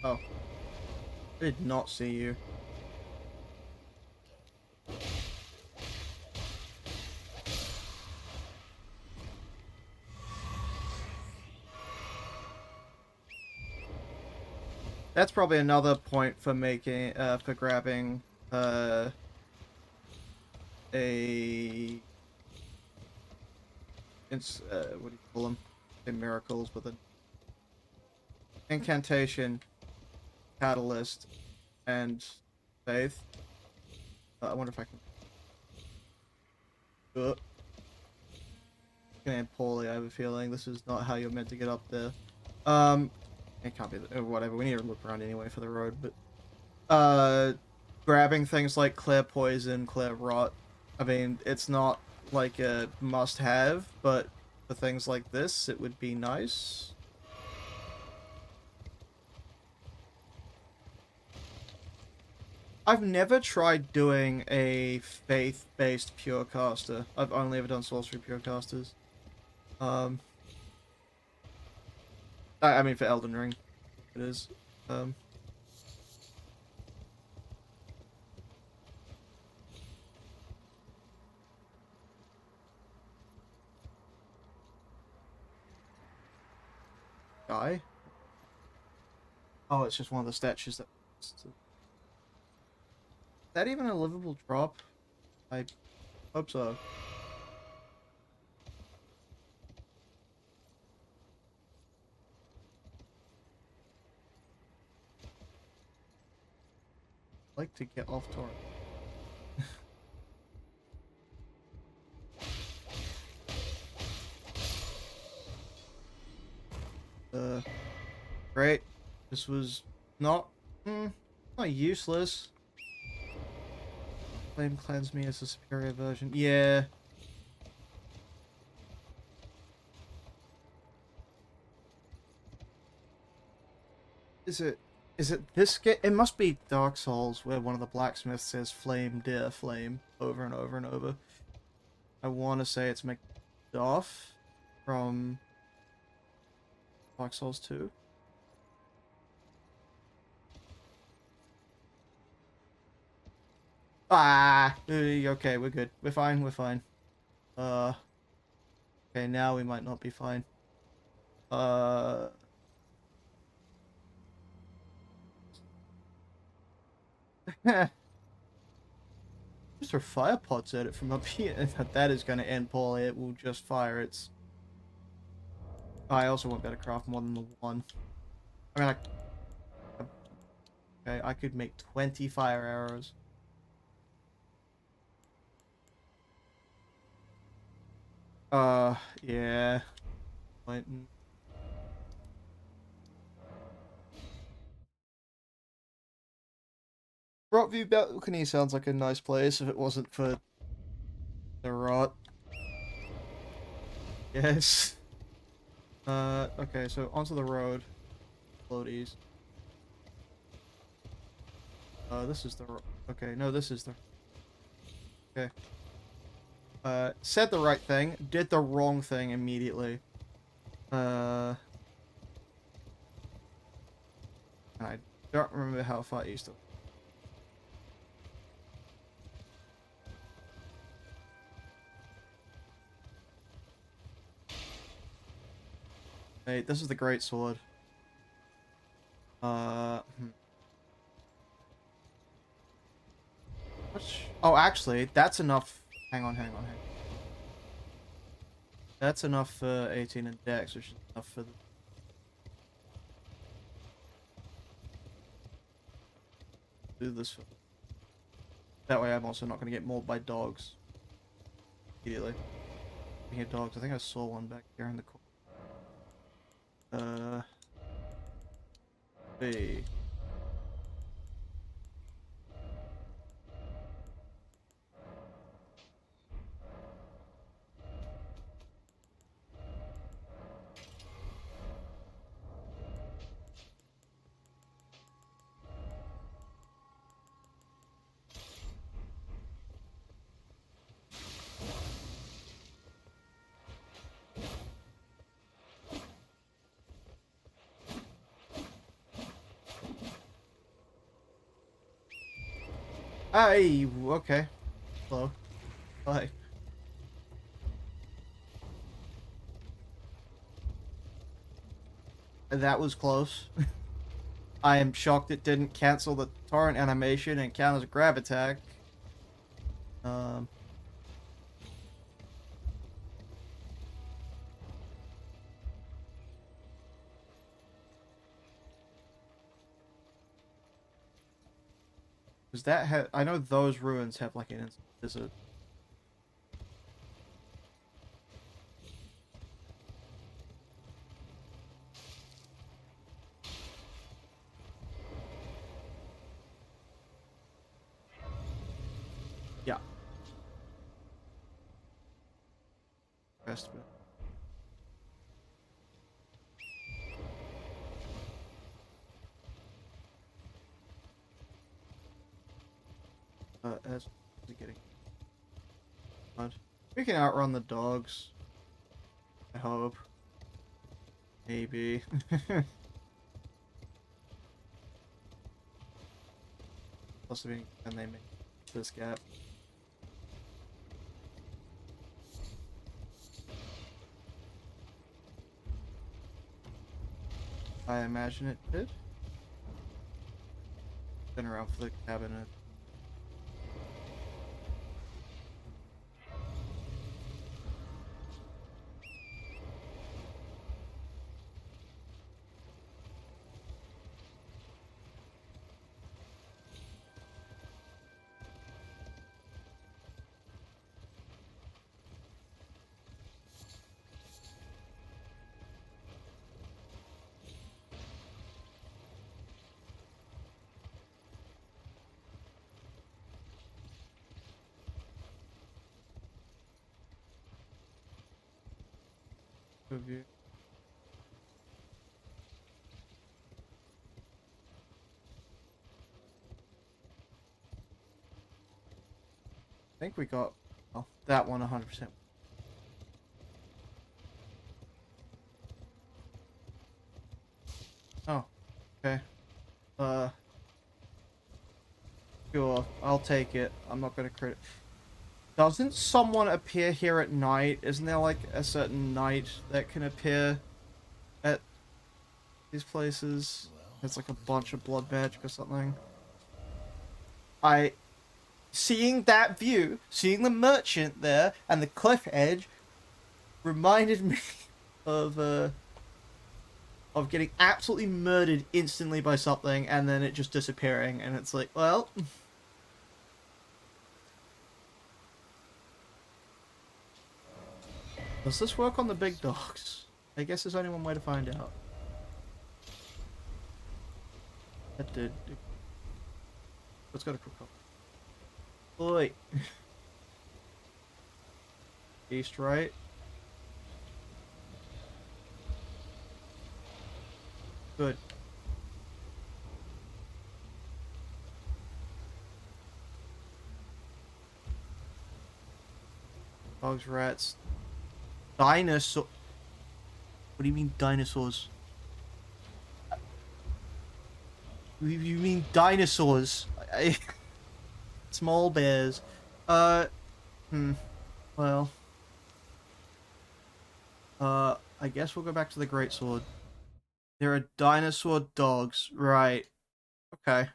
Oh. I did not see you. That's probably another point for making, for grabbing, a... It's, what do you call them? Say miracles with an incantation, catalyst, and faith. I wonder if I can... Gonna end poorly, I have a feeling. This is not how you're meant to get up there. It can't be, whatever, we need to look around anyway for the road, but, grabbing things like clear poison, clear rot, I mean, it's not like a must-have, but for things like this, it would be nice. I've never tried doing a faith-based purecaster. I've only ever done sorcery purecasters. I mean, for Elden Ring, it is. Guy? Oh, it's just one of the statues that... Is that even a livable drop? I hope so. I'd like to get off target. Great. This was not useless. Flame cleanse me as a superior version. Yeah. Is it this game? It must be Dark Souls, where one of the blacksmiths says "Flame, dear flame" over and over and over. I want to say it's Macduff from Dark Souls 2. Ah, okay, we're good. We're fine. We're fine. Okay, now we might not be fine. Just throw fire pots at it from up here. That is going to end poorly. It will just fire its... I also want better craft more than the one. I mean, okay, I could make 20 fire arrows. Yeah. Rockview Balcony sounds like a nice place if it wasn't for the rot. Yes. Okay, so onto the road. Floaties. This is the... Okay, no, this is the... Okay. Said the right thing, did the wrong thing immediately. I don't remember how far east of... Hey, this is the great sword. Oh, actually, that's enough. Hang on. That's enough for 18 in dex, which is enough for the do this. That way I'm also not going to get mauled by dogs. Immediately. Speaking of dogs, I think I saw one back here in the corner. B. Hey, okay. Hello. Bye. That was close. I am shocked it didn't cancel the torrent animation and count as a grab attack. Because that I know those ruins have like an instant visit. Yeah. Best of it. As getting mud. We can outrun the dogs. I hope. Maybe. Plus, can they make this gap? I imagine it did. Been around for the cabinet. Review. I think we got that one 100%. Oh, okay. Sure, I'll take it. I'm not gonna crit. Doesn't someone appear here at night? Isn't there like a certain night that can appear at these places? It's like a bunch of blood magic or something. Seeing that view, seeing the merchant there and the cliff edge reminded me of getting absolutely murdered instantly by something and then it just disappearing, and it's like, well, does this work on the big dogs? I guess there's only one way to find out. That did. Let's go to Krakow. Oi. East, right? Good. Dogs, rats. Dinosaur. What do you mean dinosaurs? You mean dinosaurs? Small bears. Well. I guess we'll go back to the greatsword. There are dinosaur dogs, right? Okay.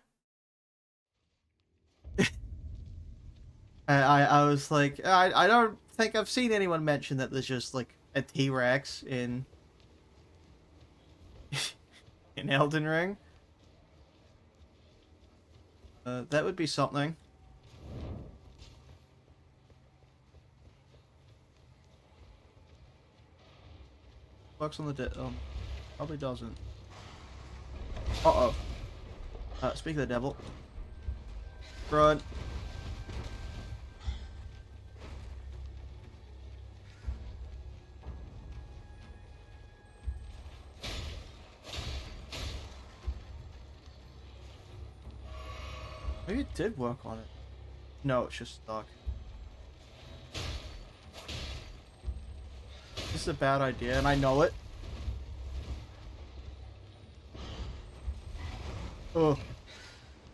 I was like, I don't think I've seen anyone mention that there's just like a T-Rex in in Elden Ring. That would be something. Works on the probably doesn't. Uh-oh. Speak of the devil. Run. Maybe it did work on it. No, it's just stuck. This is a bad idea, and I know it. Oh.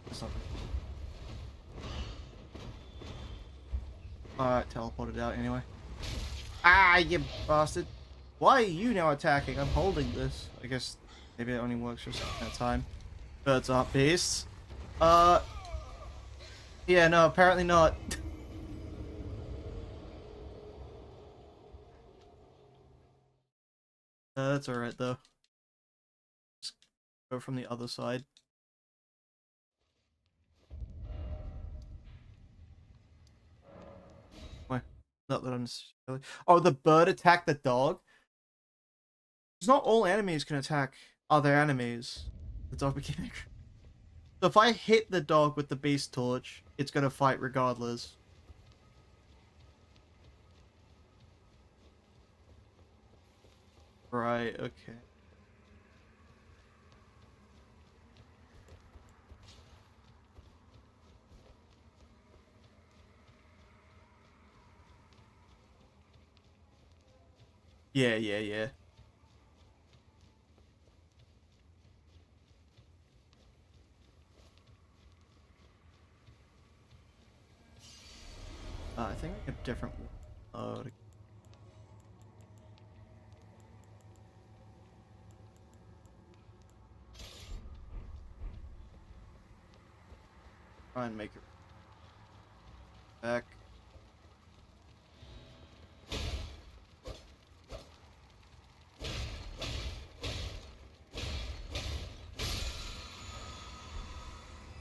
That's not good. Alright, teleported out anyway. Ah, you bastard. Why are you now attacking? I'm holding this. I guess maybe it only works for a certain time. Birds aren't beasts. Yeah, no, apparently not. That's alright though. Just go from the other side. Why? Not that I'm necessarily... Oh, the bird attacked the dog? It's not all enemies can attack other enemies. The dog became angry. So if I hit the dog with the beast torch, it's gonna fight regardless. Right, okay. Yeah. I think we have different... try and make it back.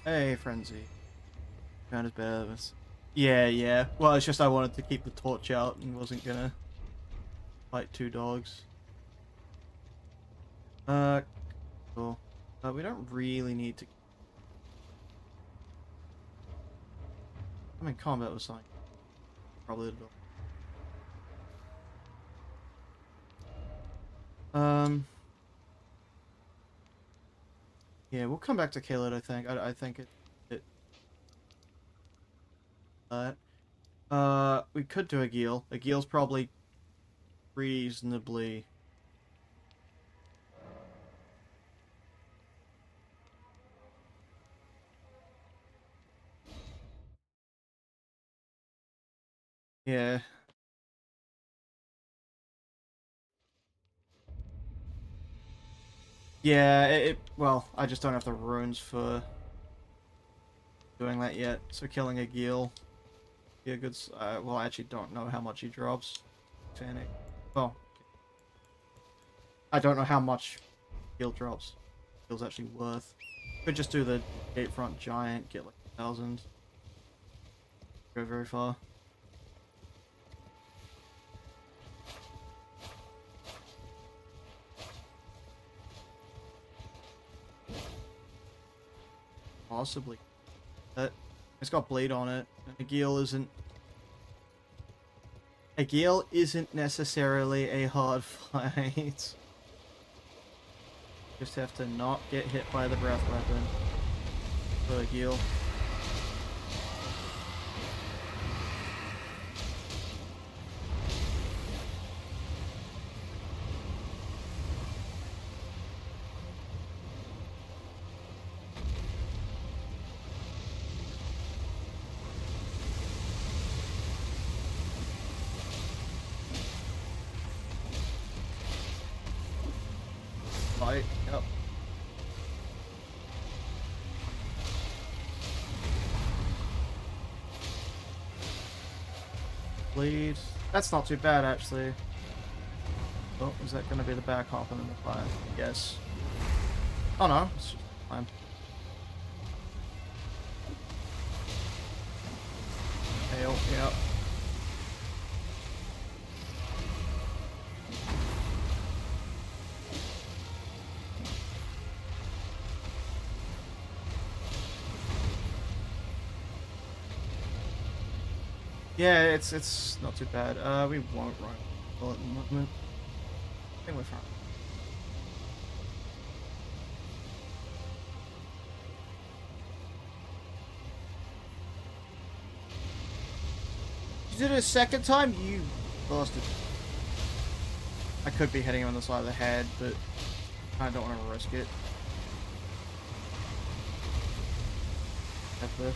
Hey, Frenzy. Found his best. Yeah. Well, it's just I wanted to keep the torch out and wasn't gonna fight two dogs. Cool. We don't really need to... I'm in combat with something. Probably the dog. Yeah, we'll come back to kill it, I think. I think we could do a Geel. A Geel's probably reasonably... Yeah. Yeah, well, I just don't have the runes for doing that yet, so killing a Geel be a good... well, I actually don't know how much he drops. Fanic. Well, I don't know how much Geel drops. Geel's actually worth. Could just do the Gatefront Giant, get like 1,000. Go very far. Possibly. It's got blade on it. A Geel isn't... A Geel isn't necessarily a hard fight. Just have to not get hit by the breath weapon. For a Geel. Fight, yep. Bleed. That's not too bad, actually. Oh, is that going to be the back hop in the fire? Yes. Oh no, it's just fine. Hail, yep. Yeah, it's not too bad. We won't run well at the moment. I think we're fine. You did it a second time? You bastard. I could be hitting him on the side of the head, but I don't want to risk it. Have the...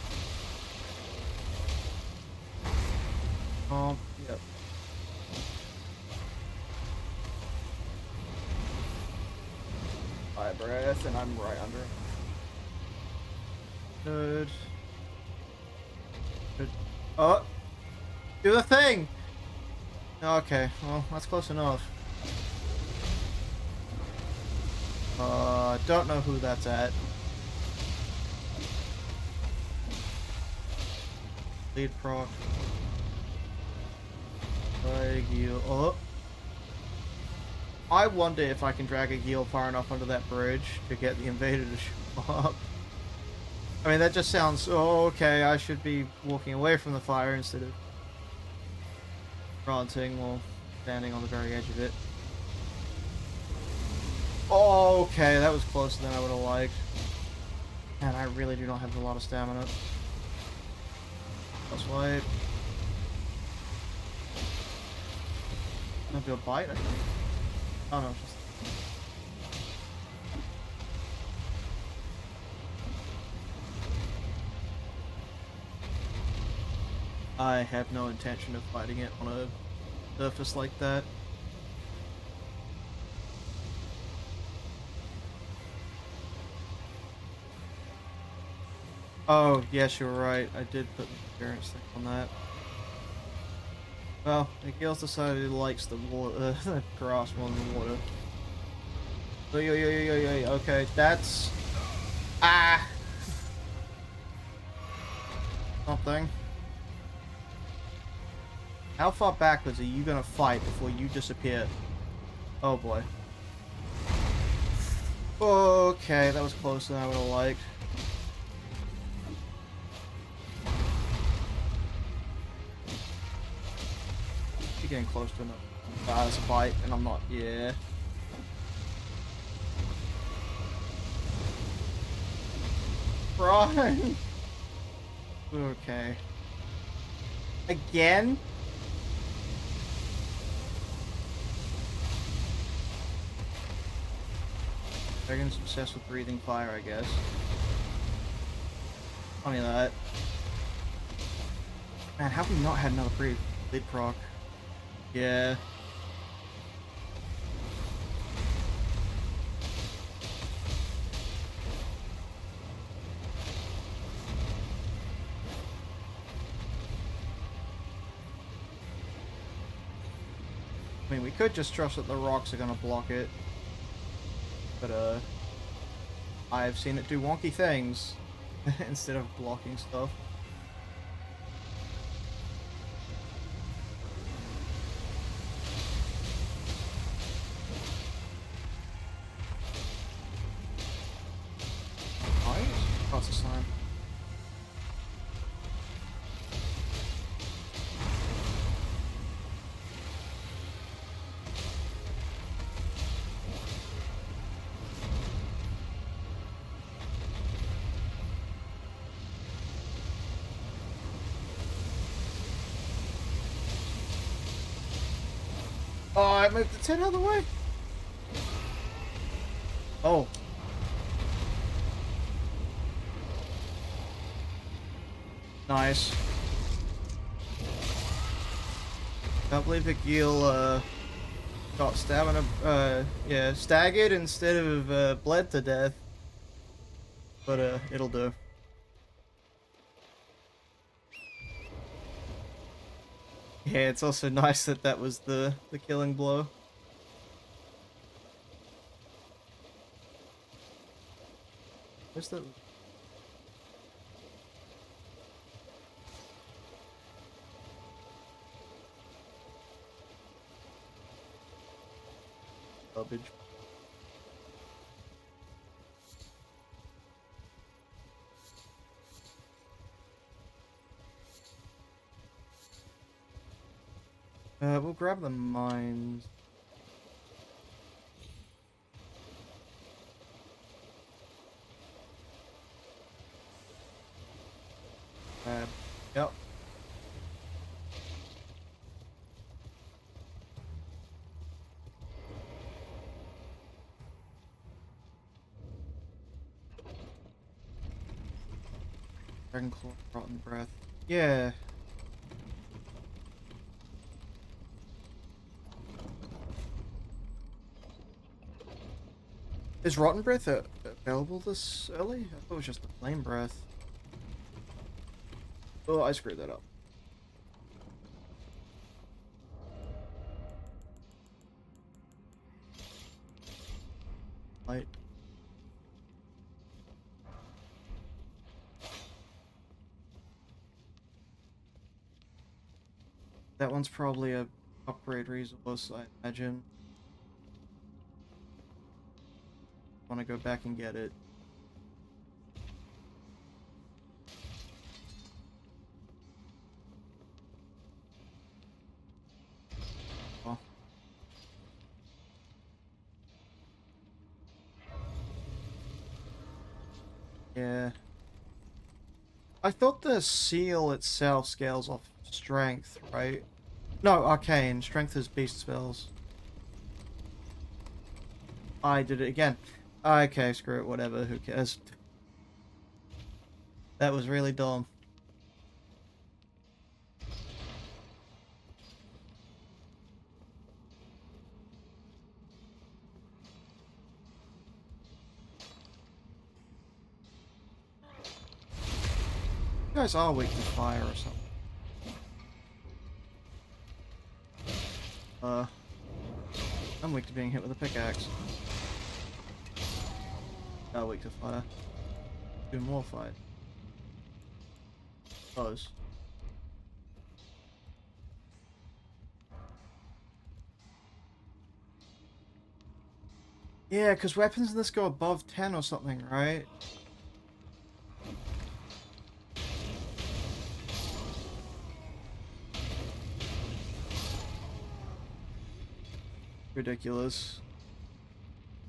Yep. Fire breath, and I'm right under him. Good. Good. Oh! Do the thing! Okay, well, that's close enough. Don't know who that's at. Lead proc. Heal. Oh! I wonder if I can drag a heal far enough under that bridge to get the invader to show up. I mean, that just sounds... Oh, okay, I should be walking away from the fire instead of ranting or standing on the very edge of it. Oh, okay, that was closer than I would have liked. Man, I really do not have a lot of stamina. That's why... I'll do a bite, I think. Oh, no, it's just... I have no intention of fighting it on a surface like that. Oh, yes, you're right. I did put the appearance thing on that. Well, Miguel's decided he likes the water, the grass more than the water. Okay, that's... Ah! Something. How far backwards are you gonna fight before you disappear? Oh boy. Okay, that was closer than I would have liked. You're getting close to enough. Ah, that's a bite, and I'm not. Yeah. Run! Okay. Again? Dragon's obsessed with breathing fire, I guess. Funny that. Man, have we not had another lead proc? Yeah. I mean, we could just trust that the rocks are gonna block it. But, I've seen it do wonky things instead of blocking stuff. Nice. Oh, it's a slime. Oh, I moved the tent out of the way. Oh. Nice. Can't believe the Gil, got stamina, yeah, staggered instead of, bled to death. But, it'll do. Yeah, it's also nice that that was the killing blow. Where's the... Garbage. We'll grab the mines. Yep. Dragon Claw, Rotten Breath. Yeah. Is Rotten Breath available this early? I thought it was just the Flame Breath. Oh, I screwed that up. Light. That one's probably a upgrade resource, I imagine. Want to go back and get it. Oh. Yeah. I thought the seal itself scales off strength, right? No, arcane. Strength is beast spells. I did it again. Okay, screw it, whatever, who cares? That was really dumb. You guys are weak to fire or something. I'm weak to being hit with a pickaxe. Not weak to fire. Do more fire. Close. Yeah, because weapons in this go above 10 or something, right? Ridiculous.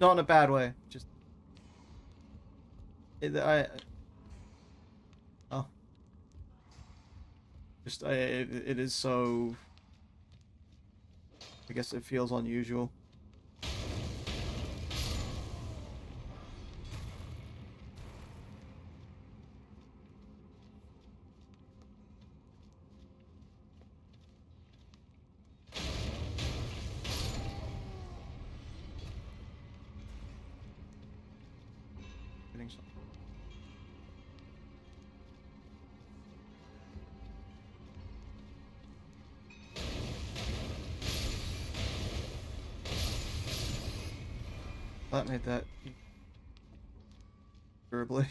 Not in a bad way. Just oh, just it is so. I guess it feels unusual. Getting some. That made that durably.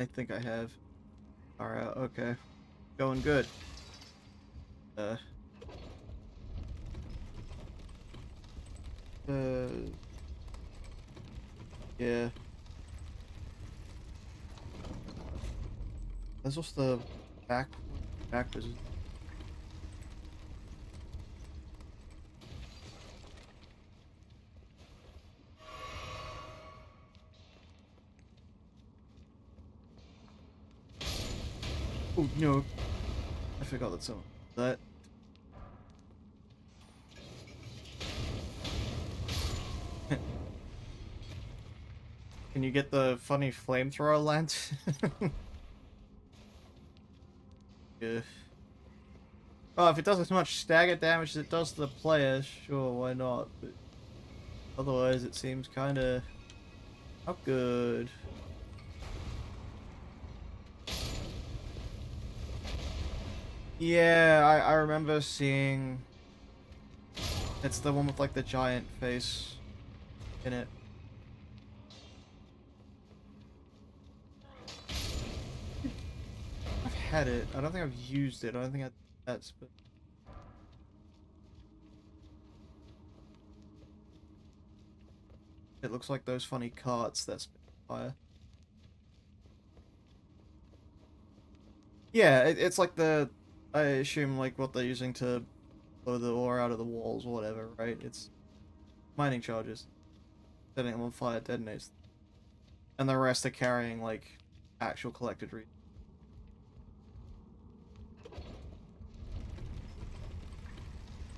I think I have. Alright, okay. Going good. Uh, yeah. That's just the backwards. Oh no. I forgot that someone that. Can you get the funny flamethrower lance? Yeah. Oh, if it does as much stagger damage as it does to the player, sure, why not? But otherwise, it seems kind of not good. Yeah, I remember seeing. It's the one with like the giant face in it. I've had it. I don't think I've used it. I don't think that's. But it looks like those funny carts that spit fire. Yeah, it's like the. I assume like what they're using to blow the ore out of the walls or whatever, right? It's mining charges. Setting them on fire detonates. And the rest are carrying like actual collected resources.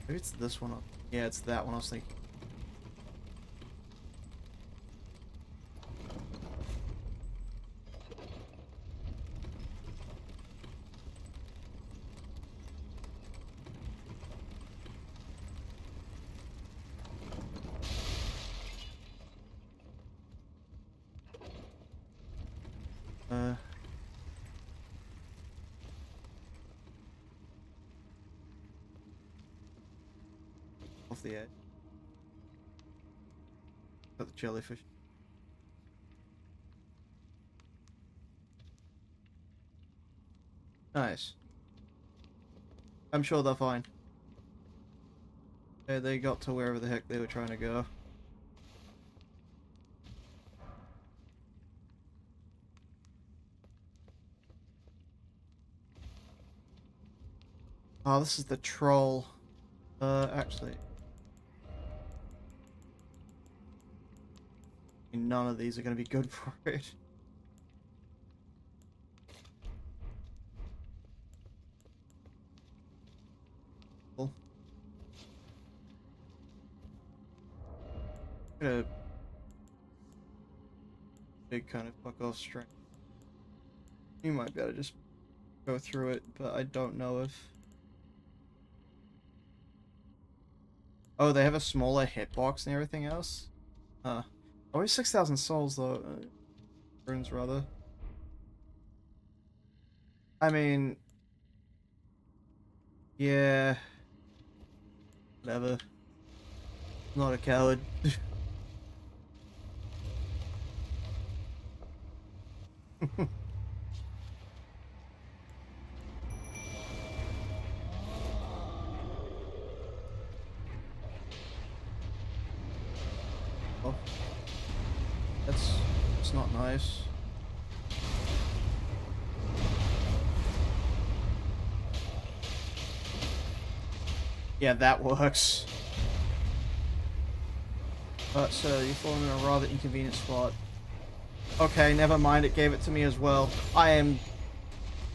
Maybe it's this one. Yeah, it's that one I was thinking. Off the edge. Got the jellyfish. Nice. I'm sure they're fine. Yeah, they got to wherever the heck they were trying to go. Oh, this is the troll. Actually. None of these are going to be good for it. Cool. Got a big kind of fuck off string. You might be able to just go through it, but I don't know if... Oh, they have a smaller hitbox and everything else? Huh. Always 6,000 souls, though. Runes, rather. I mean... Yeah... Whatever. I'm not a coward. Oh. That's not nice. Yeah, that works. So you're falling in a rather inconvenient spot. Okay, never mind, it gave it to me as well. I am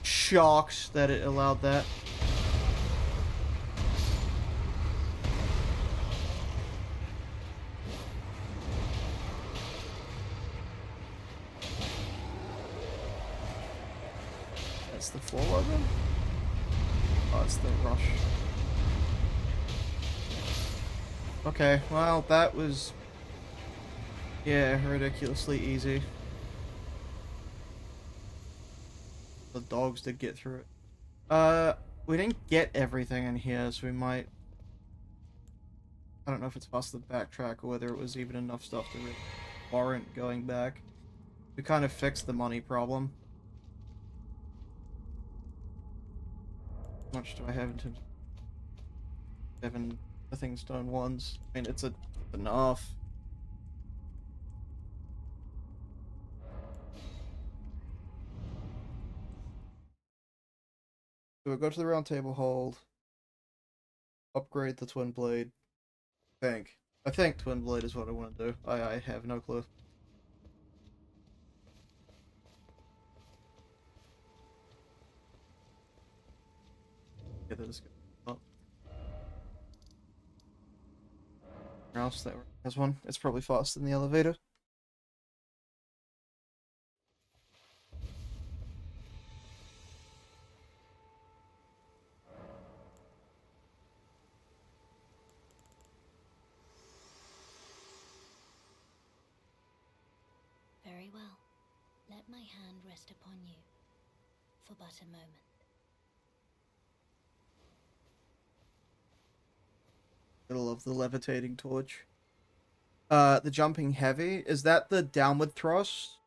shocked that it allowed that. That's the fall over? Oh, it's the rush. Okay, well, that was... Yeah, ridiculously easy. The dogs did get through it. We didn't get everything in here, so we might... I don't know if it's possible to backtrack or whether it was even enough stuff to really warrant going back. We kind of fixed the money problem. How much do I have in terms of 7 things done once? I mean, it's enough. So we'll go to the round table hold. Upgrade the twin blade. I think twin blade is what I want to do. I have no clue. Yeah, that is good. Oh. Where else that has one? It's probably faster than the elevator. Let my hand rest upon you for but a moment. Middle of the levitating torch. The jumping heavy, is that the downward thrust?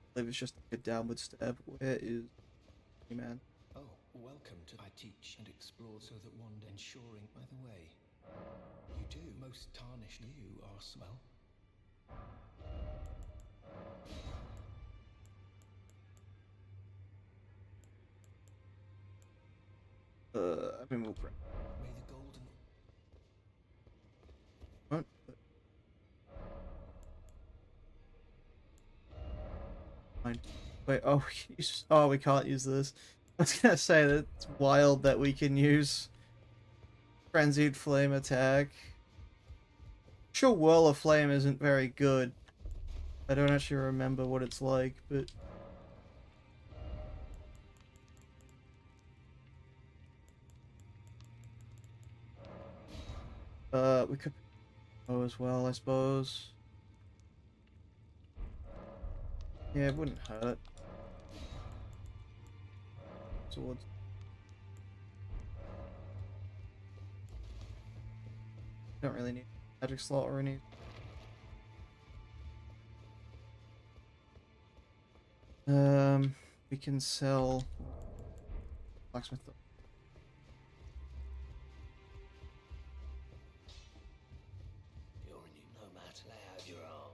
I believe it's just a downward stab. Where is he, man? Oh, welcome to I teach and explore so that one day ensuring. By the way, you do most tarnished. You are smell. I mean, we'll bring. May the golden. What? Fine. Wait, oh, oh, we can't use this. I was gonna say that it's wild that we can use Frenzied Flame attack. Sure, Whirl of Flame isn't very good. I don't actually remember what it's like, but... we could go as well, I suppose. Yeah, it wouldn't hurt. Swords. Don't really need magic slot or any. We can sell blacksmith. You're a new nomad. Lay out your arm.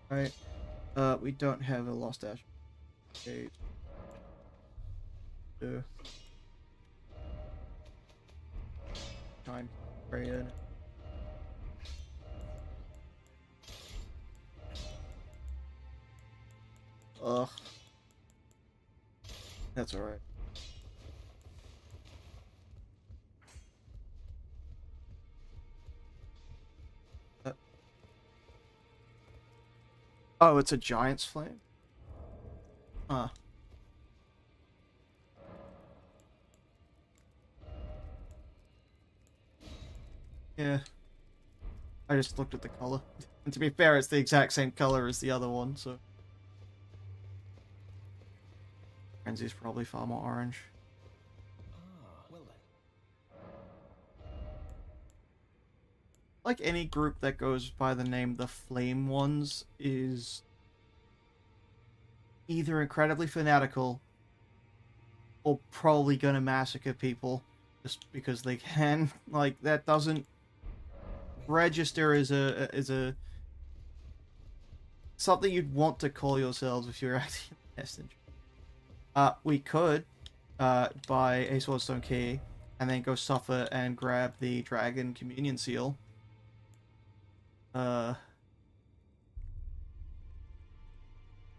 Right. We don't have a lost ash. Okay. Time. Very good. Ugh. That's alright. Oh, it's a giant's flame? Huh. Yeah. I just looked at the color. And to be fair, it's the exact same color as the other one, so... Frenzy's probably far more orange. Ah, well then. Like any group that goes by the name the Flame Ones is either incredibly fanatical or probably gonna massacre people just because they can. Like, that doesn't register as a something you'd want to call yourselves if you're acting in the best interest. We could buy a Swordstone key and then go suffer and grab the Dragon Communion Seal.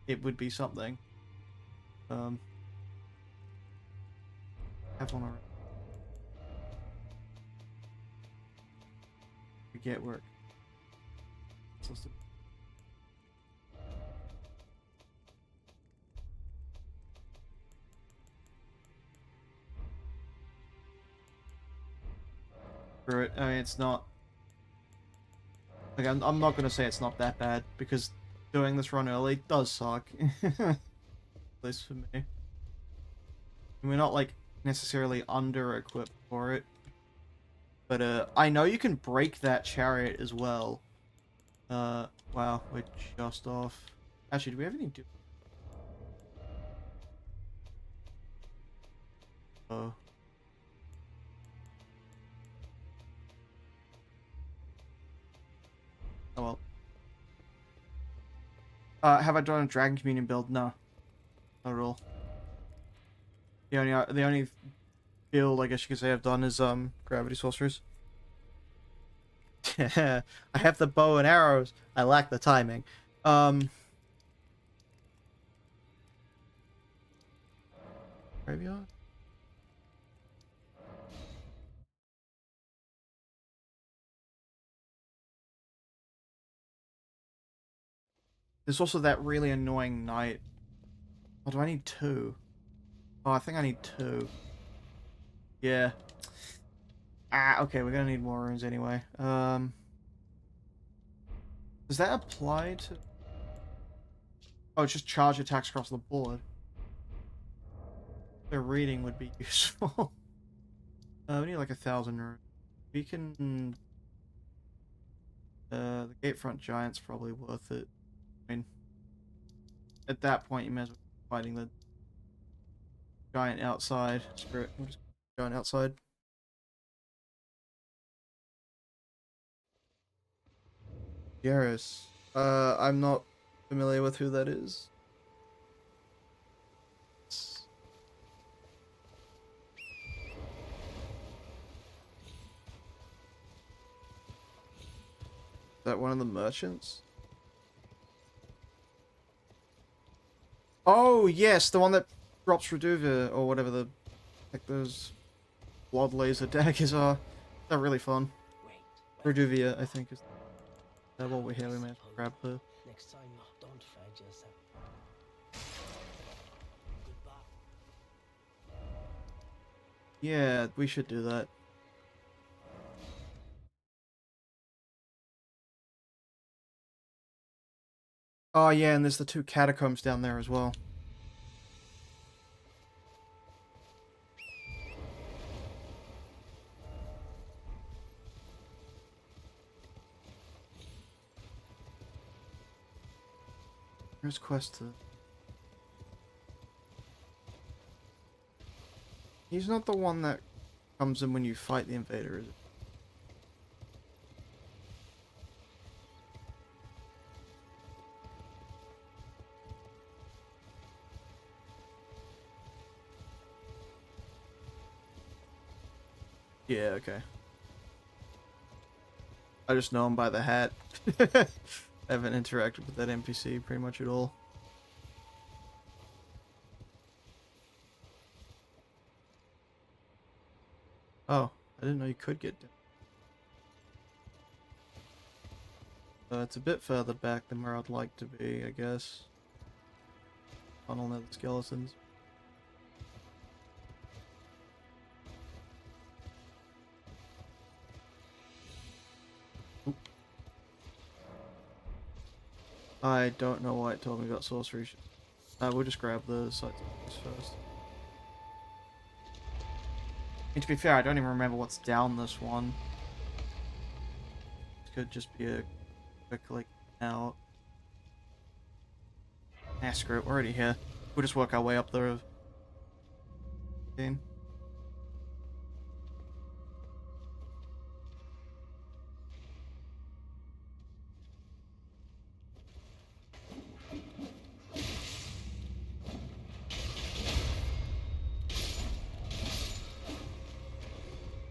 It would be something. Have one already. Forget where. Screw it. I mean, it's not. Like, I'm not gonna say it's not that bad because doing this run early does suck. At least for me. And we're not like necessarily under-equipped for it. But I know you can break that chariot as well. Wow, we're just off. Actually, do we have any Oh. Oh well. Have I done a Dragon Communion build? No. Not at all. The only build I guess you could say I've done is Gravity Sorcerers. I have the bow and arrows. I lack the timing. Graveyard? There's also that really annoying knight. Oh, do I need 2? Oh, I think I need 2. Yeah. Ah, okay, we're gonna need more runes anyway. Does that apply to... Oh, it's just charge attacks across the board. The reading would be useful. We need like 1,000 runes. We can... the Gatefront Giant's probably worth it. I mean, at that point, you may as well be fighting the giant outside. Screw it, we'll just go outside. Garrus. I'm not familiar with who that is. Is that one of the merchants? Oh, yes, the one that drops Reduvia, or whatever the heck those blood laser daggers are. They're really fun. Wait. Reduvia, I think, is while we're here, we may as well grab her. Next time, don't fight yourself. Goodbye. Yeah, we should do that. Oh yeah, and there's the 2 catacombs down there as well. Where's Quest to... He's not the one that comes in when you fight the invader, is it? Yeah, okay. I just know him by the hat. I haven't interacted with that NPC pretty much at all. Oh, I didn't know you could get down. It's a bit further back than where I'd like to be, I guess. Funnel nether skeletons. Oop. I don't know why it told me about sorcery. We'll just grab the sites first. And to be fair, I don't even remember what's down this one. This could just be a quick like out. Ah, screw it, we're already here. We'll just work our way up the game.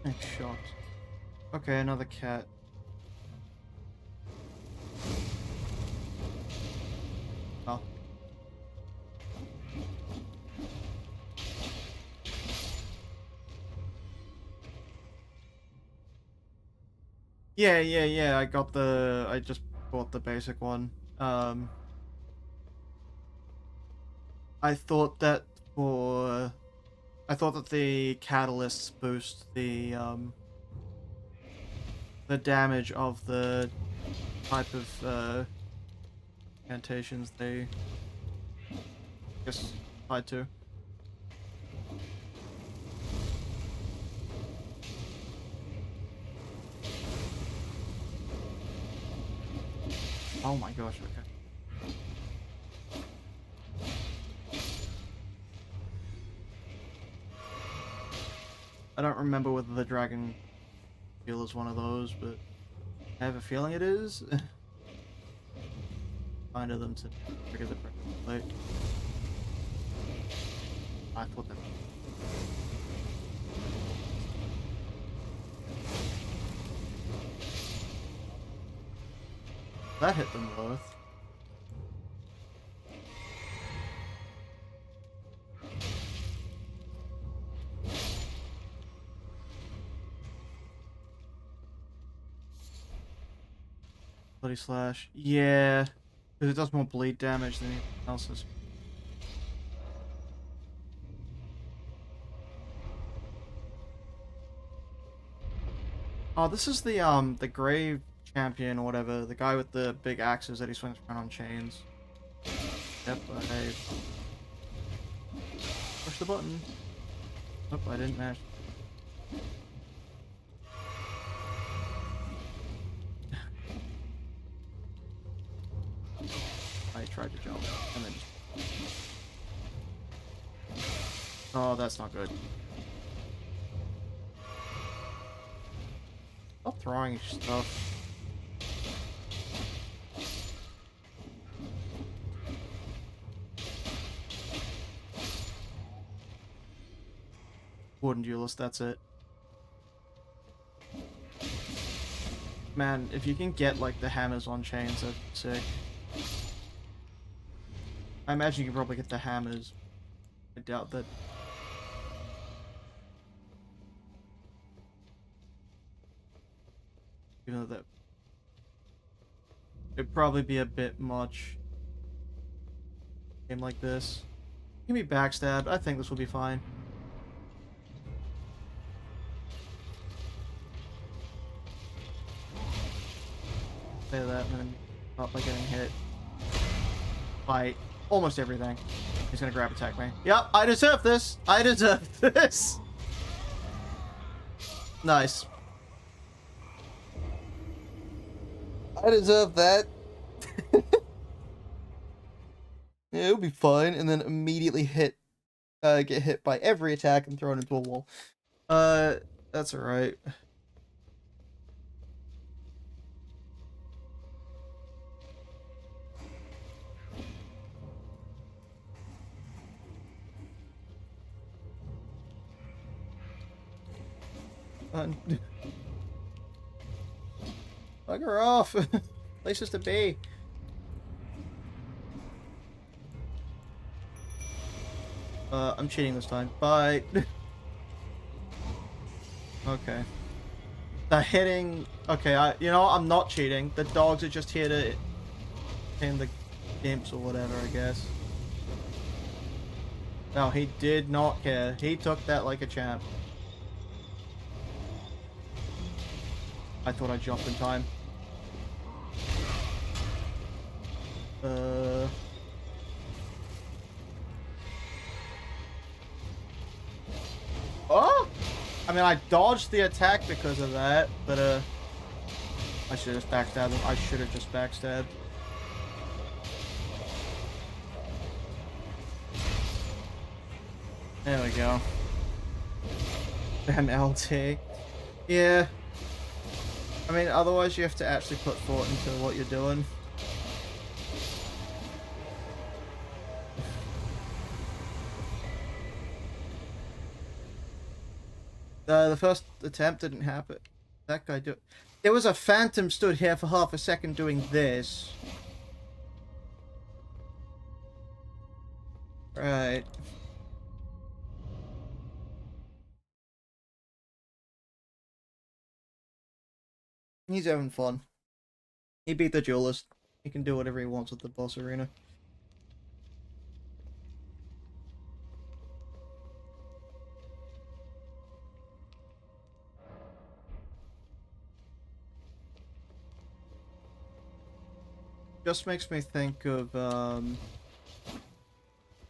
I'm shocked. Okay, another cat. Oh. Yeah, I just bought the basic one. I thought that the catalysts boost the damage of the type of incantations they guess applied to. Oh my gosh, okay. I don't remember whether the dragon Feel is one of those, but I have a feeling it is. Find them to trigger the plate. I thought that. That hit them both. Bloody slash. Yeah. Because it does more bleed damage than anything else's. Oh, this is the grave champion or whatever, the guy with the big axes that he swings around on chains. Yep, I push the button. Nope, I didn't mash. I tried to jump and then oh, that's not good. Stop throwing stuff. Wooden duelist, that's it. Man, if you can get like the hammers on chains, that'd be sick. I imagine you can probably get the hammers. I doubt that. Even though that it'd probably be a bit much. Game like this. You can be backstabbed. I think this will be fine. Say that and then not by getting hit by almost everything. He's gonna grab attack me. Yep, I deserve this. I deserve this. Nice. I deserve that. Yeah, it'll be fine, and then immediately get hit by every attack and thrown into a wall. That's alright. Bugger off! Places to be. I'm cheating this time. Bye. Okay. The hitting. Okay, you know, I'm not cheating. The dogs are just here to in the imps or whatever, I guess. No, he did not care. He took that like a champ. I thought I jumped in time. Oh! I mean, I dodged the attack because of that, but, I should have just backstabbed him. I should have just backstabbed. There we go. Damn LT. Yeah. I mean, otherwise you have to actually put thought into what you're doing. The first attempt didn't happen. That guy do. There was a phantom stood here for half a second doing this. Right. He's having fun. He beat the duelist. He can do whatever he wants with the boss arena. Just makes me think of,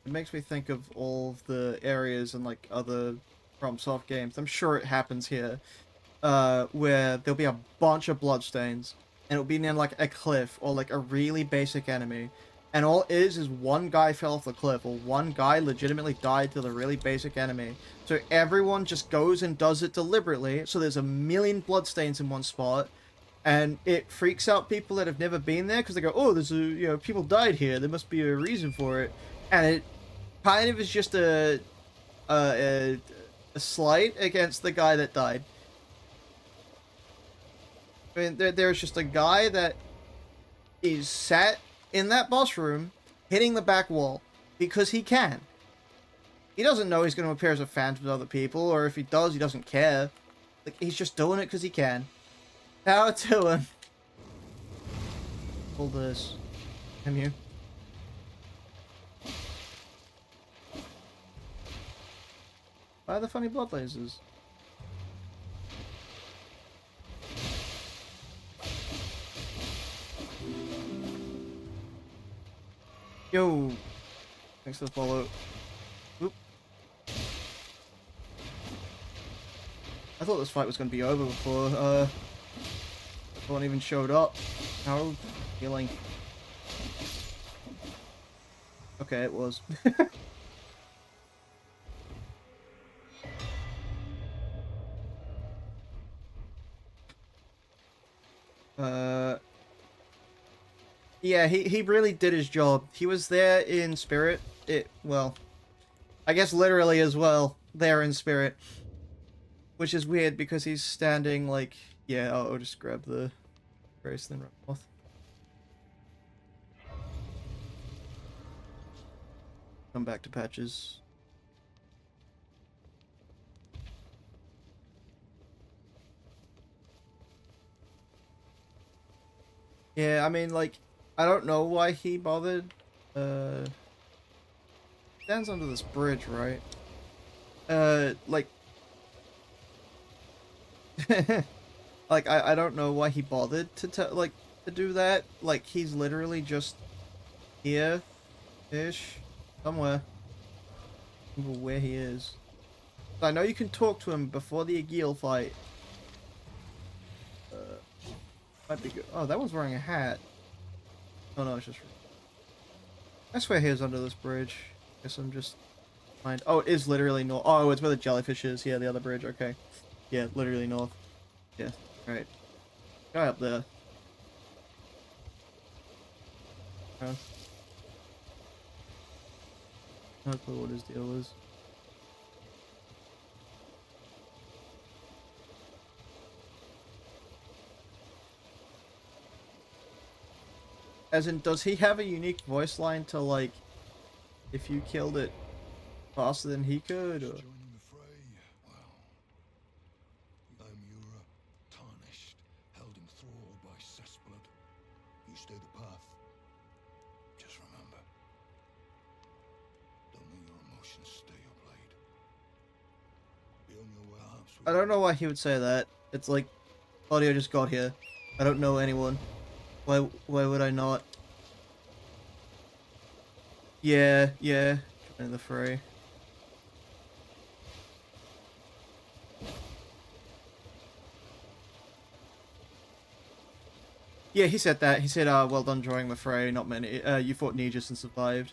it makes me think of all of the areas in, like, other FromSoft games. I'm sure it happens here. Where there'll be a bunch of bloodstains, and it'll be near, like, a cliff, or, like, a really basic enemy. And all it is one guy fell off the cliff, or one guy legitimately died to the really basic enemy. So everyone just goes and does it deliberately, so there's a million bloodstains in one spot, and it freaks out people that have never been there, because they go, oh, there's a, you know, people died here, there must be a reason for it. And it kind of is just a slight against the guy that died. I mean, there's just a guy that is sat in that boss room, hitting the back wall, because he can. He doesn't know he's going to appear as a phantom to other people, or if he does, he doesn't care. Like, he's just doing it because he can. Power to him. All this. Damn you. Why are the funny blood lasers? Yo! Thanks for the follow. Oop. I thought this fight was going to be over before, no one even showed up. How healing. Okay, it was. Yeah, he really did his job. He was there in spirit. Well, I guess literally as well, there in spirit. Which is weird because he's standing like, yeah, I'll just grab the brace then run off. Come back to patches. Yeah, I mean, like, I don't know why he bothered. Stands under this bridge, right? Like, like I don't know why he bothered to to do that. Like, he's literally just here-ish, somewhere. I don't know where he is. I know you can talk to him before the Agil fight. Might be good. Oh, that one's wearing a hat. Oh no, it's just. I swear he was under this bridge. Guess I'm just. Oh, it is literally north. Oh, it's where the jellyfish is. Yeah, the other bridge. Okay. Yeah, literally north. Yeah. All right. Guy up there. No clue what his deal is. As in, does he have a unique voice line to, like, if you killed it faster than he could, or? Joining the fray. Well, I'm Yura, tarnished, held in thrall by cessblood. You stay the path. Just remember, don't let your emotions stay your blade. Be on your way out. I don't know why he would say that. It's like, Claudio just got here. I don't know anyone. Why would I not? Yeah, joining the fray. Yeah, he said that. He said, well done joining the fray, not many. You fought Negus and survived.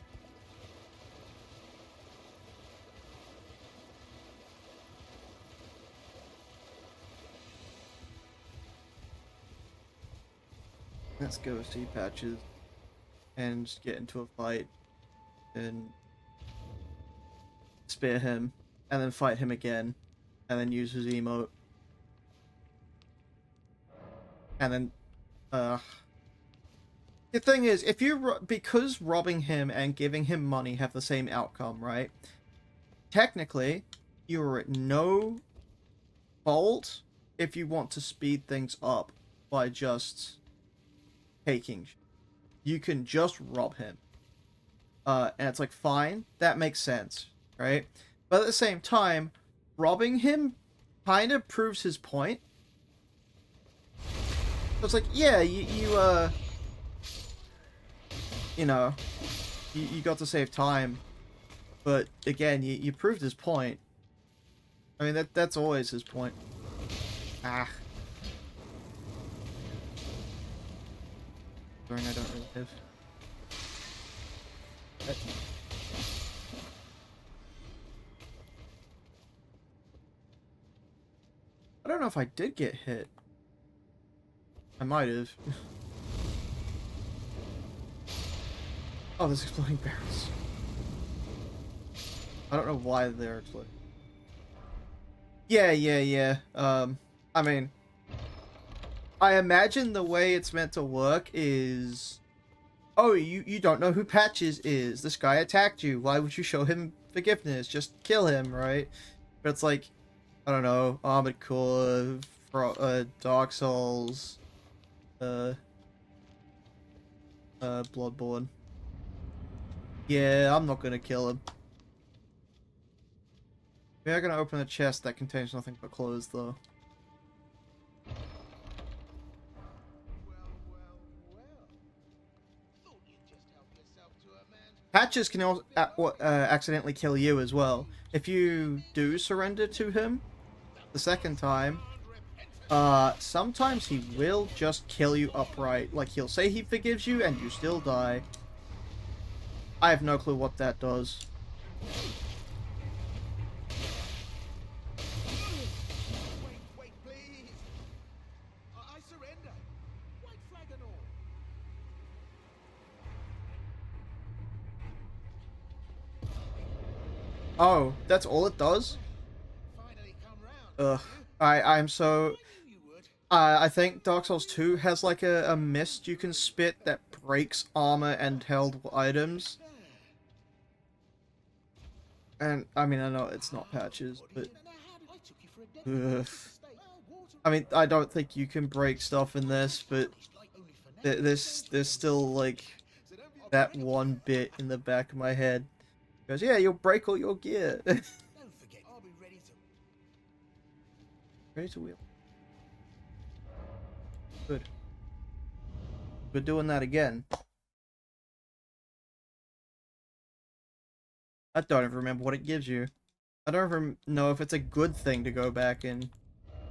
Let's go see Patches and just get into a fight and spear him and then fight him again and then use his emote. And then, the thing is, if because robbing him and giving him money have the same outcome, right? Technically, you're at no fault if you want to speed things up by just taking. You can just rob him. And it's like, fine, that makes sense, right? But at the same time, robbing him kind of proves his point. So it's like, yeah, you know, you got to save time, but again, you proved his point. I mean, that's always his point. Ah. Sorry, I don't really have. I don't know if I did get hit. I might have. Oh, there's exploding barrels. I don't know why they're exploding. Yeah. I mean, I imagine the way it's meant to work is, oh, you don't know who Patches is. This guy attacked you. Why would you show him forgiveness? Just kill him, right? But it's like, I don't know, Armored Core, Dark Souls, Bloodborne. Yeah, I'm not gonna kill him. We are gonna open a chest that contains nothing but clothes, though. Patches can also accidentally kill you as well. If you do surrender to him the second time, sometimes he will just kill you outright. Like, he'll say he forgives you and you still die. I have no clue what that does. Wait, please! I surrender! White flag and all! Oh, that's all it does? Finally come round. Ugh. I'm so... I knew you would. I think Dark Souls 2 has like a mist you can spit that breaks armor and held items. And, I mean, I know it's not patches, but... Ugh. I mean, I don't think you can break stuff in this, but... There's still, like, that one bit in the back of my head. Goes, yeah, you'll break all your gear. Don't forget, I'll be ready to... Ready to wheel. Good. We're doing that again. I don't even remember what it gives you. I don't even know if it's a good thing to go back and...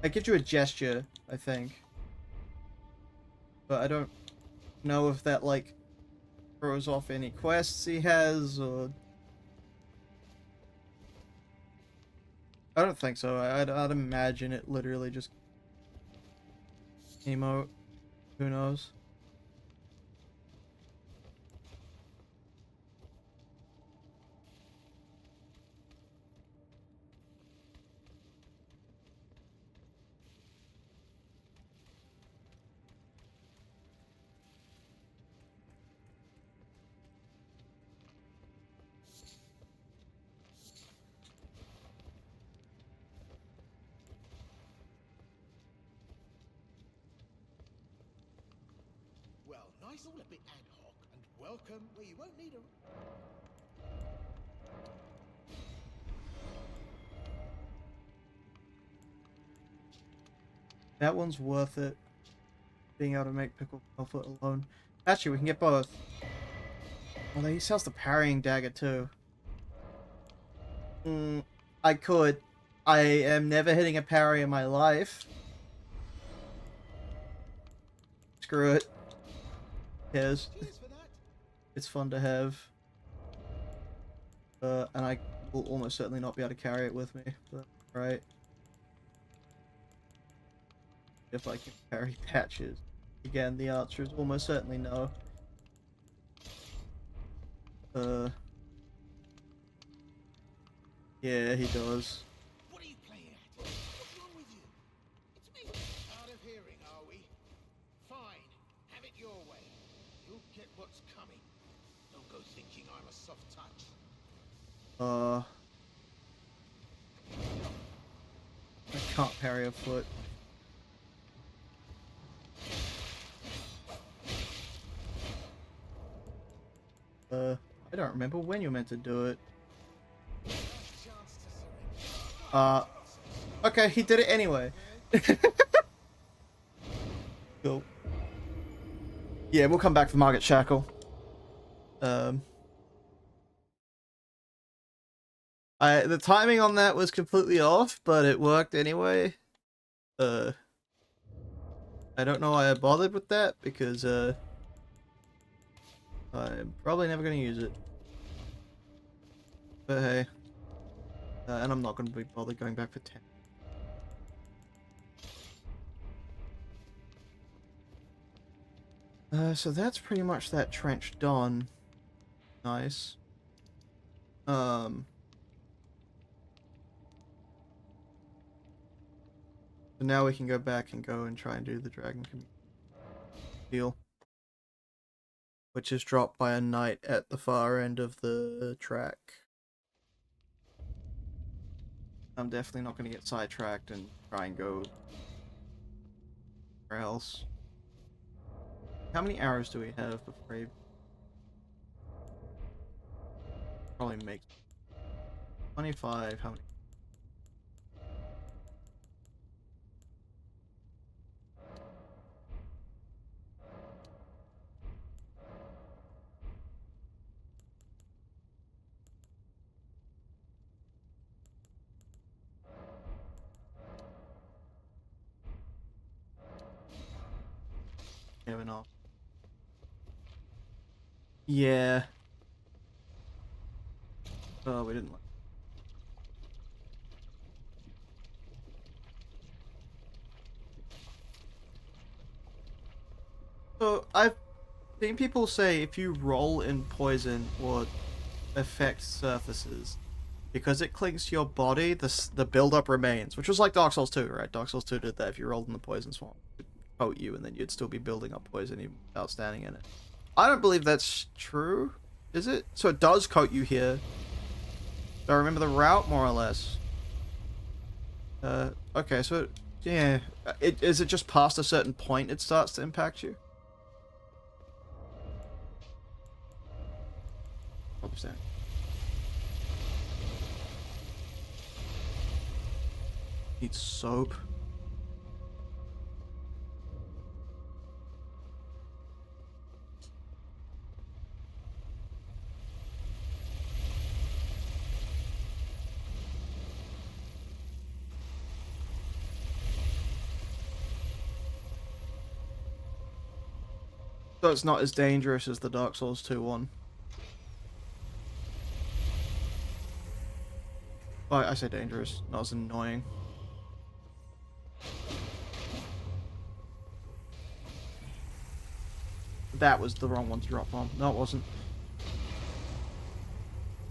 It gives you a gesture, I think. But I don't know if that, like, throws off any quests he has, or... I don't think so. I'd imagine it literally just... emote. Who knows? Well, nice all a bit ad hoc, and welcome where you won't need a... That one's worth it. Being able to make Pickle Foot alone. Actually, we can get both. Oh, he sells the parrying dagger too. I could. I am never hitting a parry in my life. Screw it. Cares. Cheers for that. It's fun to have. And I will almost certainly not be able to carry it with me. But, right. If I can carry patches. Again, the answer is almost certainly no. Yeah, he does. What are you playing at? What's wrong with you? It's me. Out of hearing, are we? Fine. Have it your way. You'll get what's coming. Don't go thinking I'm a soft touch. I can't parry a foot. I don't remember when you're meant to do it. Okay, he did it anyway. Cool. Yeah, we'll come back for Margaret Shackle. The timing on that was completely off, but it worked anyway. I don't know why I bothered with that, because, I'm probably never gonna use it. But hey. And I'm not gonna be bothered going back for 10. So that's pretty much that trench done. Nice. So now we can go back and try and do the dragon deal. Which is dropped by a knight at the far end of the track. I'm definitely not going to get sidetracked and try and go somewhere else. How many arrows do we have before he probably makes 25? How many? Yeah, enough. Yeah. Oh, we didn't. So I've seen people say if you roll in poison or affect surfaces, because it clings to your body, the buildup remains, which was like Dark Souls 2, right? Dark Souls 2 did that. If you rolled in the poison swamp, it would coat you, and then you'd still be building up poison even without standing in it. I don't believe that's true. Is it? So it does coat you here. Do I remember the route more or less? Okay, so yeah, is it just past a certain point it starts to impact you? Understand. Need soap. So it's not as dangerous as the Dark Souls 2 one. Well, I say dangerous, not as annoying. That was the wrong one to drop on. No, it wasn't.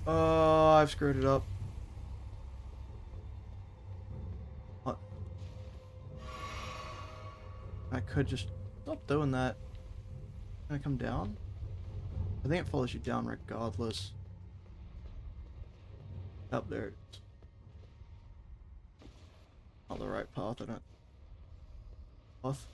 Oh, I've screwed it up. What? I could just stop doing that. Can I come down? I think it follows you down regardless. Up there. It's not the right path, I don't. Path.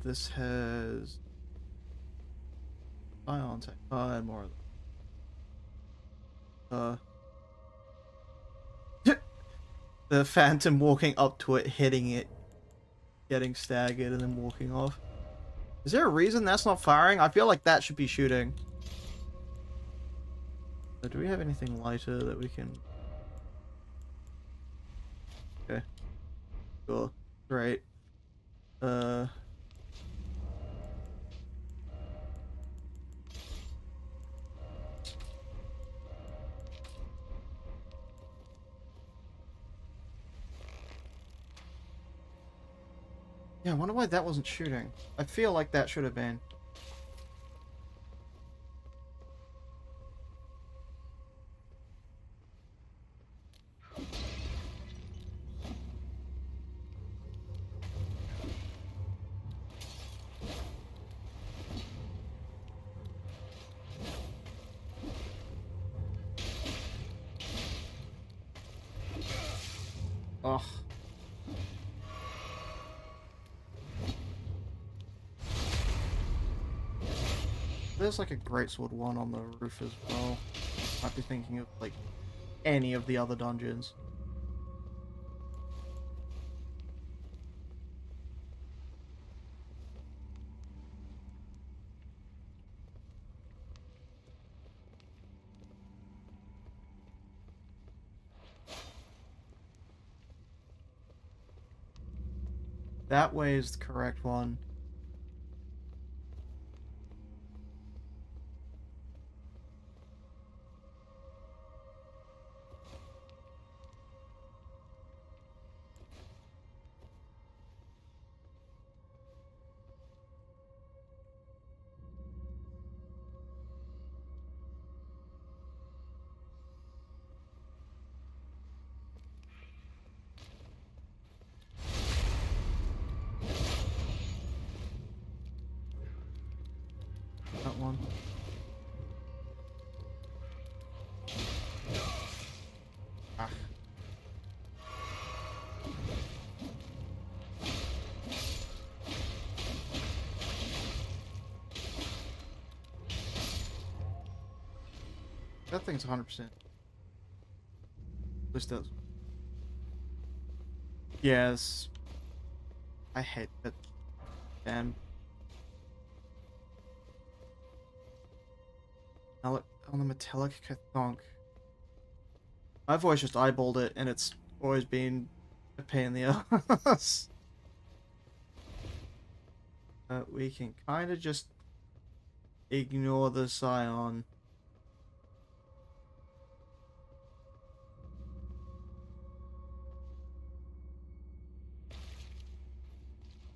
This has ion tech. And more of them. The phantom walking up to it, hitting it, getting staggered, and then walking off. Is there a reason that's not firing? I feel like that should be shooting. So do we have anything lighter that we can... Okay. Cool. Great. Yeah, I wonder why that wasn't shooting. I feel like that should have been. Ugh. There's like a greatsword one on the roof as well. Might be thinking of like any of the other dungeons. That way is the correct one. one. Ah. That thing's 100%. This does. Yes. I hate that. Damn. Now look on the metallic Kathonk. I've always just eyeballed it, and it's always been a pain in the ass. We can kind of just ignore the Scion.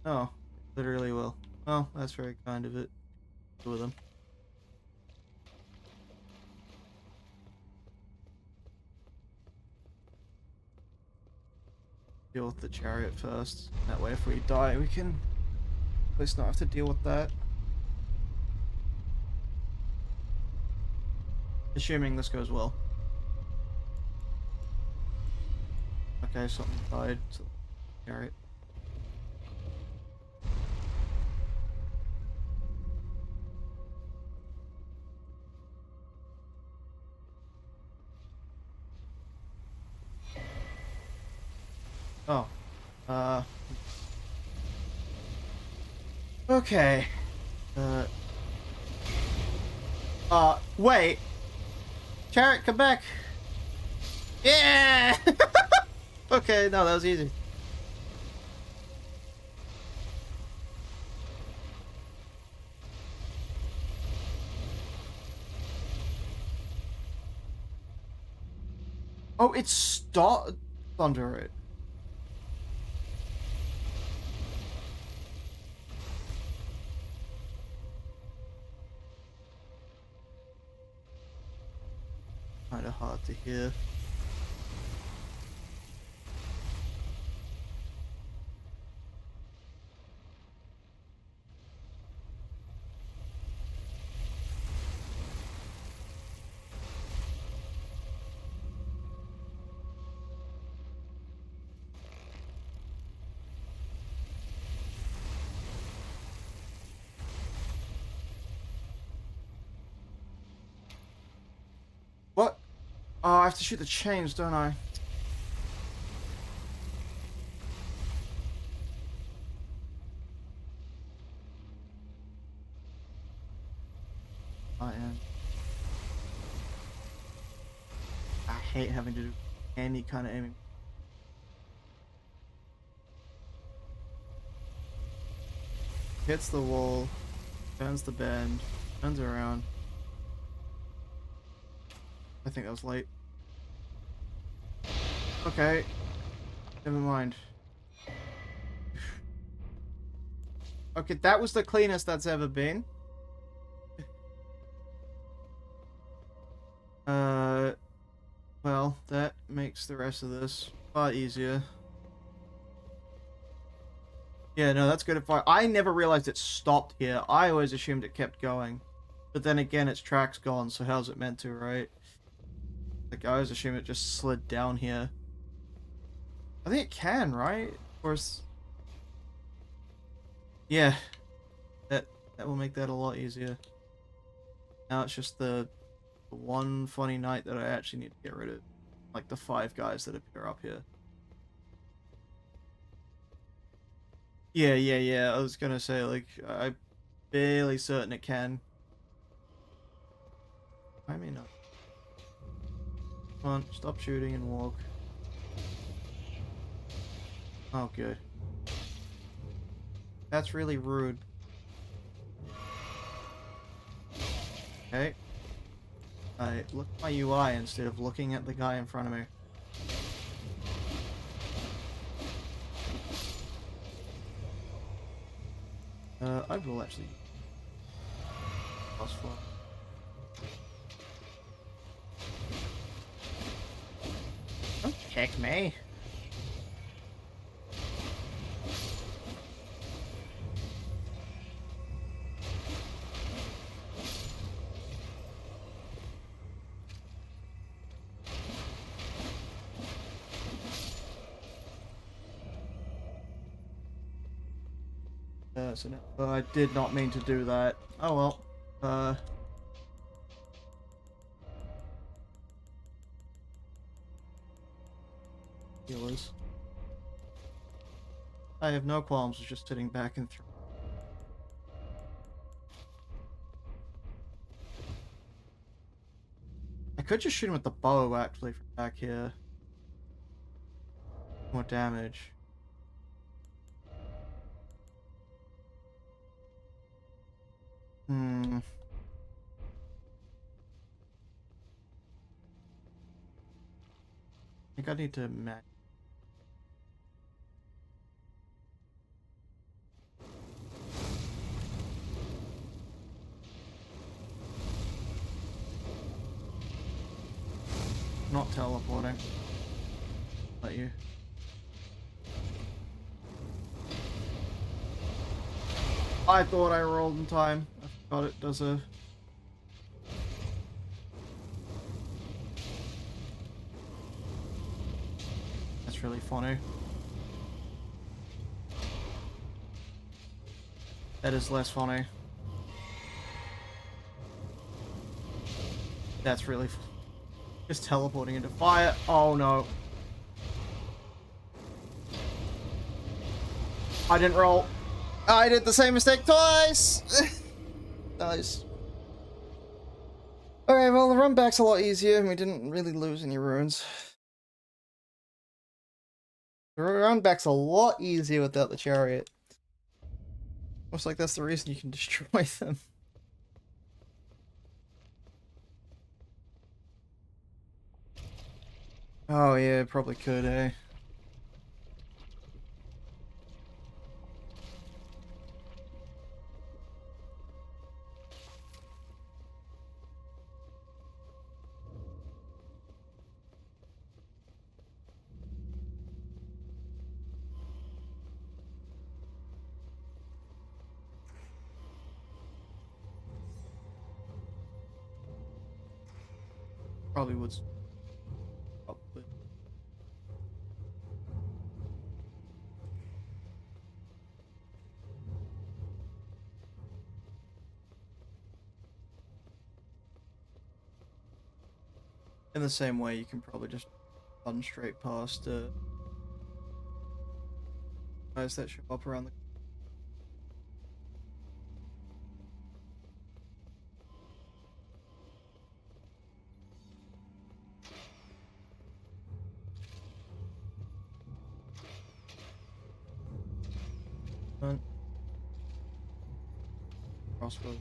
Oh, literally will. Oh, that's very kind of it. Two of them. Deal with the chariot first. That way if we die, we can at least not have to deal with that. Assuming this goes well. Okay, something died. So, chariot. Oh. Okay. Wait. Chariot, come back. Yeah! Okay, no, that was easy. Oh, it's stopped under it. Kind of hard to hear. What? Oh, I have to shoot the chains, don't I? I am. I hate having to do any kind of aiming. Hits the wall, turns the bend, turns around. I think that was late. Okay. Never mind. Okay, that was the cleanest that's ever been. Well, that makes the rest of this a lot easier. Yeah, no, that's good advice. I never realized it stopped here. I always assumed it kept going. But then again, its track's gone, so how's it meant to, right? Like, I always assume it just slid down here. I think it can, right? Of course. Yeah. That will make that a lot easier. Now it's just the one funny knight that I actually need to get rid of. Like the 5 guys that appear up here. Yeah. I was gonna say, like, I'm barely certain it can. I may not. Come on, stop shooting and walk. Oh, good. That's really rude. Okay. I look at my UI instead of looking at the guy in front of me. I will actually +4. Don't kick me. So no, I did not mean to do that. Oh well. Healers. I have no qualms with just sitting back and through. I could just shoot him with the bow actually from back here. More damage. Hmm. I think I need to match. Not teleporting. Let you. I thought I rolled in time. I forgot it does a... That's really funny. That is less funny. That's really... Just teleporting into fire. Oh no. I didn't roll. I did the same mistake twice! Nice. Alright, well the run back's a lot easier and we didn't really lose any runes. The run back's a lot easier without the chariot. Looks like that's the reason you can destroy them. Oh yeah, probably could, eh? Probably would. Probably. In the same way, you can probably just run straight past guys that show up around the... Front. Crossbow.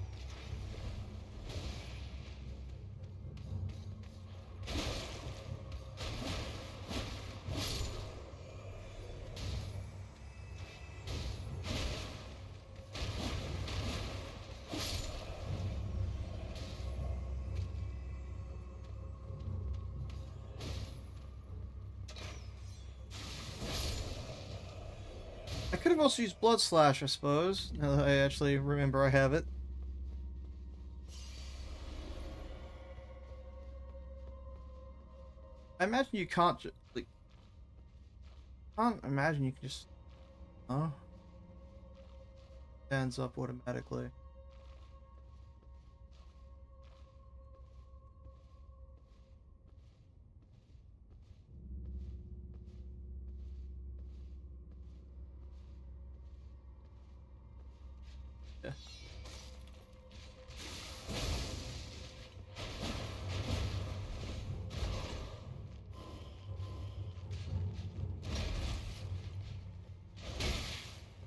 I could have also used Blood Slash, I suppose, now that I actually remember I have it. I imagine you can't just, like... I can't imagine you can just... Oh? Stands up automatically. Yeah.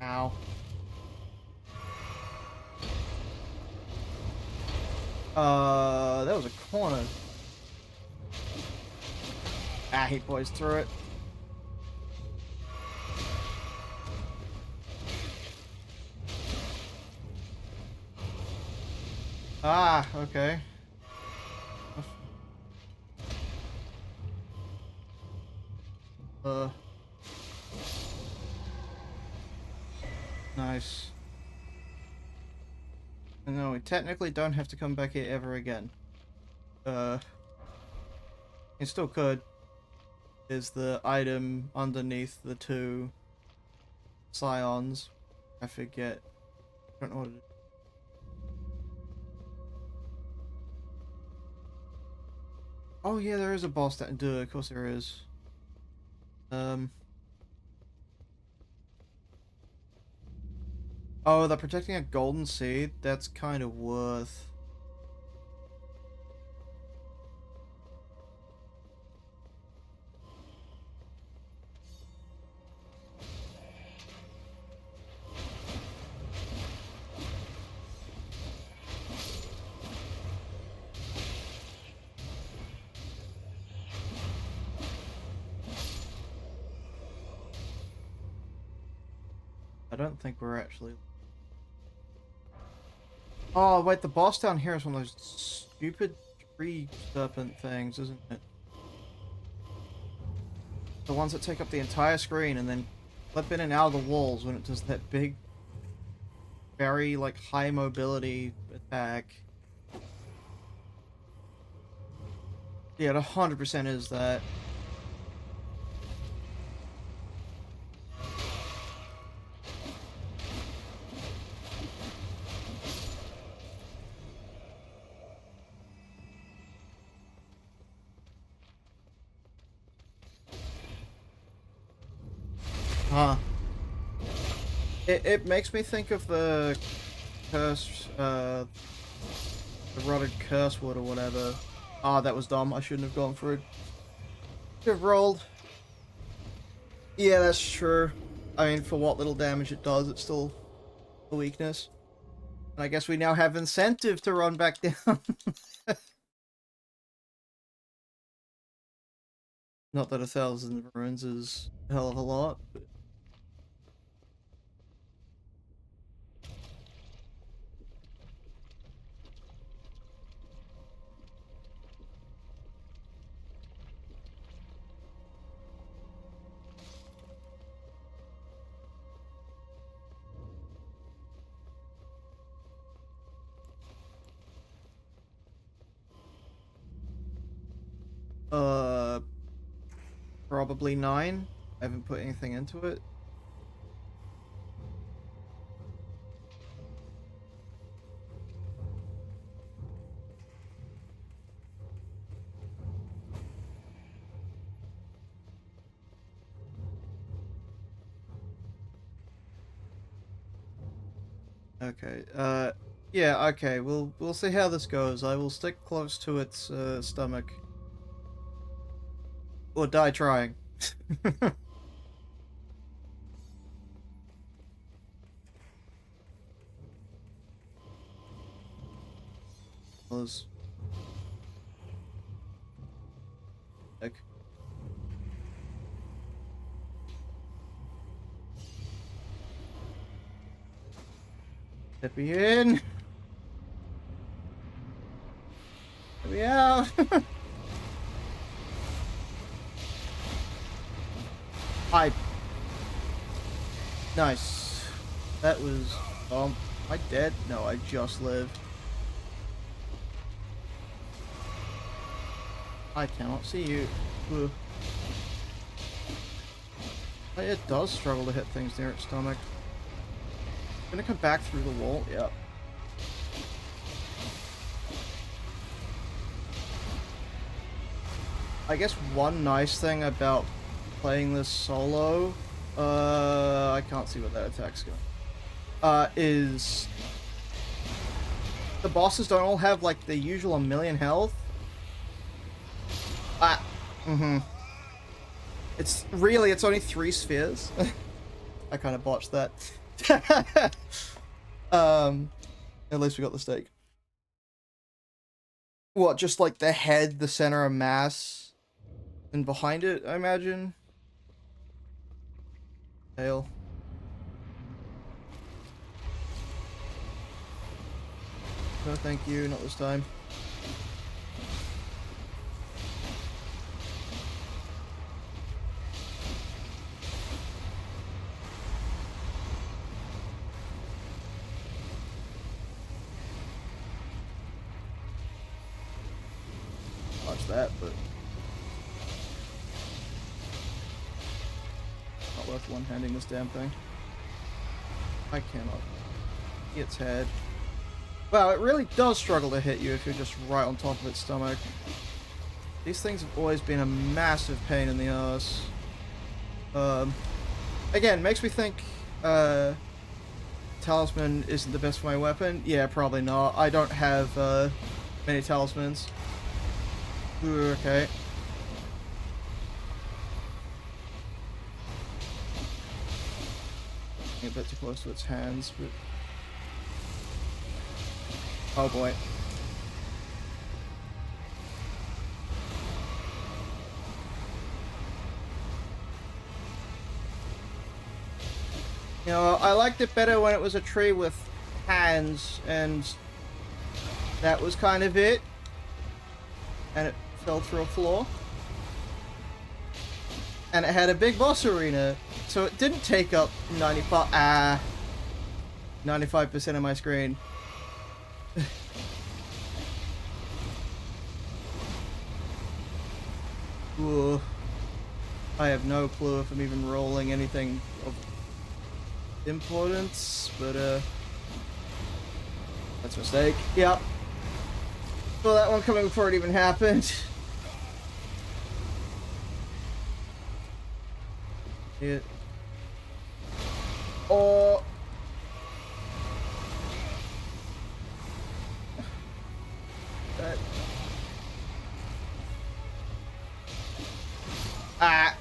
Ow. That was a corner. Ah, he poised through it. Ah, okay. Nice. No, we technically don't have to come back here ever again. You still could. There's the item underneath the two scions. I forget I don't know what it is. Oh yeah, there is a boss that duh, of course there is. Oh, they're protecting a golden seed? That's kind of worth. I don't think we're actually... Oh, wait, the boss down here is one of those stupid tree serpent things, isn't it? The ones that take up the entire screen and then flip in and out of the walls when it does that big, very, like, high mobility attack. Yeah, it 100% is that. Huh. It makes me think of the curse, the rotted curse wood or whatever. Ah, that was dumb. I shouldn't have gone for it. Should have rolled. Yeah, that's true. I mean, for what little damage it does, it's still a weakness. And I guess we now have incentive to run back down. Not that 1,000 runes is a hell of a lot, but... Probably 9. I haven't put anything into it. Okay, yeah, okay, we'll see how this goes. I will stick close to its, stomach. Or die trying. Close. Heck. Let me in! Let me out! Hi. Nice. That was... Am I dead? No, I just lived. I cannot see you. Ugh. It does struggle to hit things near its stomach. Gonna come back through the wall? Yep. I guess one nice thing about playing this solo, I can't see what that attack's going. Is the bosses don't all have like the usual 1,000,000 health. It's only 3 spheres. I kind of botched that. At least we got the stake. What, just like the head, the center of mass, and behind it, I imagine? Tail. No, thank you, not this time. That, but not worth one-handing this damn thing. I cannot its head. Wow, it really does struggle to hit you if you're just right on top of its stomach. These things have always been a massive pain in the ass. Again, makes me think, talisman isn't the best for my weapon. Yeah, probably not. I don't have, many talismans. Ooh, okay. A bit too close to its hands, but... Oh boy. You know, I liked it better when it was a tree with hands, and that was kind of it. And it fell through a floor. And it had a big boss arena, so it didn't take up 95% of my screen. Ooh. I have no clue if I'm even rolling anything of importance, but that's a mistake. Yep. Well, that one coming before it even happened. Yeah. Oh. That. Ah.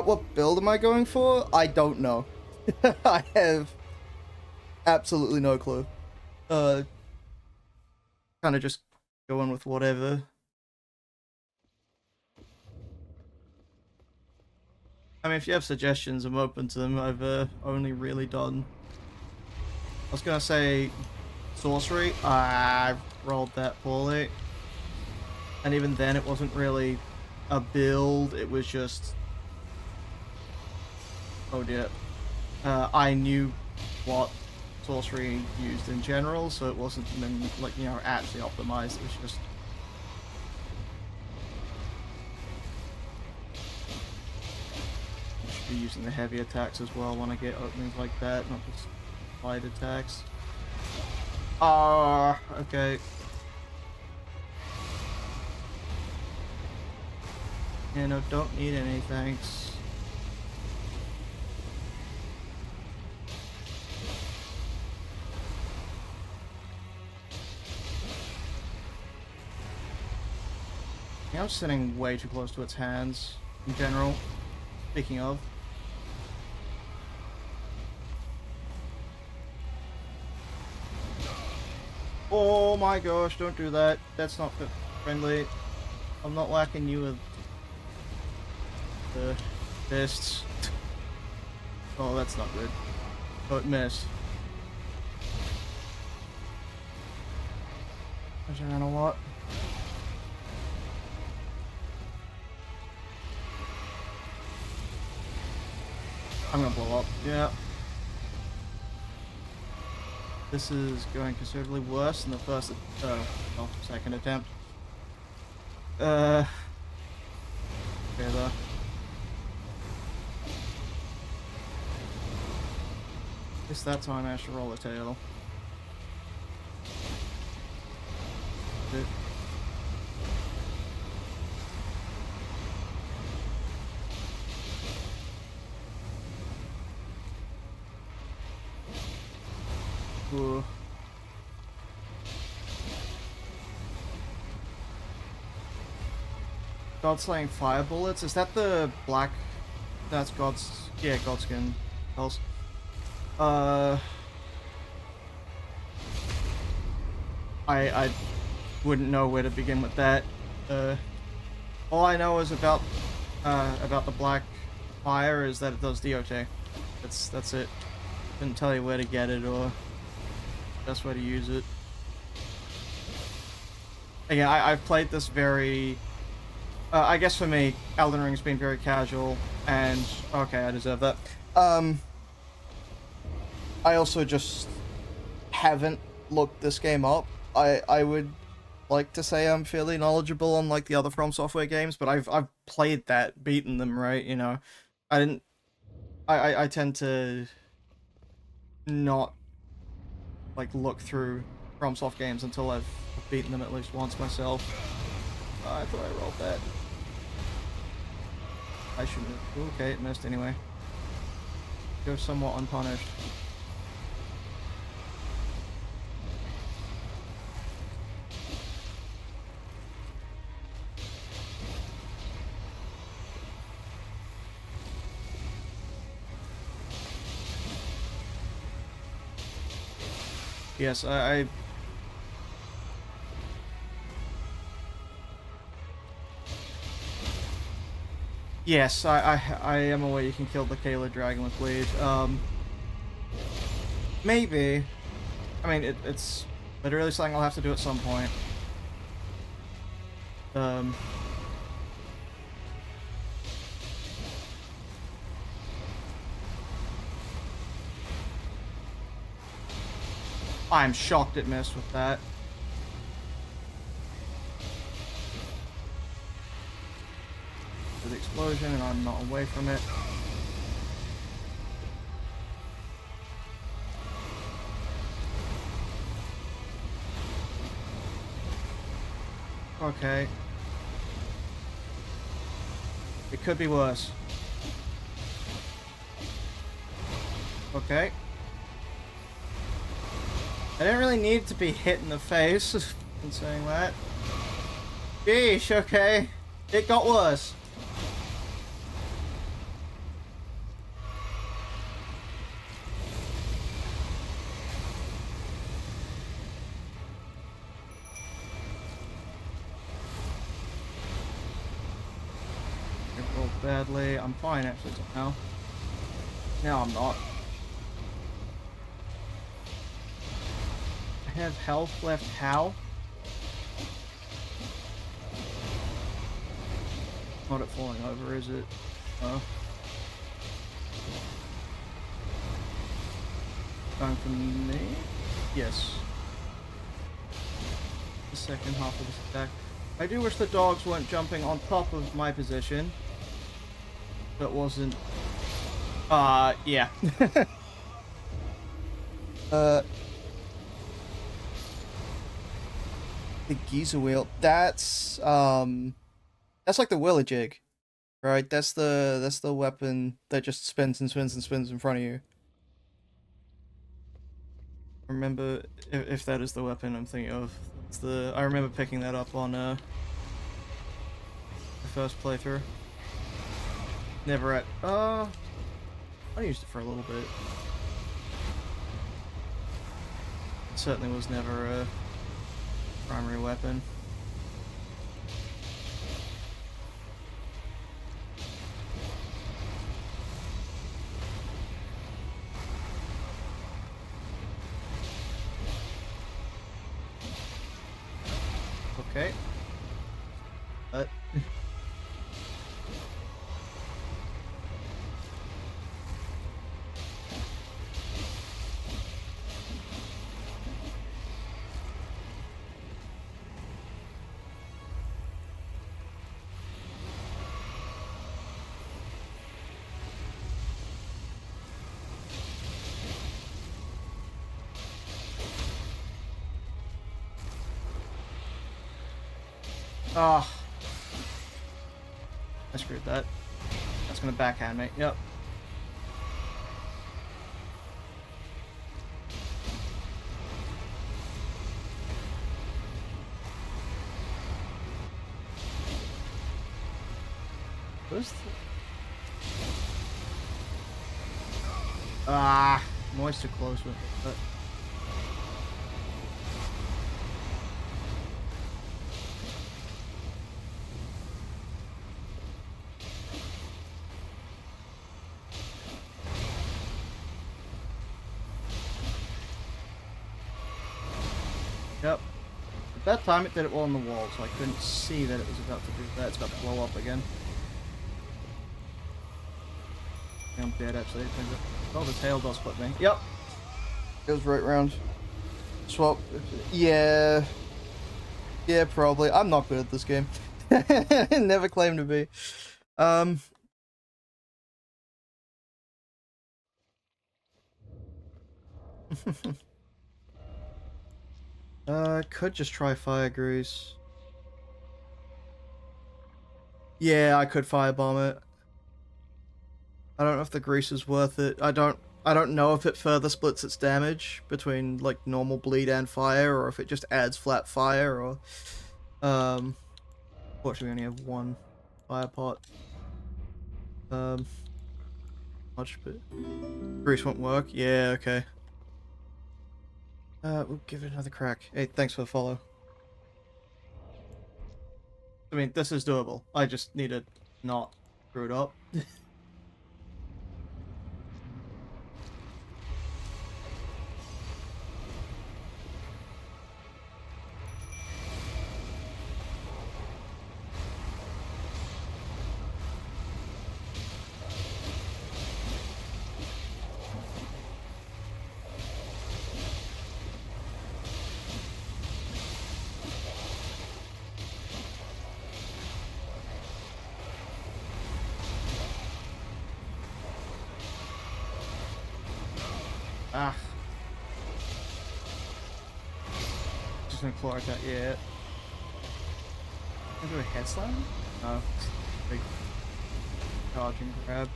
What build am I going for? I don't know. I have absolutely no clue. Kind of just going with whatever. I mean, if you have suggestions, I'm open to them. I've only really done... I was gonna say sorcery. I rolled that poorly. And even then, it wasn't really a build. It was just... Oh dear. I knew what sorcery used in general, so it wasn't, like, you know, actually optimized. It was just... Be using the heavy attacks as well when I get openings like that, not just light attacks. Ah, okay. Yeah, no, don't need any, thanks. Yeah, I'm sitting way too close to its hands, in general. Speaking of. Oh my gosh, don't do that. That's not friendly. I'm not lacking you with the fists. Oh, that's not good. Oh, it missed. I ran a lot. I'm gonna blow up. Yeah. This is going considerably worse than the first, second attempt. Okay, though. Guess that time I should roll a tail. Good. Ooh. God-slaying fire bullets? Is that the black... That's God's... Yeah, Godskin. Else. I wouldn't know where to begin with that. All I know is about the black fire is that it does DOT. That's it. Couldn't tell you where to get it or best way to use it. Again, I've played this very... I guess for me, Elden Ring's been very casual, and... Okay, I deserve that. I also just haven't looked this game up. I would like to say I'm fairly knowledgeable on, like, the other From Software games, but I've played that, beaten them, right, you know. I tend to not like look through FromSoft games until I've beaten them at least once myself. I thought I rolled that. I shouldn't have. Okay, it missed anyway. Go somewhat unpunished. Yes, Yes, I am aware you can kill the Kayla dragon with bleed. Maybe. I mean, it's literally something I'll have to do at some point. I'm shocked it missed with that. The explosion, and I'm not away from it. Okay. It could be worse. Okay. I didn't really need to be hit in the face in saying that. Sheesh, okay. It got worse. It rolled badly. I'm fine actually somehow. Now I'm not. I have health left. How? Not it falling over, is it? Oh. Going for me? Yes. The second half of this attack. I do wish the dogs weren't jumping on top of my position. That wasn't... yeah. The Giza wheel. That's like the Whirligig, right? That's the weapon that just spins and spins and spins in front of you. Remember if that is the weapon I'm thinking of. It's the I remember picking that up on the first playthrough. Never at I used it for a little bit. It certainly was never a primary weapon. Okay. Ah. I screwed that. That's gonna backhand me. Yep. Where's the... Ah, I'm always too close with it, but... Yep. At that time it did it well on the wall, so I couldn't see that it was about to do that. It's about to blow up again. I'm dead actually. Oh, the tail does flip me. Yep. Goes right round. Swap. Yeah. Yeah, probably. I'm not good at this game. Never claimed to be. Could just try fire grease. Yeah, I could firebomb it. I don't know if the grease is worth it. I don't know if it further splits its damage between like normal bleed and fire, or if it just adds flat fire, or fortunately we only have one fire pot. Much, but grease won't work. Yeah, okay. We'll give it another crack. Hey, thanks for the follow. I mean, this is doable. I just need to not screw it up. Ah. Just gonna claw attack, yeah. Can I do a head slam? No. Big dodge and grab.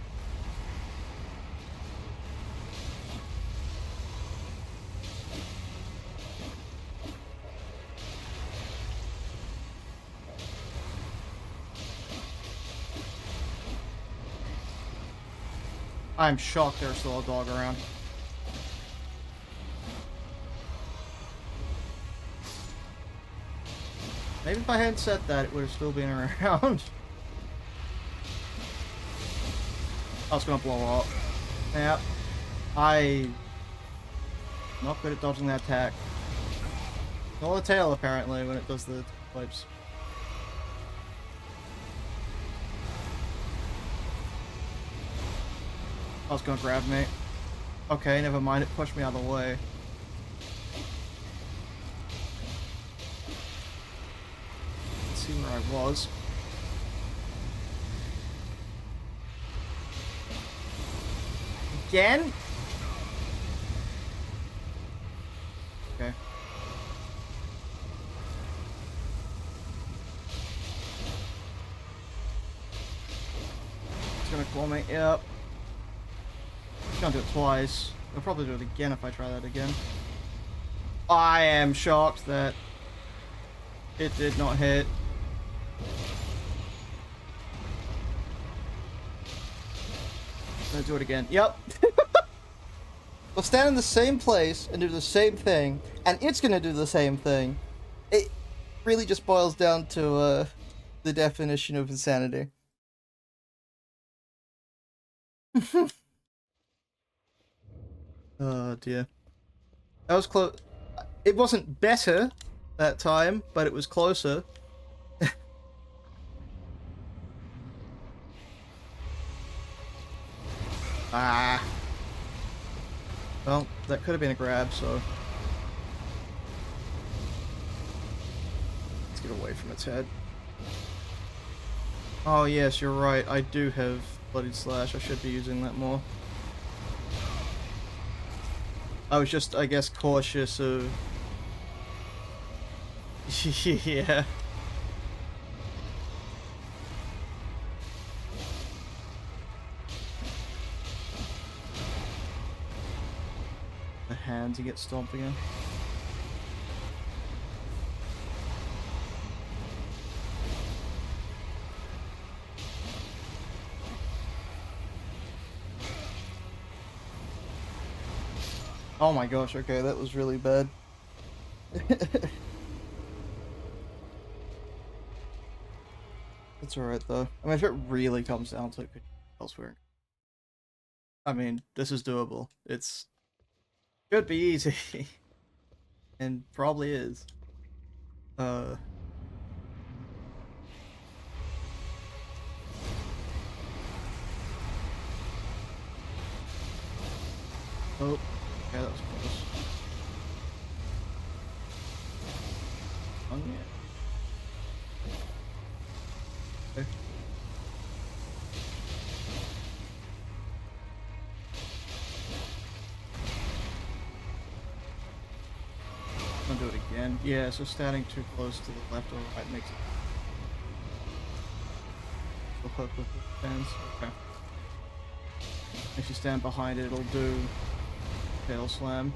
I'm shocked there's still a dog around. Maybe if I hadn't said that, it would have still been around. I was gonna blow up. Yep. I'm not good at dodging that attack. All the tail, apparently, when it does the wipes. I was gonna grab me. Okay, never mind, it pushed me out of the way. Let's see where I was. Again? Okay. It's gonna claw me, yep. It's gonna do it twice. I'll probably do it again if I try that again. I am shocked that it did not hit. Gonna do it again. Yep. We'll stand in the same place and do the same thing, and it's gonna do the same thing. It really just boils down to the definition of insanity. Oh dear. That was close. It wasn't better that time, but it was closer. Ah. Well, that could have been a grab, so... Let's get away from its head. Oh yes, you're right. I do have Bloodied Slash. I should be using that more. I was just, I guess, cautious of... yeah. The hands, you get stomped again. Oh my gosh, okay, that was really bad. It's alright though. I mean, if it really comes down to it, could elsewhere. I mean, this is doable. It's... should be easy. And probably is. Oh, okay, that was close. Oh yeah. Okay. I'll do it again. Yeah, so standing too close to the left or right makes it. We'll hook with the fence. Okay. If you stand behind it, it'll do tail slam.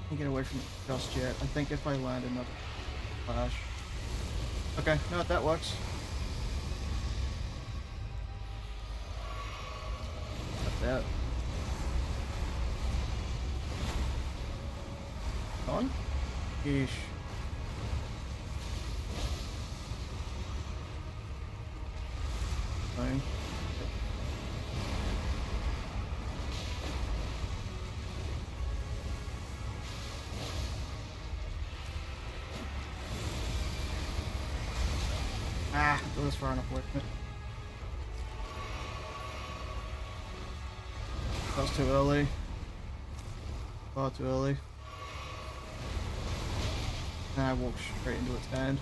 Can't get away from it just yet. I think if I land another flash. Okay, no, that works. Got that. On? Yeesh. Fine. Ah, that was far enough away from it. That was too early. Far too early. And I walked straight into its hand.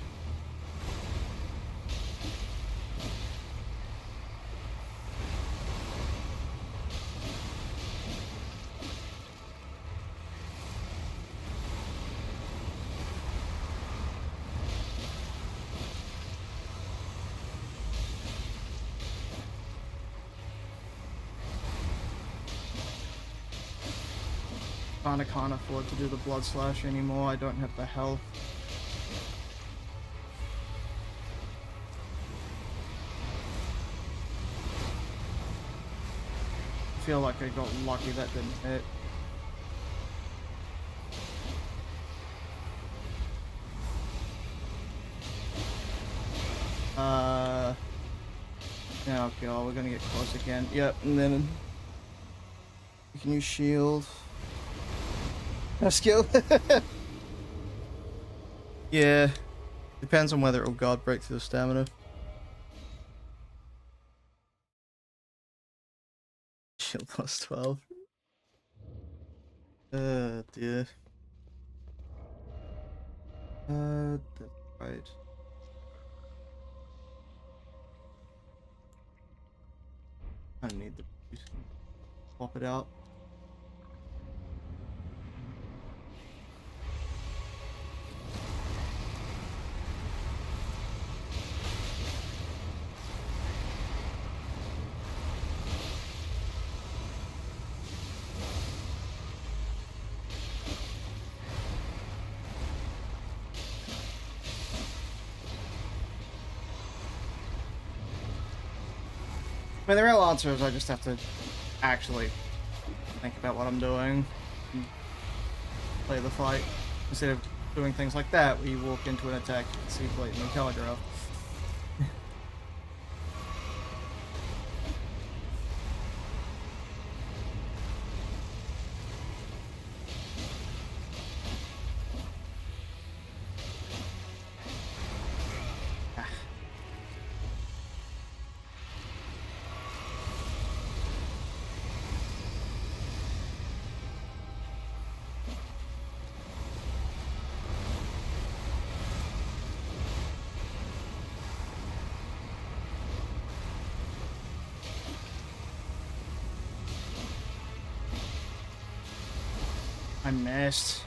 Kinda can't afford to do the blood slash anymore. I don't have the health. I feel like I got lucky that didn't hit. Yeah, okay, we're gonna get close again. Yep, and then you can use shield. No skill. Yeah, depends on whether it'll guard break through the stamina. Shield plus 12. Dear. That's right. I don't need the boost. Swap it out. I mean, the real answer is I just have to actually think about what I'm doing and play the fight instead of doing things like that where you walk into an attack and see blatantly telegraph. I missed.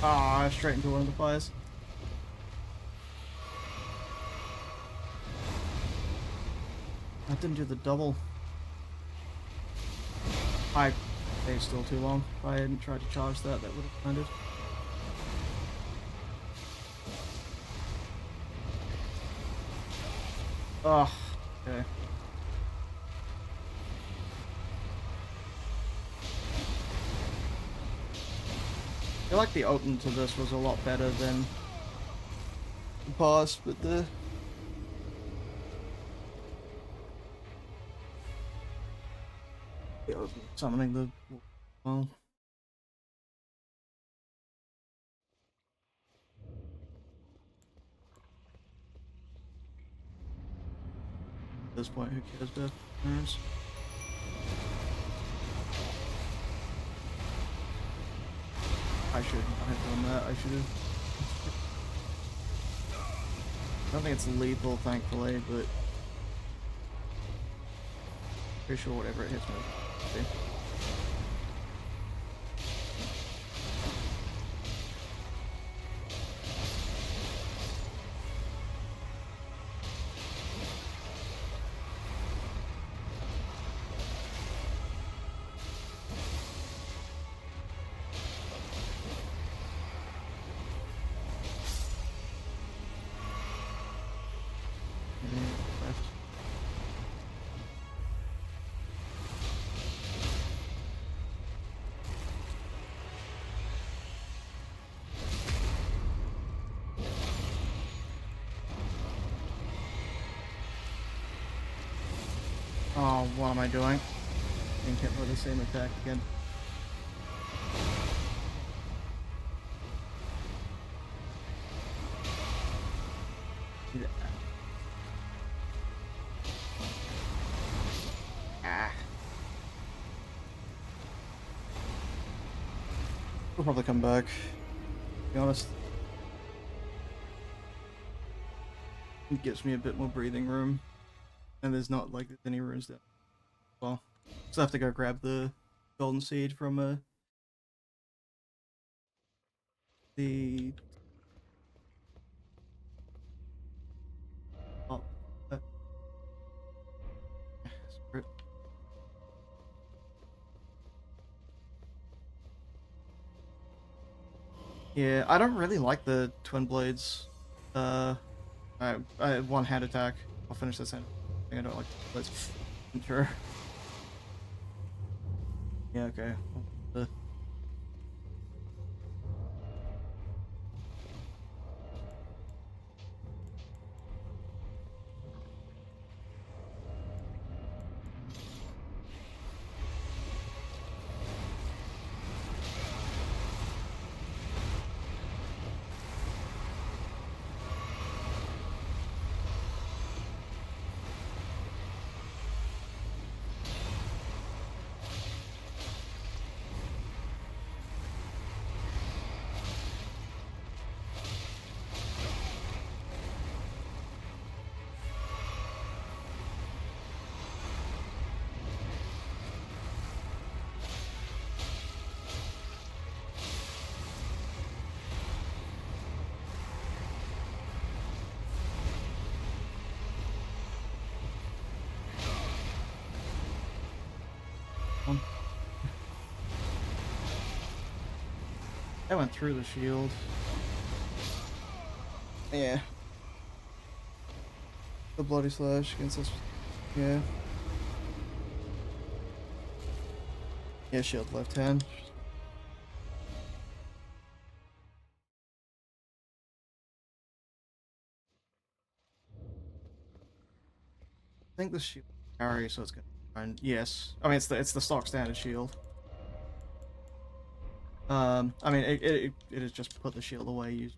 Ah, straight into one of the fires. I didn't do the double. It's still too long. If I hadn't tried to charge that, that would have landed. Oh, okay. I feel like the open to this was a lot better than the past, but the open summoning the well. At this point, who cares about parents? I should not have done that. I should have. I don't think it's lethal, thankfully, but pretty sure whatever it hits me. Okay. Oh, what am I doing? Didn't hit with the same attack again. Ah. We'll probably come back, to be honest. It gives me a bit more breathing room. And there's not like any runes there. Well, so I have to go grab the golden seed from the oh, screw it. Yeah, I don't really like the twin blades. I one hand attack. I'll finish this hand. I think I don't like blades. I'm sure. Yeah, okay. I went through the shield. Yeah. The bloody slash against this. Yeah. Yeah, shield left hand. I think the shield carry, so it's gonna run. Yes. I mean it's the stock standard shield. I mean it is just put the shield away.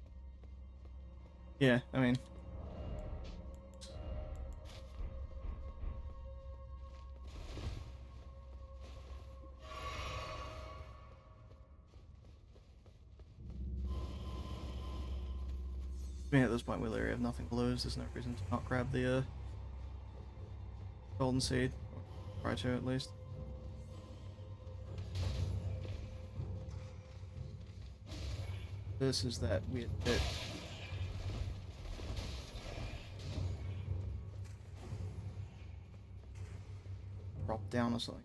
Yeah, I mean. I mean, at this point, we literally have nothing to lose. There's no reason to not grab the golden seed. Or try to, at least. This is that weird bit. Drop down or something.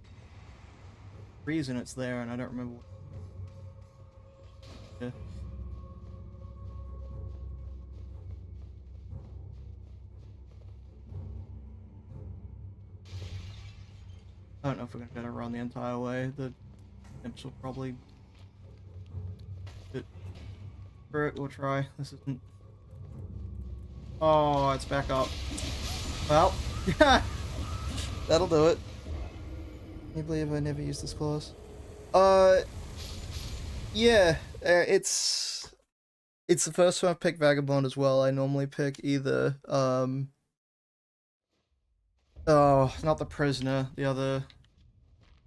Reason it's there, and I don't remember what. Yeah. I don't know if we're gonna be able to run the entire way. The imps will probably. For it, we'll try. This isn't. Oh, it's back up. Well, that'll do it. Can you believe I never used this clause? Yeah, it's the first time I've picked Vagabond as well. I normally pick either oh, not the Prisoner, the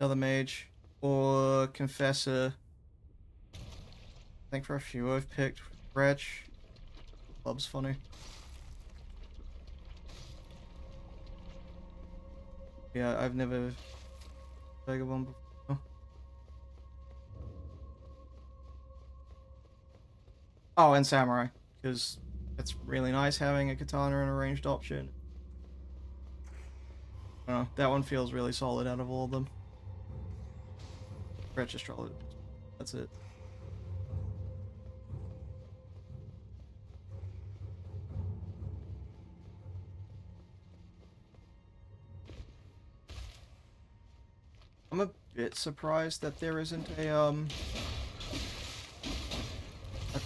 other mage, or Confessor. think for a few I've picked Wretch. Club's funny. Yeah, I've never taken one before. Oh, and Samurai, because it's really nice having a katana and a ranged option. I don't know, that one feels really solid out of all of them. Wretch Astrology. That's it. I'm a bit surprised that there isn't a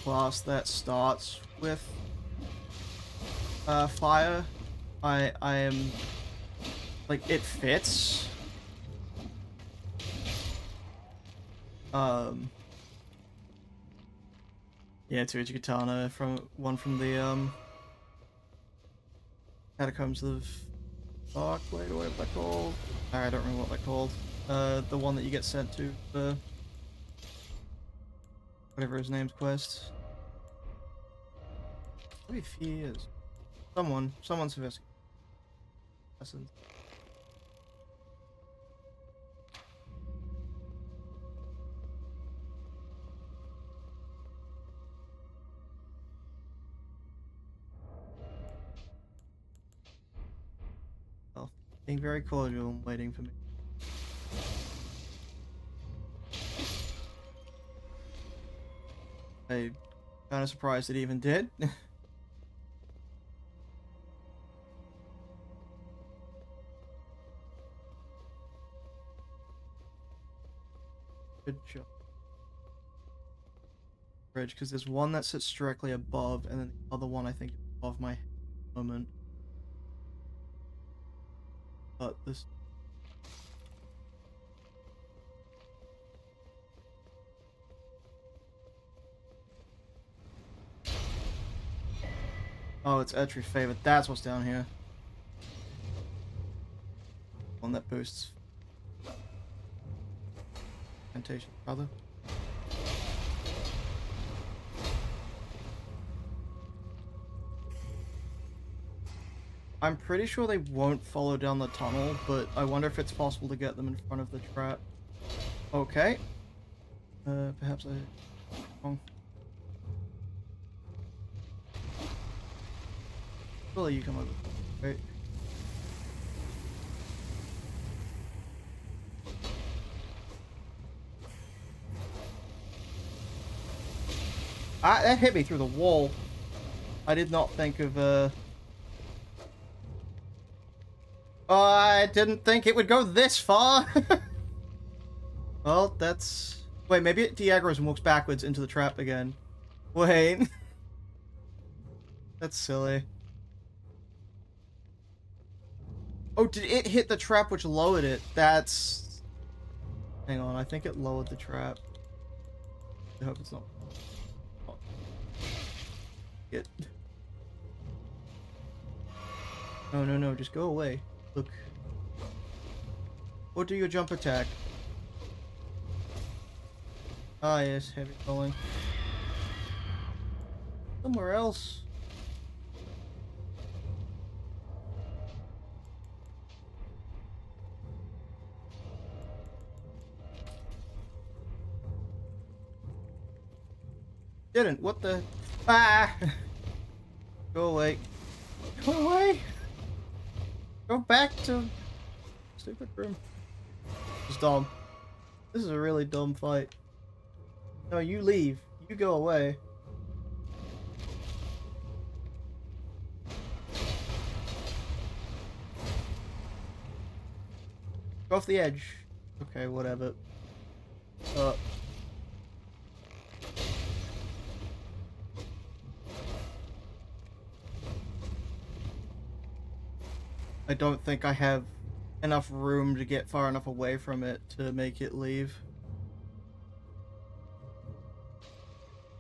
class that starts with fire. I am like, it fits. Yeah, Tsuchi Katana from the Catacombs of Fuck, wait, what they're called? I don't remember what they're called. The one that you get sent to the whatever his name's quest. Maybe if he is. Someone's investigating. Well, being very cordial and waiting for me. I'm kind of surprised it even did. Good job. Bridge, because there's one that sits directly above, and then the other one I think above my head at the moment. But this. Oh, it's Etry's favorite. That's what's down here. One that boosts. Temptation, brother. I'm pretty sure they won't follow down the tunnel, but I wonder if it's possible to get them in front of the trap. Okay. Perhaps I... wrong. Surely you come over. Right. Ah, that hit me through the wall. I did not think of, I didn't think it would go this far! Well, that's... Wait, maybe it de-aggroes and walks backwards into the trap again. Wait. That's silly. Oh, did it hit the trap which lowered it? That's... Hang on, I think it lowered the trap. I hope it's not... Oh. It... No, no, no, just go away. Look. Or do your jump attack. Ah, yes, heavy falling. Somewhere else. Didn't. What the? Ah! Go away. Go away! Go back to stupid room. It's dumb. This is a really dumb fight. No, you leave. You go away. Go off the edge. Okay, whatever. I don't think I have enough room to get far enough away from it to make it leave.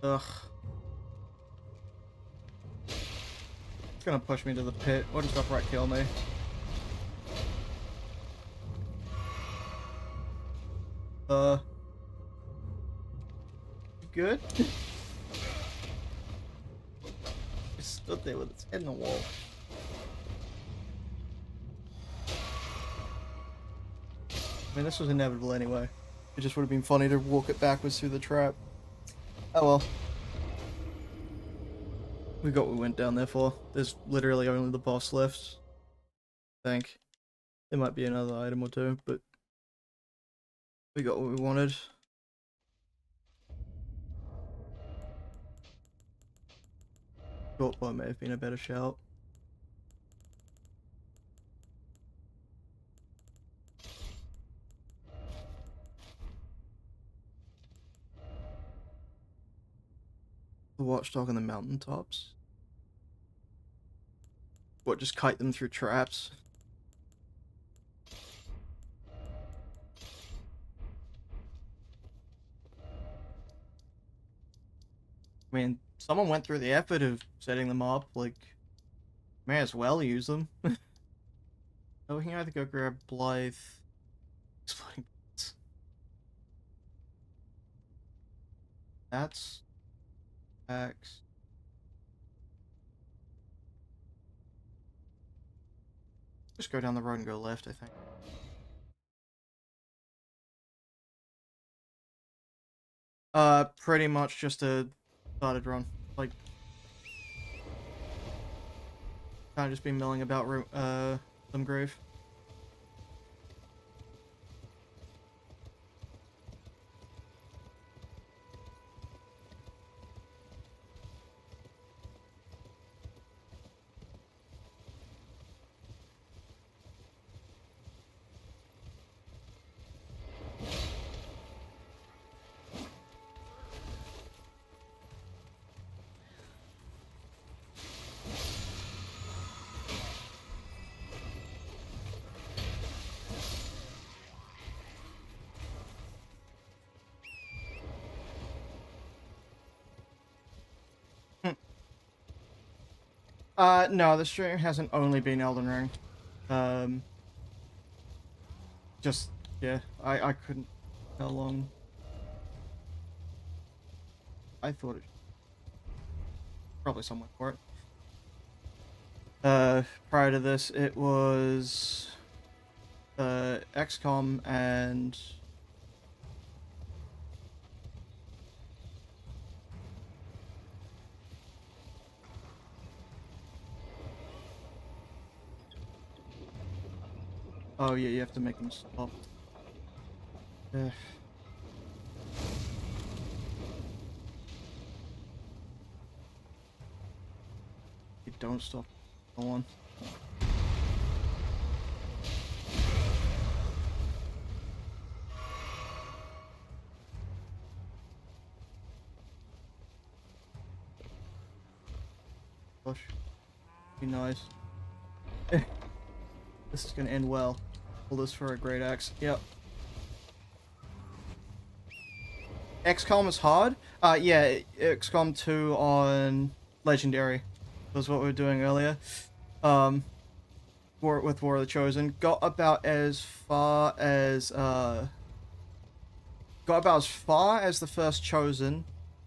Ugh. It's gonna push me to the pit, or just upright kill me. You good? stood there with its head in the wall. I mean, this was inevitable anyway. It just would have been funny to walk it backwards through the trap. Oh well. We got what we went down there for. There's literally only the boss left. I think. There might be another item or two, but we got what we wanted. Short bow may have been a better shout. The watchdog on the mountaintops? What, just kite them through traps? I mean, someone went through the effort of setting them up, like, may as well use them. Oh, we can either go grab Blythe... Exploding bullets. That's... Axe. Just go down the road and go left, I think. Pretty much just a started run. Like, kind of just been milling about, some grave. No, the stream hasn't only been Elden Ring. Just, yeah, I couldn't... How long... I thought it... Probably someone for it. Prior to this, it was... XCOM and... Oh yeah, you have to make them stop. You don't stop. Go on. Gosh. Be nice. This is gonna end well. Pull this for a great axe. Yep. XCOM is hard? Yeah, XCOM 2 on Legendary was what we were doing earlier. With War of the Chosen. Got about as far as the first Chosen,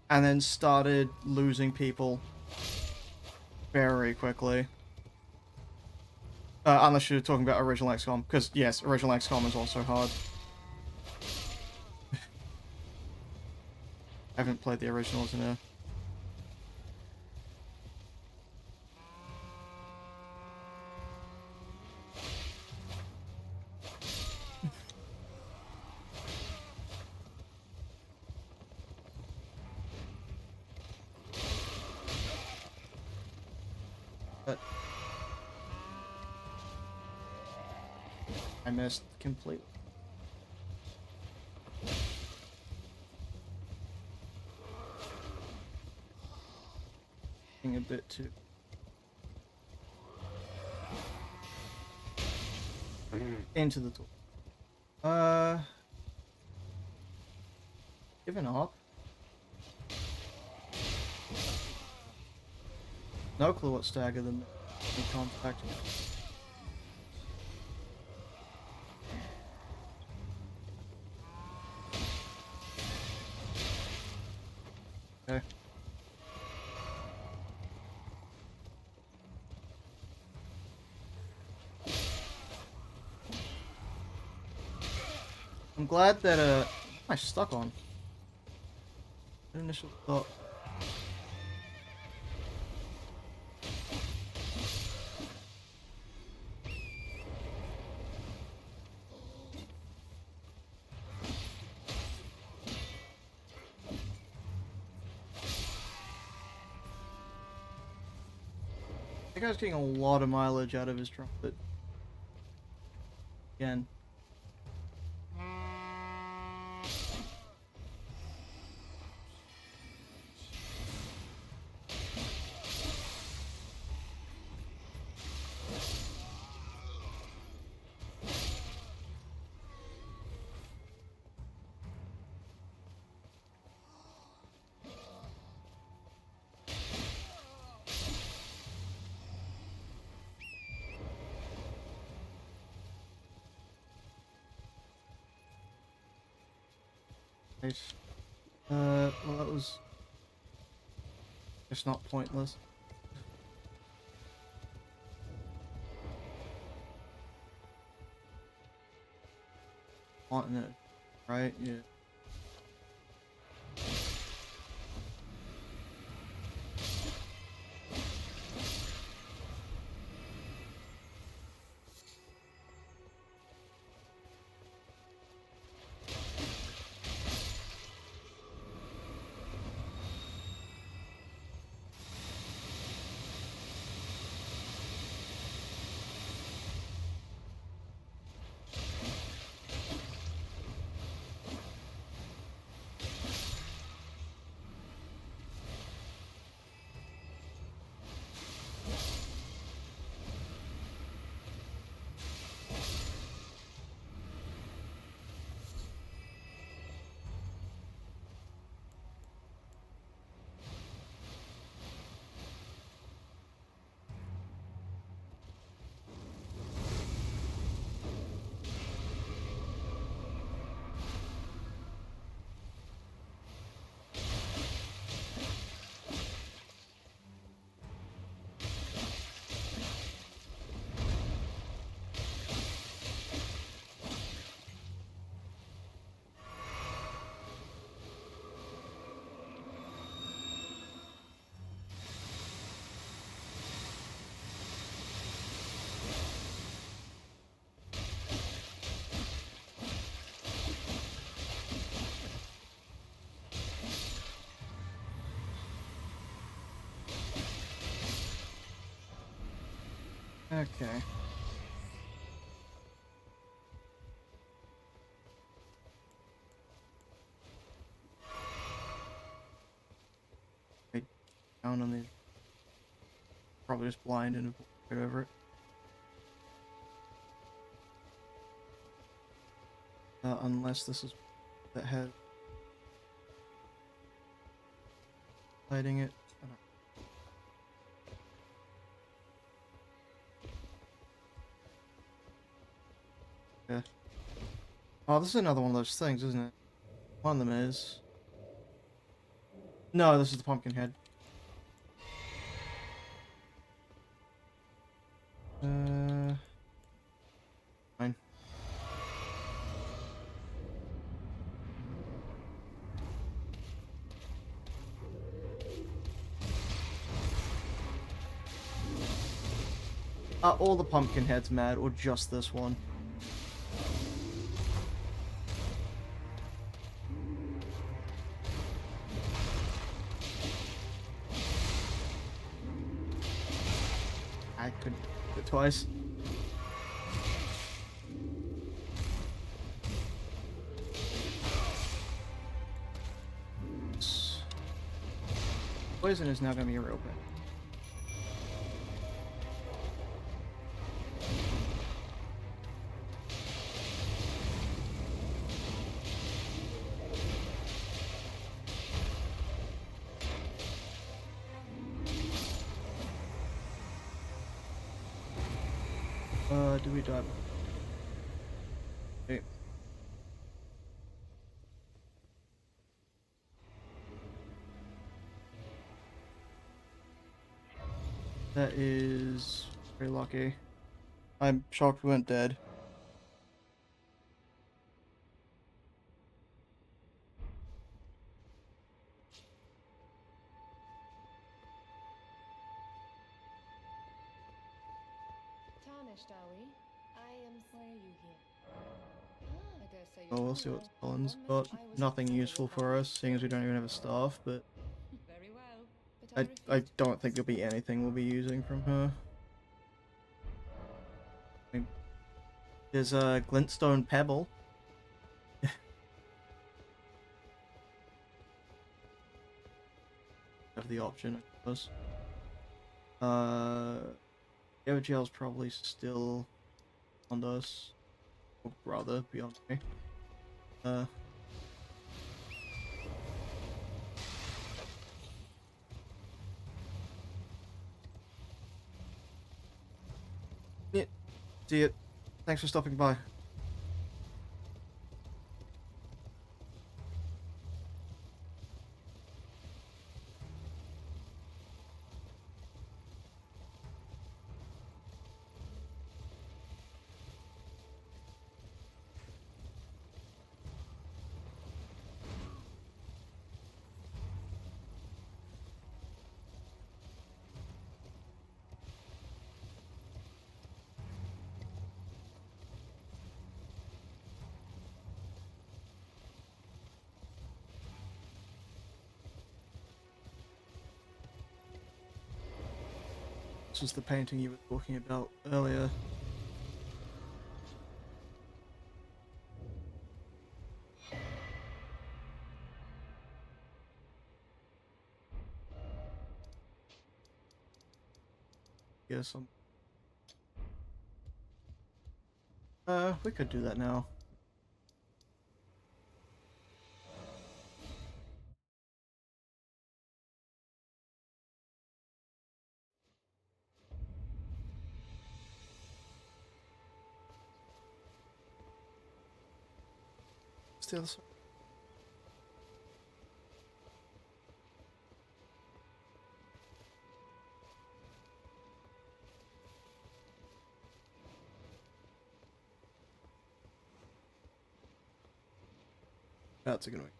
and then started losing people very quickly. Unless you're talking about original XCOM, because yes, original XCOM is also hard. I haven't played the originals in a... But... I missed completely. A bit too. Into the door. Giving up. No clue what stagger them in contact. Okay. I'm glad that what am I stuck on? Initial thought. That guy's getting a lot of mileage out of his trumpet. Again. Right. Well, that was just not pointless. Wanting it, right? Yeah. Okay. Right down on these. Probably just blind and right over it. Unless this is that has lighting it. I don't- Yeah. Oh, this is another one of those things, isn't it? One of them is. No, this is the pumpkin head. Fine. Are all the pumpkin heads mad, or just this one? I could do it twice. Poison is now gonna be a real bit. Do we die? Okay. That is very lucky. I'm shocked we went dead. Oh, we'll see what Colin's got. Nothing useful for us, seeing as we don't even have a staff, but Very well, but I don't think there'll be anything we'll be using from her. I mean, there's a glintstone pebble. Have the option, I suppose. Evergel's probably still on us. Or rather, beyond me. Yeah, see it. Thanks for stopping by. This was the painting you were talking about earlier. Yes, we could do that now. What's the other side? That's a good one.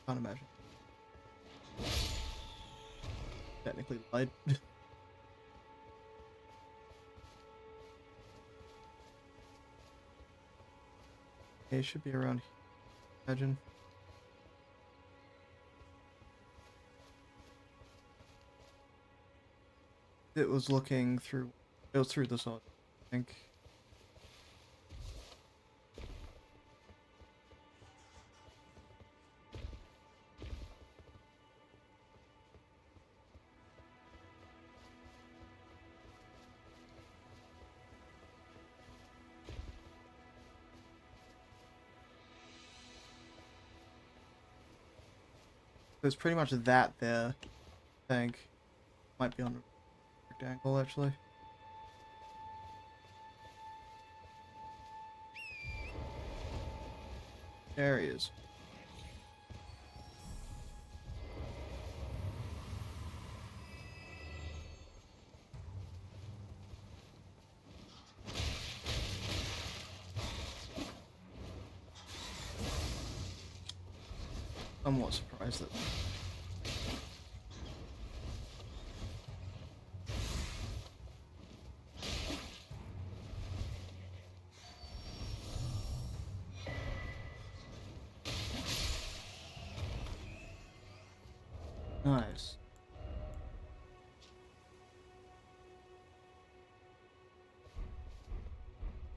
Can't imagine. Technically lied. It should be around here, imagine. It was looking through. It was through the side, I think. There's pretty much that there, I think. Might be on a rectangle, actually. There he is. Somewhat surprised that. Nice.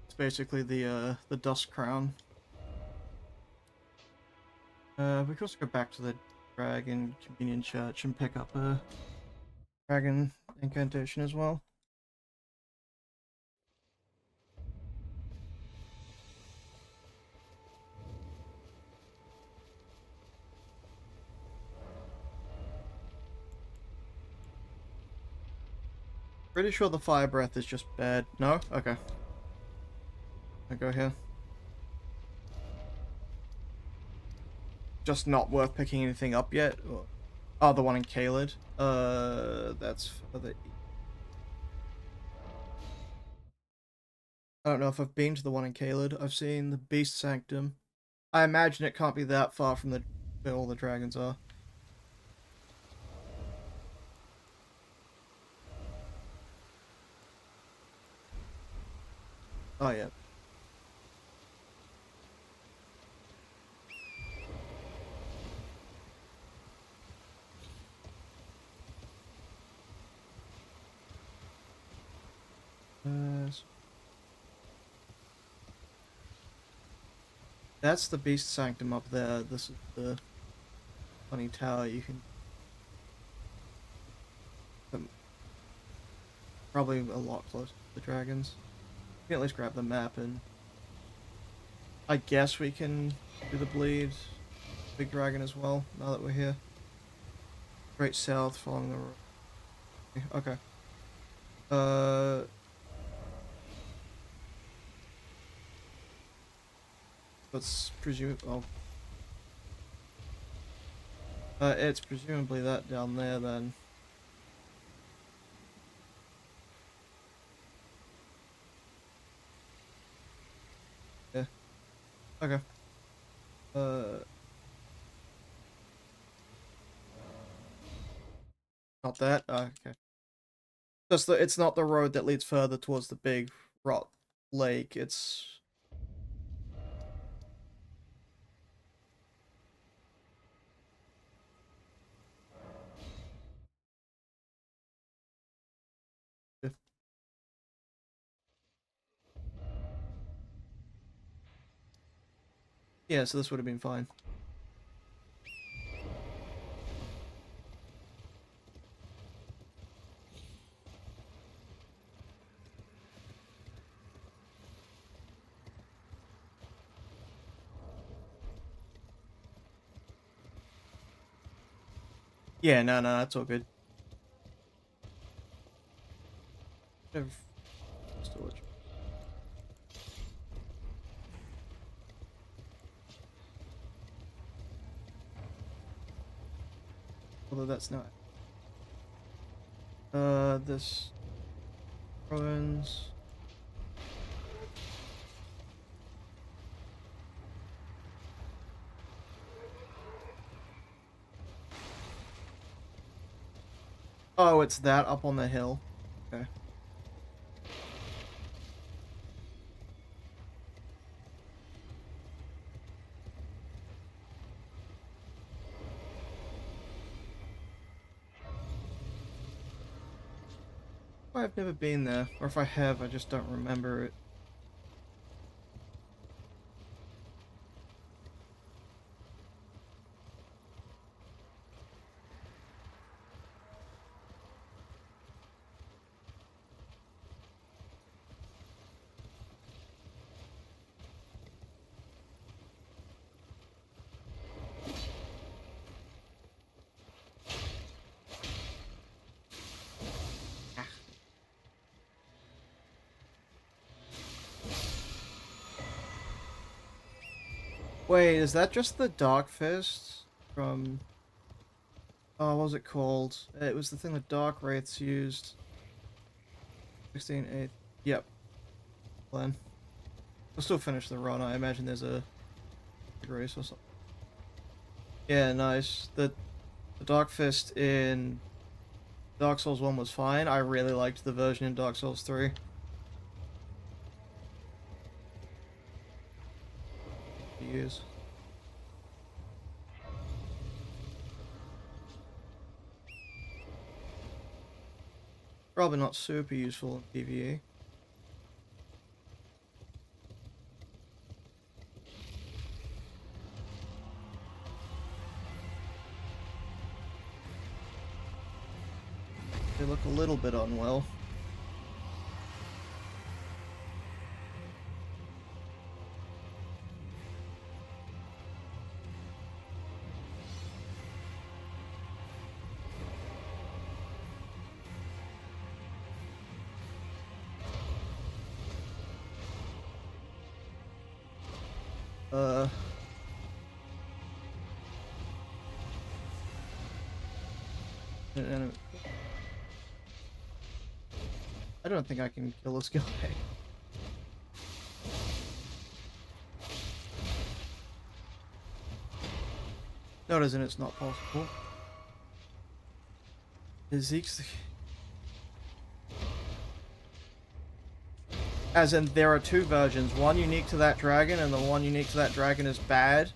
It's basically the dust crown. We could also go back to the Dragon Communion Church and pick up a dragon incantation as well. Pretty sure the fire breath is just bad. No? Okay. I go here. Just not worth picking anything up yet? Or... Oh, the one in Caelid. That's further east. I don't know if I've been to the one in Caelid. I've seen the Beast Sanctum. I imagine it can't be that far from the where all the dragons are. Oh yeah. That's the Beast Sanctum up there. This is the funny tower you can... Probably a lot closer to the dragons. We can at least grab the map and... I guess we can do the bleed. Big dragon as well, now that we're here. Straight south, following the road. Okay. Let's presume... Oh. It's presumably that down there, then. Yeah. Okay. Not that? Okay. Just it's not the road that leads further towards the big rot lake, it's... Yeah, so this would have been fine. Yeah, no, that's all good. Storage. Although that's not. This ruins. Oh, it's that up on the hill. Okay. I've never been there, or if I have, I just don't remember it. Wait, is that just the Dark Fist from... Oh, what was it called? It was the thing the Dark Wraiths used. 16/8. Yep. Plan. We'll still finish the run. I imagine there's a race or something. Yeah, nice. The Dark Fist in Dark Souls 1 was fine. I really liked the version in Dark Souls 3. Use. Probably not super useful in PvE. They look a little bit unwell. I don't think I can kill this guy. No, it isn't. It's not possible. Zeke's... As in, there are two versions. One unique to that dragon, and the one unique to that dragon is bad.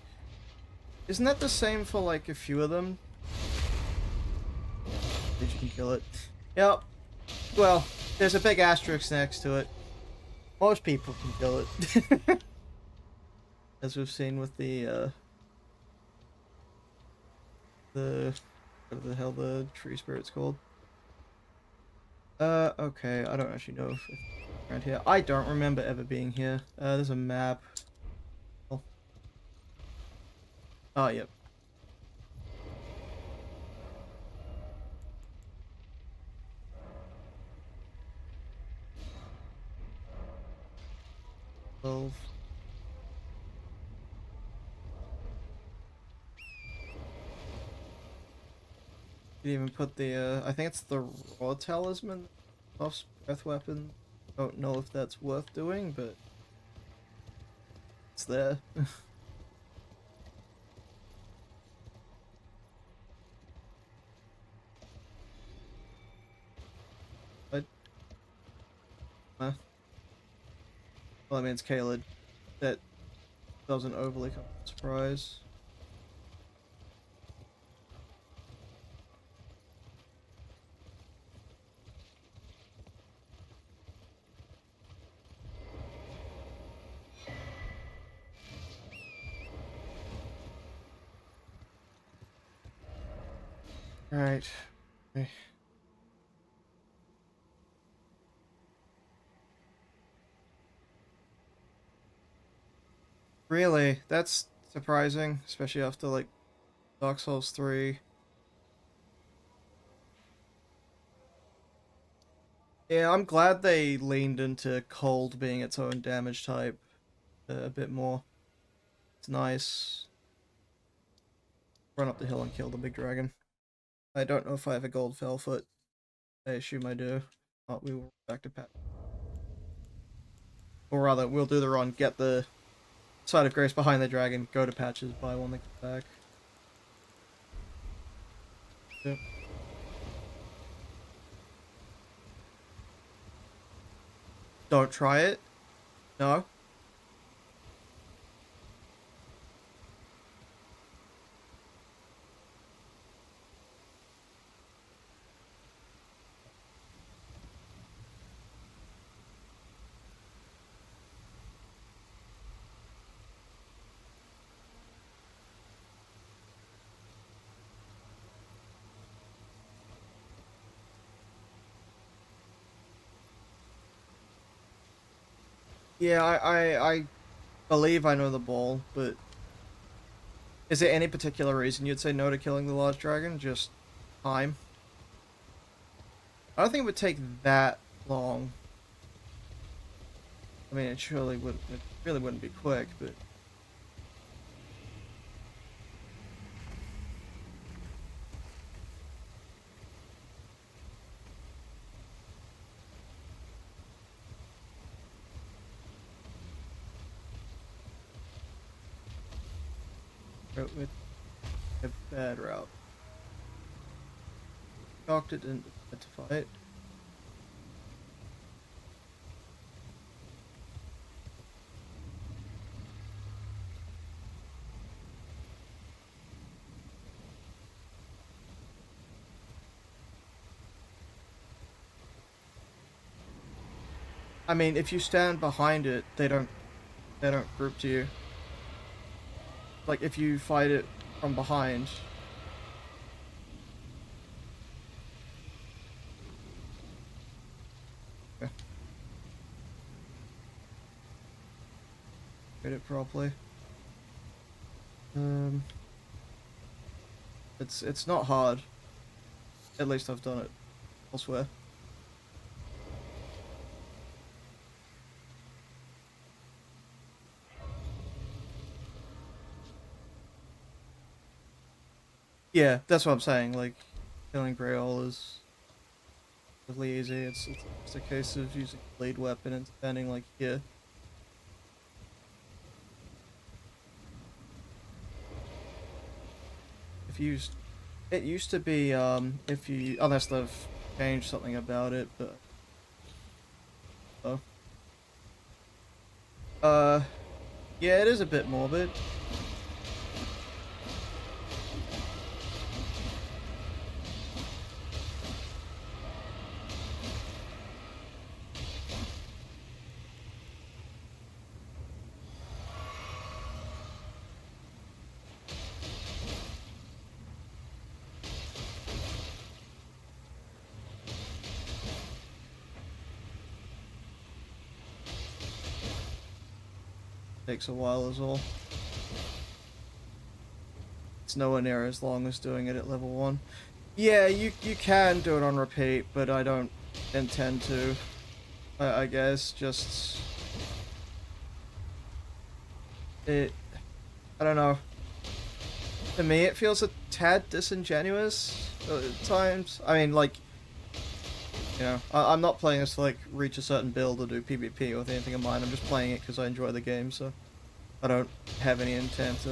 Isn't that the same for, like, a few of them? Did you can kill it? Yep. Well, there's a big asterisk next to it. Most people can kill it. as we've seen with the what the hell the tree spirit's called. Okay, I don't actually know if around here. I don't remember ever being here. There's a map. Oh, oh yep. Well, you even put the I think it's the raw talisman off breath weapon. Don't know if that's worth doing, but it's there. But well, I mean it's Caled. That doesn't overly come as a surprise. Alright. Okay. Really? That's surprising, especially after like Dark Souls 3. Yeah, I'm glad they leaned into cold being its own damage type a bit more. It's nice. Run up the hill and kill the big dragon. I don't know if I have a gold Fellfoot. I assume I do. Oh, we will back to Pat. Or rather, we'll do the run, get the Side of Grace behind the dragon, go to Patches, buy one that comes back. Yep. Don't try it. No. Yeah, I believe I know the ball, but is there any particular reason you'd say no to killing the large dragon? Just time? I don't think it would take that long. I mean, it surely would. It really wouldn't be quick, but it would be a bad route. Shocked it didn't identify it. I mean, if you stand behind it, they don't group to you. Like if you fight it from behind. Okay. Get it properly. It's not hard. At least I've done it elsewhere. Yeah, that's what I'm saying. Like, killing Grail is really easy. It's just a case of using a blade weapon and standing like here. If you used, it used to be if you unless they've changed something about it, but oh, yeah, it is a bit morbid. Takes a while as well. It's nowhere near as long as doing it at level 1. Yeah, you can do it on repeat, but I don't intend to. I guess just I don't know. To me, it feels a tad disingenuous at times. I mean, like, you know, I'm not playing this to like reach a certain build or do PvP with anything in mind. I'm just playing it because I enjoy the game, so I don't have any intent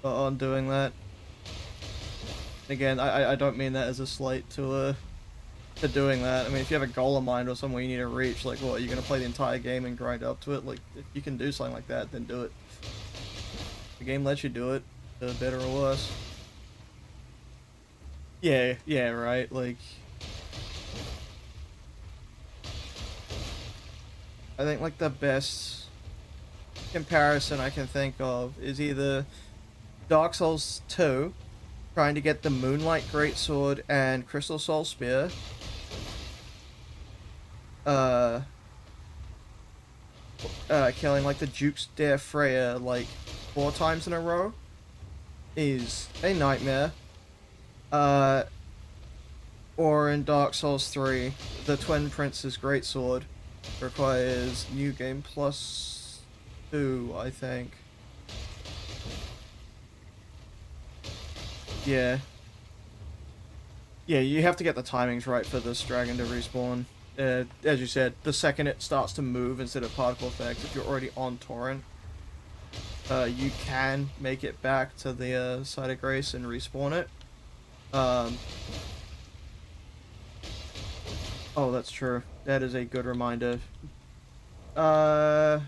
on doing that. Again, I don't mean that as a slight to doing that. I mean, if you have a goal in mind or somewhere you need to reach, like, what, you're gonna play the entire game and grind up to it? Like, if you can do something like that, then do it. The game lets you do it, better or worse. Yeah, right, like... I think, like, the best comparison I can think of is either Dark Souls 2, trying to get the Moonlight Greatsword and Crystal Soul Spear, killing like the Duke's Dare Freya like 4 times in a row is a nightmare. Or in Dark Souls 3, the Twin Prince's Greatsword requires New Game Plus 2, I think. Yeah. Yeah, you have to get the timings right for this dragon to respawn. As you said, the second it starts to move instead of particle effects, if you're already on torrent, you can make it back to the site of grace and respawn it. Oh, that's true. That is a good reminder. You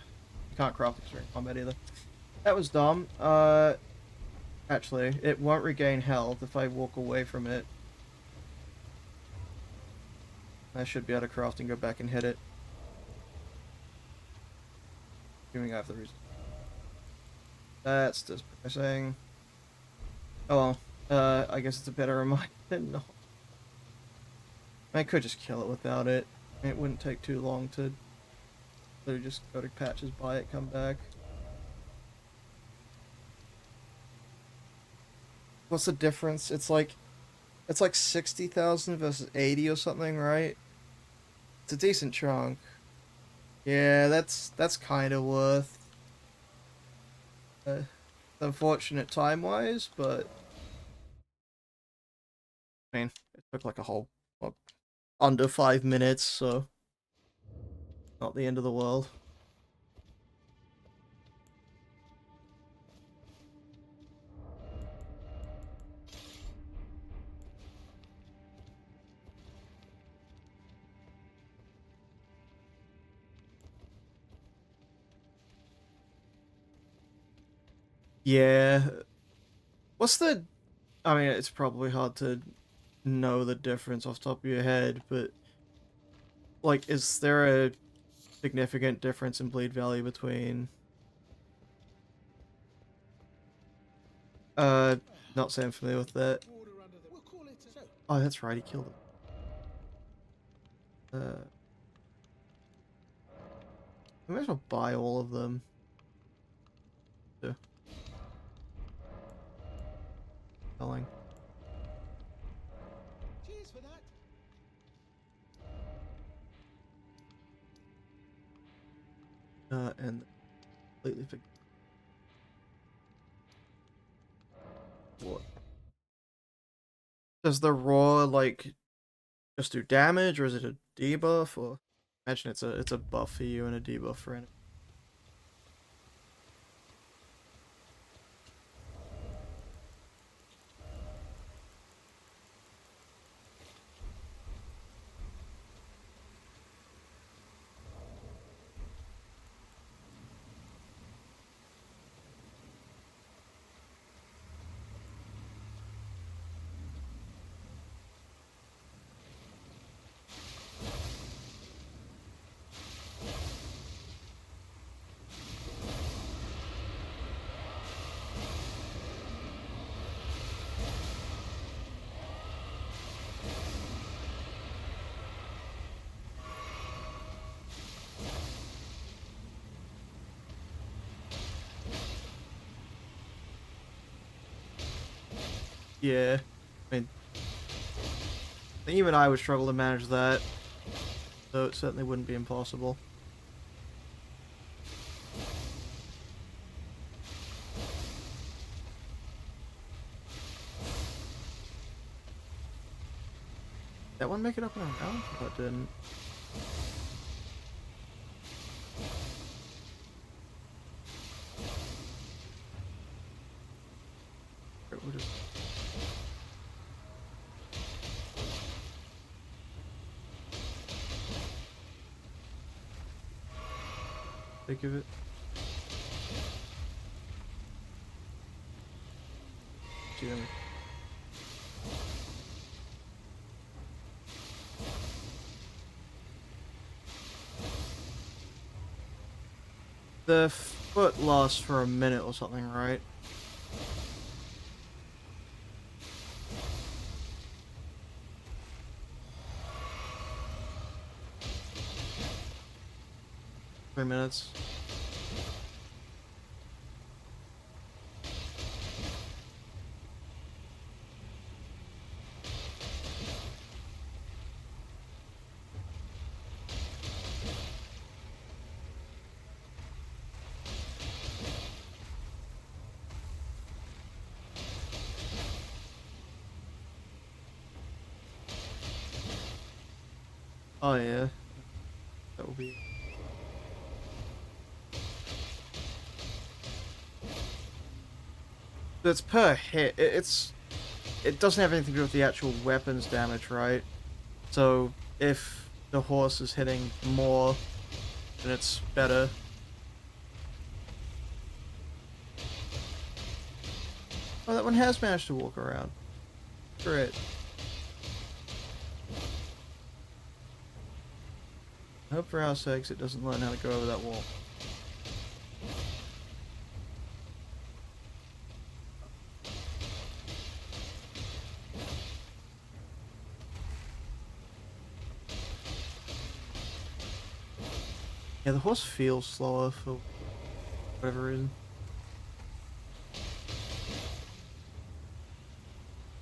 can't craft extreme combat either. That was dumb. Actually, it won't regain health if I walk away from it. I should be able to craft and go back and hit it. Assuming I have the reason. That's depressing. Oh well. I guess it's a better reminder than not. I could just kill it without it. It wouldn't take too long to literally just go to patches, buy it, come back. What's the difference? It's like 60,000 versus 80 or something, right? It's a decent chunk. Yeah, that's kind of worth. Unfortunate time-wise, but I mean, it took like a whole under 5 minutes, so not the end of the world. Yeah. What's the... I mean, it's probably hard to know the difference off the top of your head, but like, is there a significant difference in bleed value between... Not saying I'm familiar with that. Oh, that's right, he killed him. I might as well buy all of them. Yeah. Selling. Cheers for that. And completely forget what. Does the raw like just do damage, or is it a debuff? Or imagine it's a buff for you and a debuff for enemy. Yeah. I mean, even I would struggle to manage that, so it certainly wouldn't be impossible. That one make it up and around? Oh, it didn't. We'll just... think of it. See them. The foot lasts for a minute or something, right? $3 minutes. Oh yeah, that will be. That's per hit. It doesn't have anything to do with the actual weapons damage, right? So if the horse is hitting more, then it's better. Oh, that one has managed to walk around. Great. I hope for our sakes it doesn't learn how to go over that wall. Yeah, the horse feels slower for whatever reason.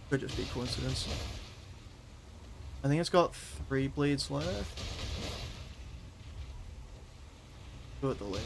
Could just be coincidence. I think it's got 3 bleeds left. Go at the lake.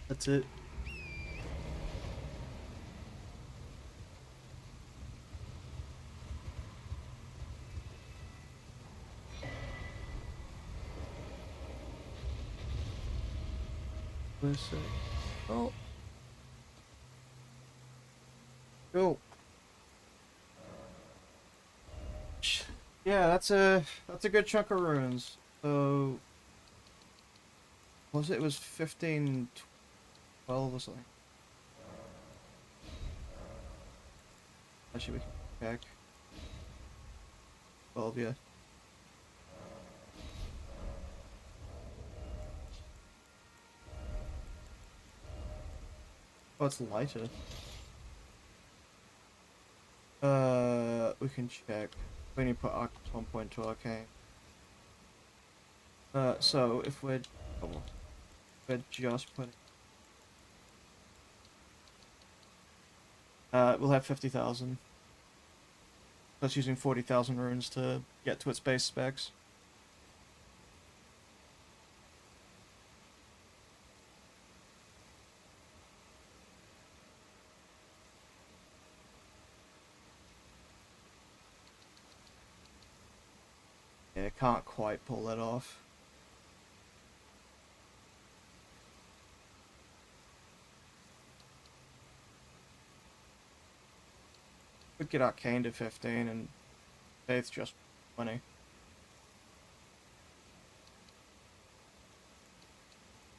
That's it. Let's see. Oh. Go. Yeah, that's a good chunk of runes. So was it? It was 15, 12 or something. Actually, we can check. 12, yeah. Oh, it's lighter. We can check. We need to put arc 1.2 arcane. So if we're just putting, we'll have 50,000. That's using 40,000 runes to get to its base specs. Yeah, can't quite pull that off. Could get Arcane to 15 and Faith just 20.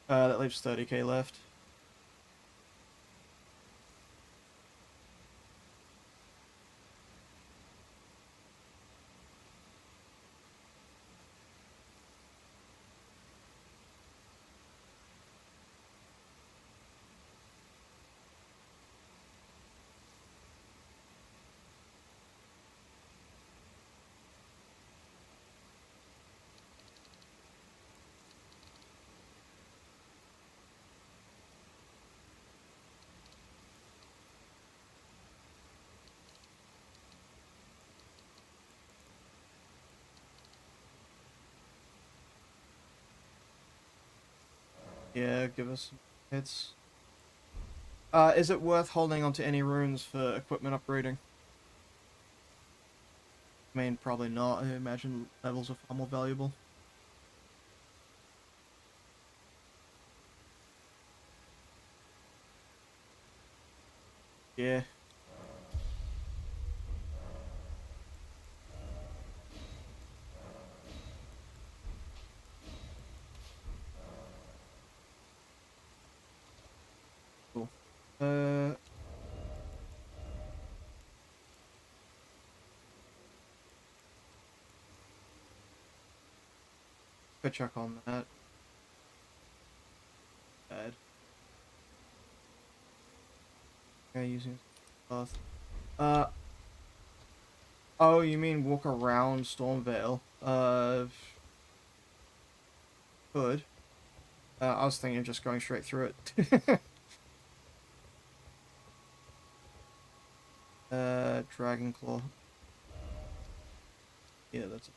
That leaves 30k left. Yeah, give us some hits. Is it worth holding onto any runes for equipment upgrading? I mean, probably not. I imagine levels are far more valuable. Yeah. Cool. Good check on that. Bad. Okay, using path. Oh, you mean walk around Stormvale? Could. I was thinking of just going straight through it. Dragon Claw. Yeah, that's it.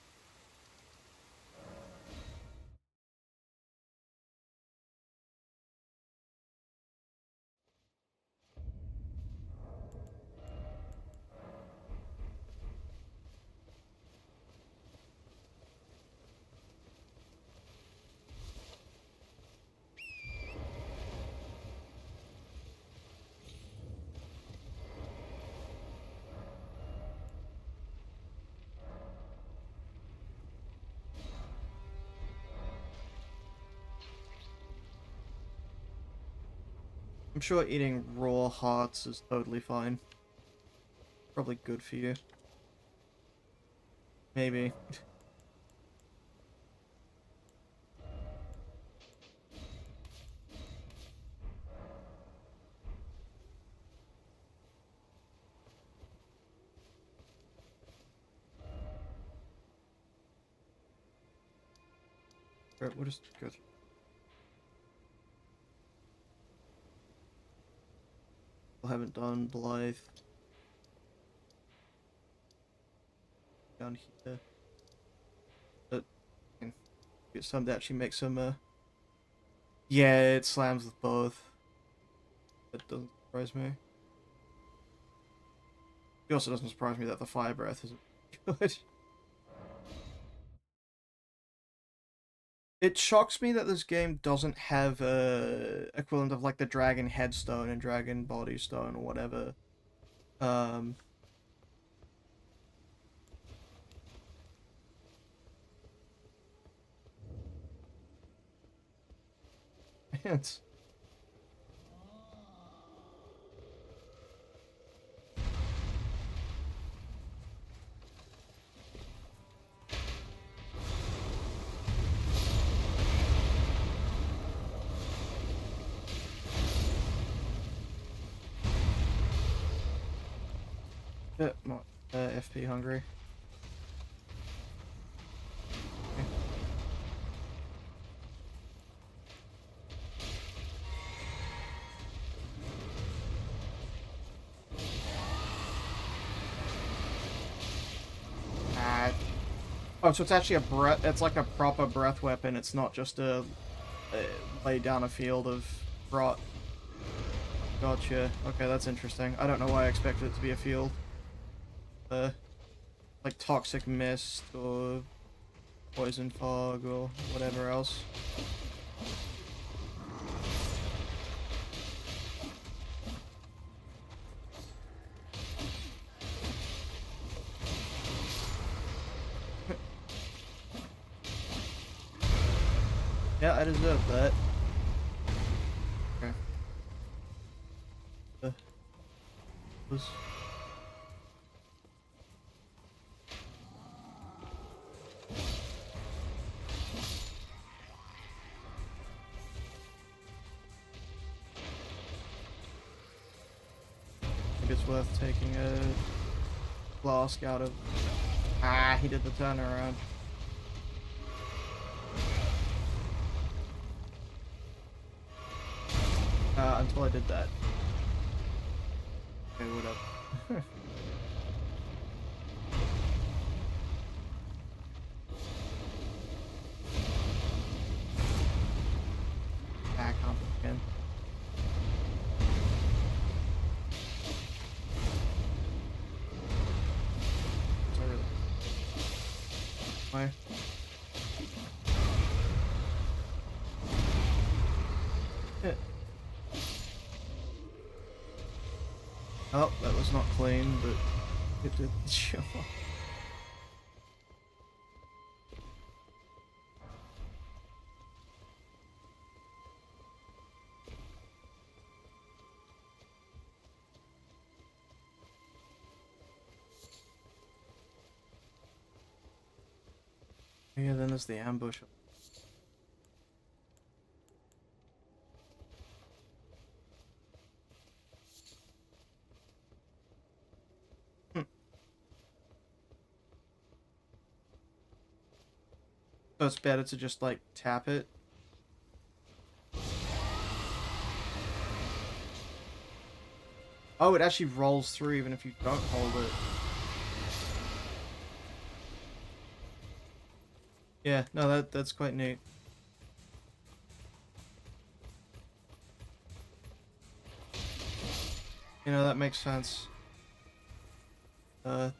I'm sure eating raw hearts is totally fine. Probably good for you. Maybe. Alright, we'll just go through. I haven't done Blythe. Down here. But get some that actually makes some yeah, it slams with both. That doesn't surprise me. It also doesn't surprise me that the fire breath isn't good. It shocks me that this game doesn't have a equivalent of like the dragon headstone and dragon body stone or whatever. Um it's bit more FP hungry. Oh, so it's actually a breath. It's like a proper breath weapon. It's not just a lay down a field of rot. Gotcha. Okay, that's interesting. I don't know why I expected it to be a field. Like toxic mist or poison fog or whatever else. Yeah, I deserve that. Okay. Was... I think it's worth taking a flask out of... Ah, he did the turnaround. Until I did that. Okay, whatever. Back up again. Why? Oh, that was not clean, but it did the job. Yeah, then there's the ambush. So it's better to just like tap it. Oh, it actually rolls through even if you don't hold it. Yeah, no, that's quite neat. You know, that makes sense.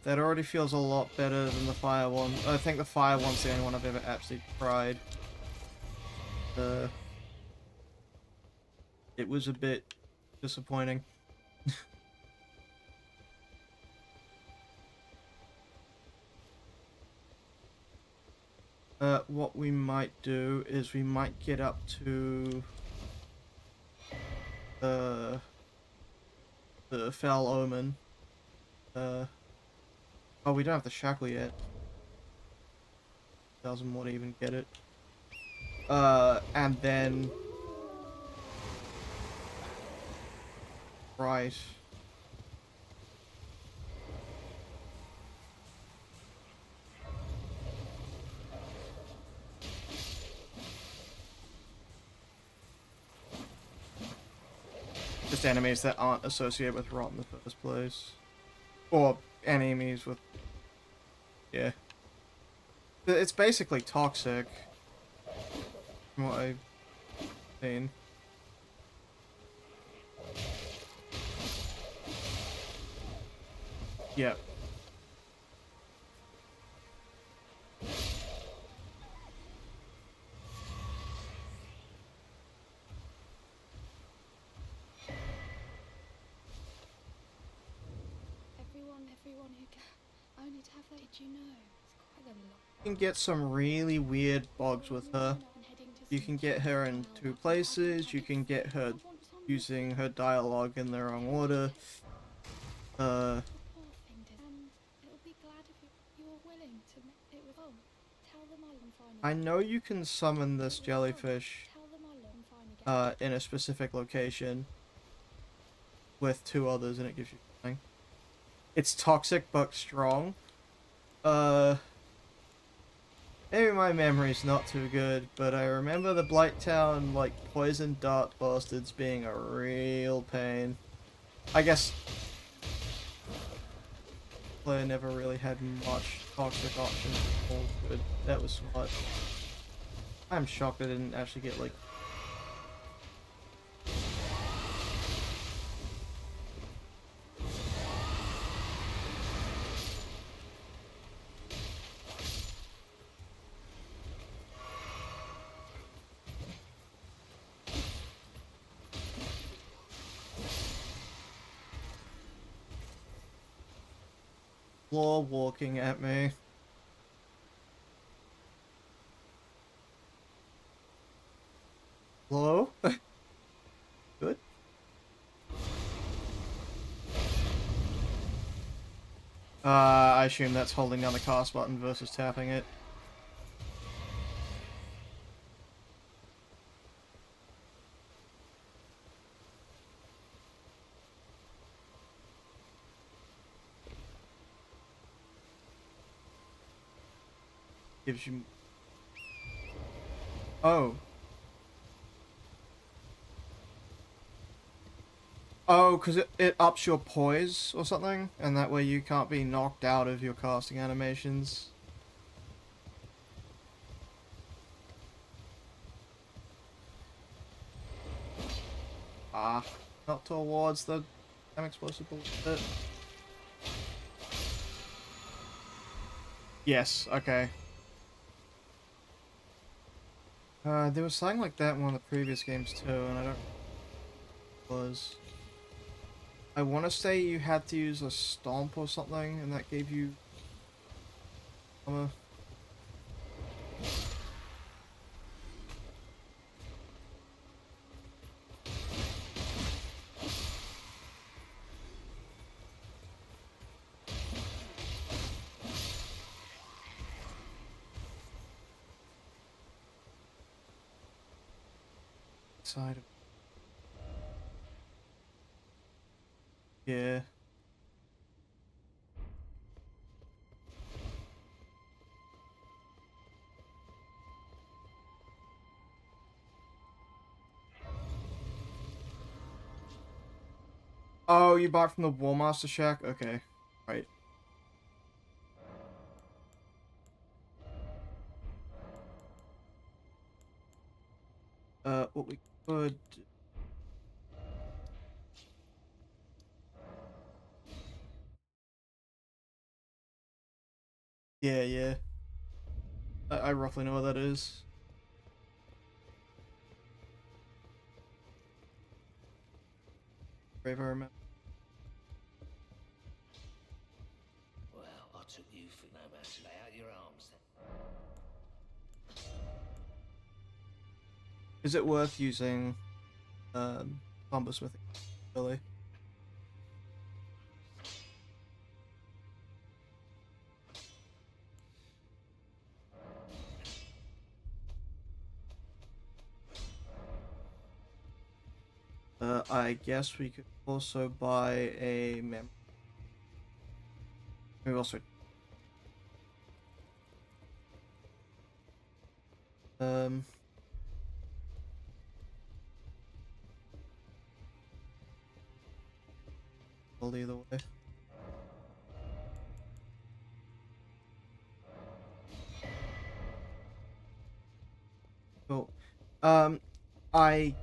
That already feels a lot better than the fire one. I think the fire one's the only one I've ever actually tried. It was a bit disappointing. What we might do is we might get up to the Foul Omen. Oh, we don't have the shackle yet. Doesn't want to even get it. And then... Right. Just enemies that aren't associated with rot in the first place. Or enemies with... Yeah. It's basically toxic. From what I've seen. Yep. Everyone who only to have that, did you know? It's quite a lot. You can get some really weird bugs with her. You can get her in two places. You can get her using her dialogue in the wrong order. It'll be glad if you were willing to make it with tell them I'll find I know you can summon this jellyfish in a specific location with two others, and it gives you something. It's toxic but strong. Maybe my memory's not too good, but I remember the Blighttown, like, poison dart bastards being a real pain. I guess... player never really had much toxic options. All good. That was smart. I'm shocked I didn't actually get like. Floor walking at me. Hello? Good. I assume that's holding down the cast button versus tapping it. Gives you... Oh. Oh, because it ups your poise or something, and that way you can't be knocked out of your casting animations. Ah, not towards the damn explosive bullet. Yes, okay. There was something like that in one of the previous games too, and I don't know what it was. I want to say you had to use a stomp or something, and that gave you armor. Side of... Yeah. Oh, you bought from the War Master Shack? Okay. Right. What we could... Yeah, yeah. I roughly know what that is. Brave Armor. Well, I took you for no man's lay out your arms then. Is it worth using combo smithing? Really? I guess we could also buy a mem. We also um well, either way. Cool. I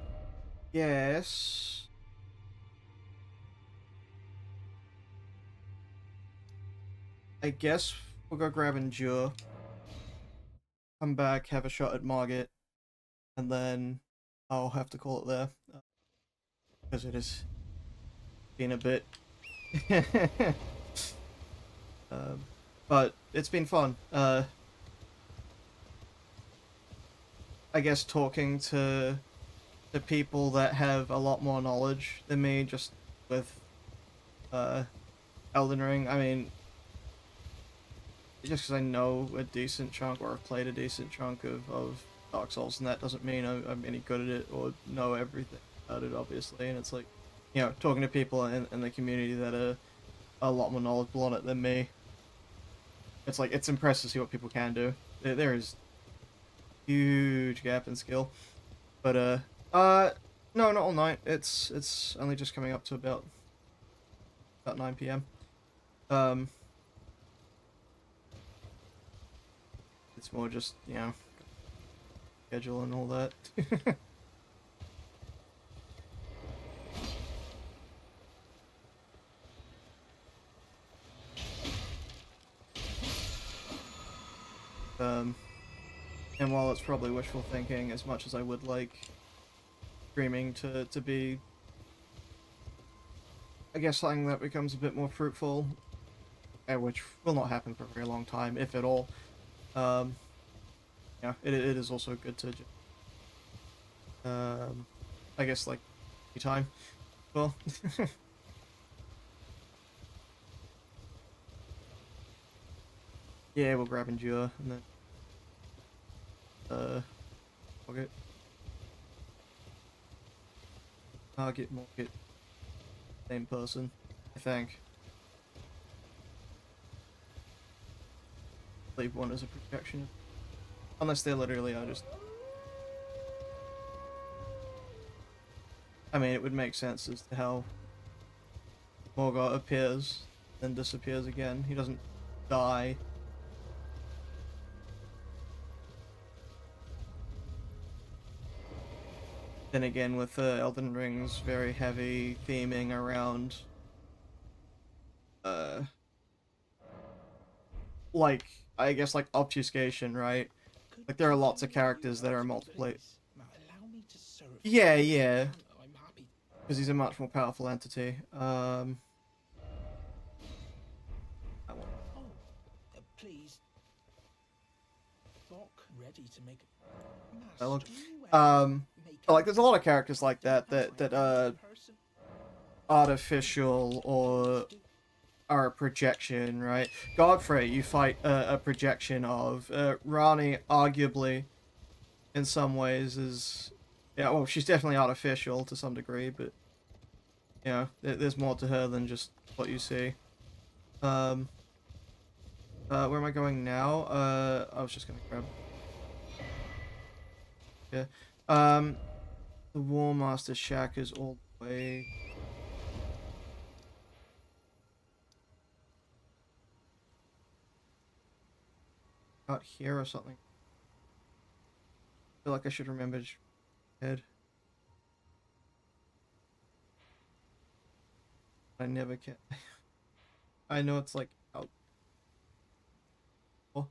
guess we'll go grab Endure, come back, have a shot at Margit, and then I'll have to call it there because it has been a bit. But it's been fun. I guess talking to people that have a lot more knowledge than me, just with Elden Ring. I mean, just because I know a decent chunk or I've played a decent chunk of Dark Souls, and that doesn't mean I'm any good at it or know everything about it, obviously. And it's like, you know, talking to people in the community that are a lot more knowledgeable on it than me. It's like, it's impressive to see what people can do. There is huge gap in skill. But, no, not all night. It's only just coming up to about 9 p.m. It's more just, you know, schedule and all that. And while it's probably wishful thinking, as much as I would like streaming to be, I guess, something that becomes a bit more fruitful, which will not happen for a very long time, if at all. Yeah, it is also good to just, I guess, like, time. Well, yeah, we'll grab Endure and then okay. Market, same person, I think. Leave one as a protection. Unless they literally are just... I mean, it would make sense as to how Morgoth appears, then disappears again. He doesn't die. Then again, with Elden Ring's very heavy theming around, like, I guess, like, obfuscation, right? Like, there are lots of characters that are multiple. Yeah, yeah. Because he's a much more powerful entity. I want... Please. Bok ready to make like, there's a lot of characters like that are artificial or are a projection, right? Godfrey, you fight a projection of. Rani, arguably, in some ways, is... Yeah, well, she's definitely artificial to some degree, but, you know, there's more to her than just what you see. Where am I going now? I was just gonna grab... Yeah. The War Master Shack is all the way... out here or something. I feel like I should remember head. I never can. I know it's like out. Oh.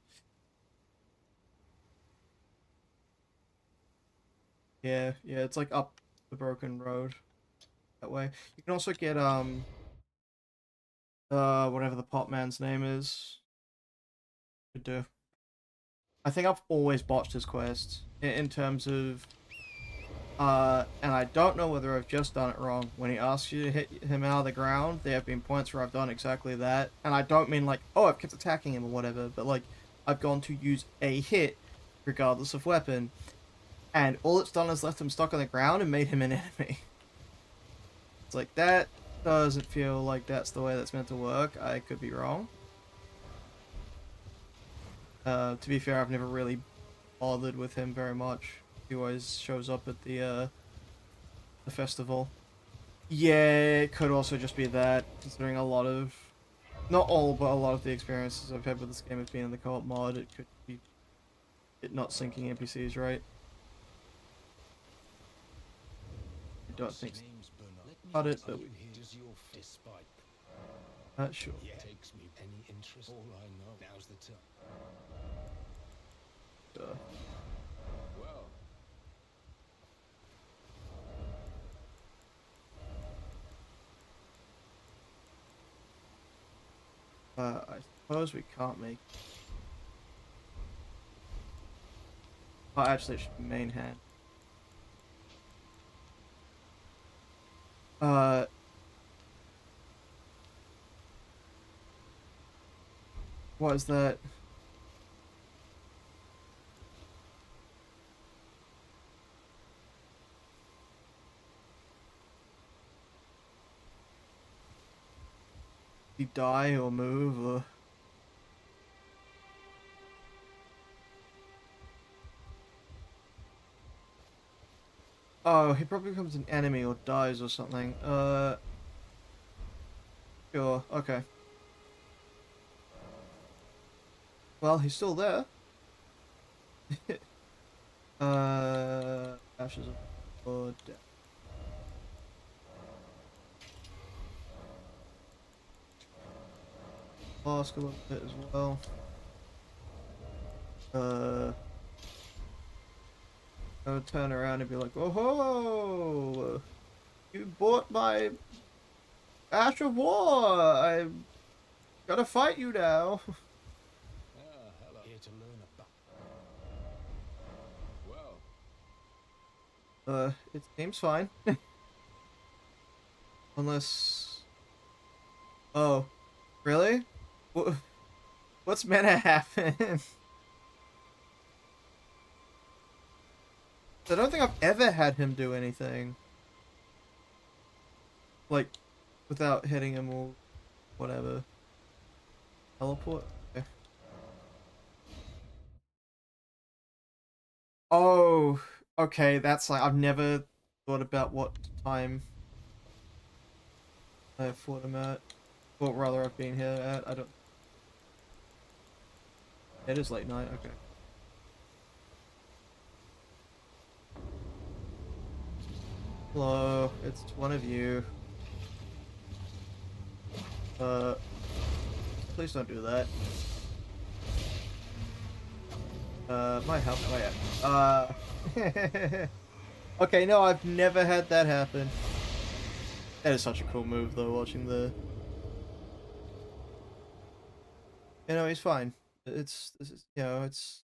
Yeah, it's like up the broken road that way. You can also get whatever the pot man's name is. Could do. I think I've always botched his quests in terms of and I don't know whether I've just done it wrong. When he asks you to hit him out of the ground, there have been points where I've done exactly that. And I don't mean like, oh, I've kept attacking him or whatever, but like, I've gone to use a hit, regardless of weapon, and all it's done is left him stuck on the ground and made him an enemy. It's like, that doesn't feel like that's the way that's meant to work. I could be wrong. To be fair, I've never really bothered with him very much. He always shows up at the festival. Yeah, it could also just be that, considering a lot of... Not all, but a lot of the experiences I've had with this game have been in the co-op mod. It could be it not syncing NPCs right. I don't think so. Cut it, but... sure. Takes me any interest. All I know. Now's the time. I suppose we can't make... Oh, actually it should be main hand. What is that? He die or move or... Oh, he probably becomes an enemy or dies or something. Sure, okay. Well, he's still there. Ashes of Blood. Ask a little bit as well. I would turn around and be like, "Oh ho! You bought my Ash of War! I'm gonna fight you now." Ah, hello. Here to learn about. Well, It seems fine. Unless... Oh, really? What's meant to happen? I don't think I've ever had him do anything. Like, without hitting him or whatever. Teleport? Okay. Oh, okay, that's like, I've never thought about what time I've fought him at. Or rather, I've been here at. I don't... It is late night, okay. Hello, it's one of you. Please don't do that. My health, oh yeah. Okay, no, I've never had that happen. That is such a cool move, though, watching the... You know, he's fine. This is, you know, it's...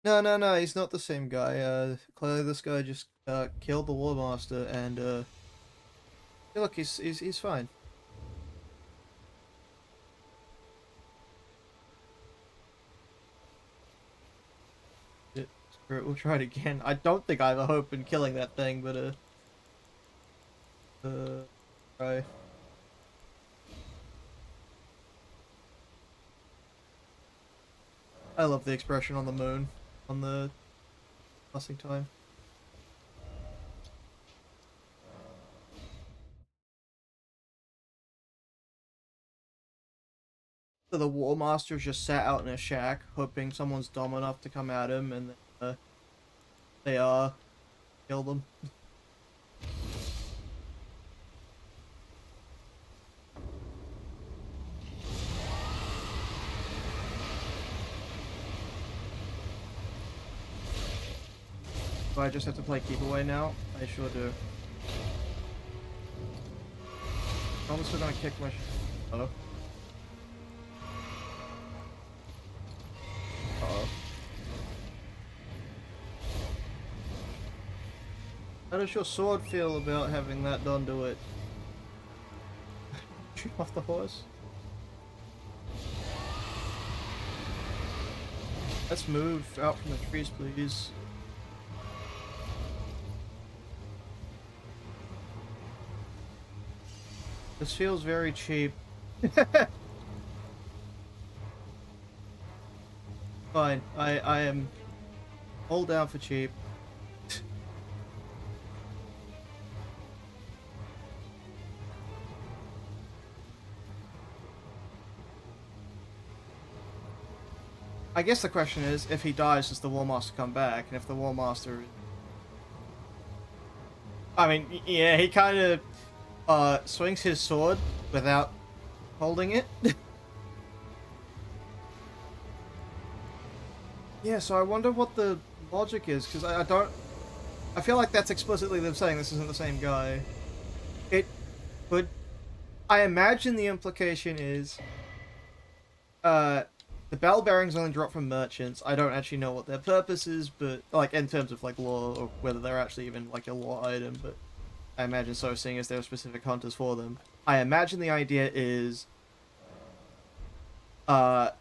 No, he's not the same guy. Clearly this guy just, killed the War Master, and, yeah, look, he's fine. Screw it, we'll try it again. I don't think I have a hope in killing that thing, but, try. I love the expression on the moon, on the passing time. So the War Master's just sat out in a shack, hoping someone's dumb enough to come at him, and then, they, kill them. Do I just have to play keep away now? I sure do. I'm also gonna kick my oh. Uh-oh. How does your sword feel about having that done to it? Shoot off the horse? Let's move out from the trees, please. This feels very cheap. Fine, I am all down for cheap. I guess the question is, if he dies, does the War Master come back? And if the War Master... I mean, yeah, he kind of swings his sword without holding it. Yeah, so I wonder what the logic is, because I don't... I feel like that's explicitly them saying this isn't the same guy. It could... I imagine the implication is... the bell bearings only drop from merchants. I don't actually know what their purpose is, but... Like, in terms of, like, lore, or whether they're actually even, like, a lore item, but... I imagine so, seeing as there are specific hunters for them. I imagine the idea is... that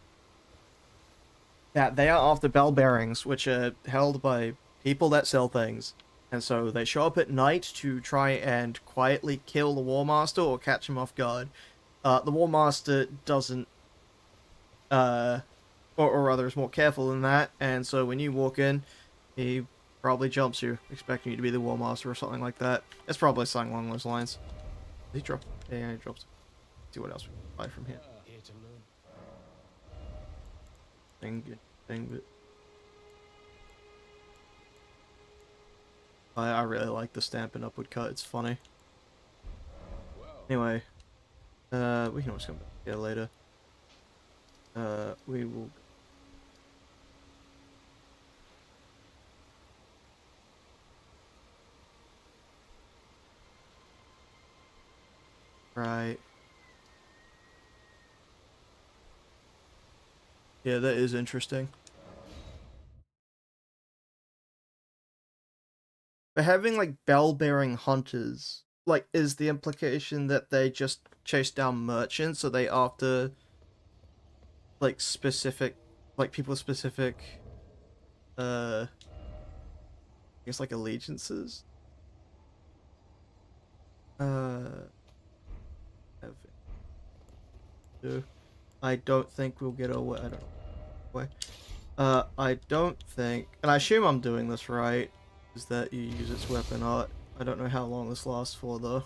they are after bell bearings, which are held by people that sell things. And so they show up at night to try and quietly kill the War Master or catch him off guard. The War Master doesn't, or rather is more careful than that, and so when you walk in, he probably jumps you, expecting you to be the War Master or something like that. It's probably something along those lines. He dropped. Yeah, he dropped. See what else we can buy from here. Here to learn. Thing, but I really like the stamping upward cut. It's funny. Anyway, we can always come back here later. We will. Right. Yeah, that is interesting. But having like bell-bearing hunters, like, is the implication that they just chase down merchants, or they after like specific, like people with specific, I guess like allegiances? Uh, I don't think we'll get away. I don't know. Why. I don't think, and I assume I'm doing this right, is that you use its weapon art. I don't know how long this lasts for though.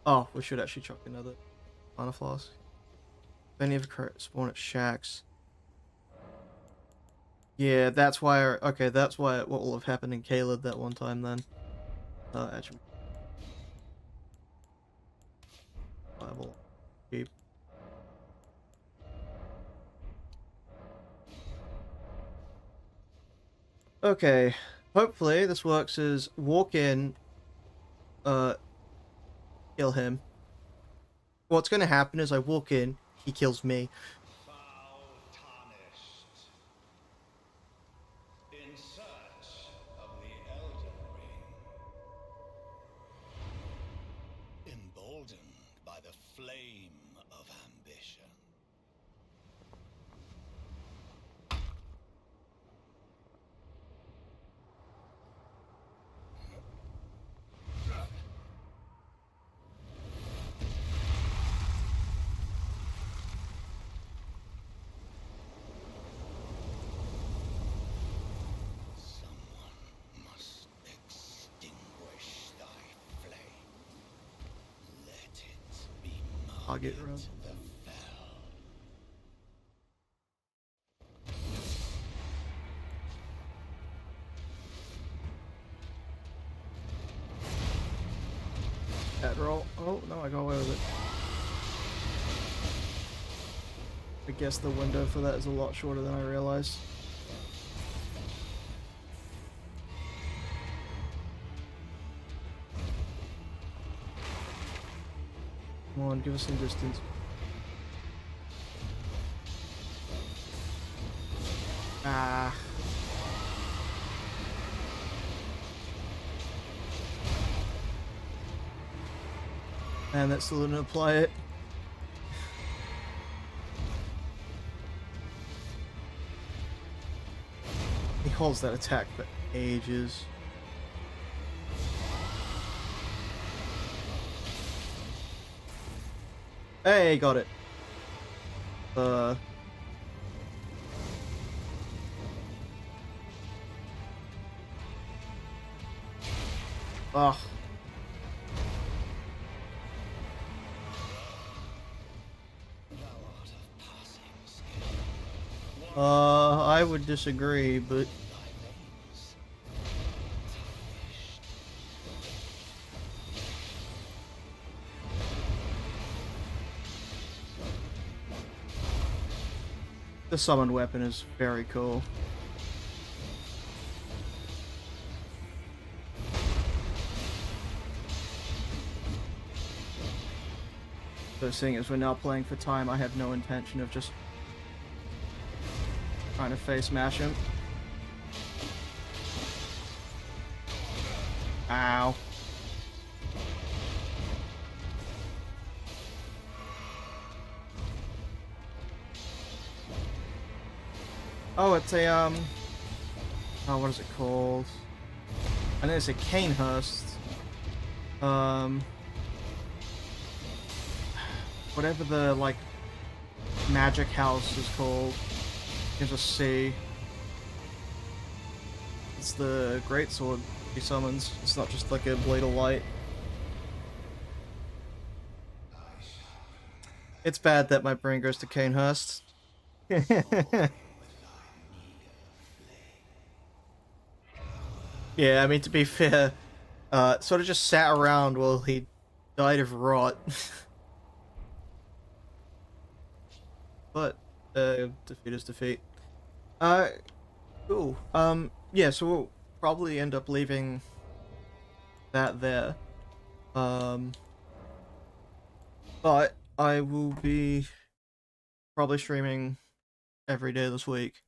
Oh, we should actually chuck another mana flask. If any of the spawn at shacks. Yeah, that's why. Okay, that's why. What will have happened in Caleb that one time then? Actually, Bible. Keep. Okay, hopefully this works. Is walk in, uh, kill him. What's gonna happen is I walk in, he kills me. Foul tarnished. In search of the Elden Ring. Emboldened by the flame of ambition. Someone must extinguish thy flame. Let it be I'll get Margaret around. the Fell. That roll. Oh no, I got away with it. I guess the window for that is a lot shorter than I realized. Come on, give us some distance. Ah. And that still didn't apply it. He holds that attack for ages. Hey, got it. Ugh. I would disagree, but the summoned weapon is very cool. So seeing as we're now playing for time, I have no intention of just trying to face mash him. Ow. Oh, it's a, oh, what is it called? I think it's a Canehurst. Whatever the, like, magic house is called. You can just see. It's the greatsword he summons. It's not just like a blade of light. It's bad that my brain goes to Canehurst. Yeah, I mean, to be fair, sort of just sat around while he died of rot. But, defeat is defeat. Uh, cool. Yeah, so we'll probably end up leaving that there. But I will be probably streaming every day this week.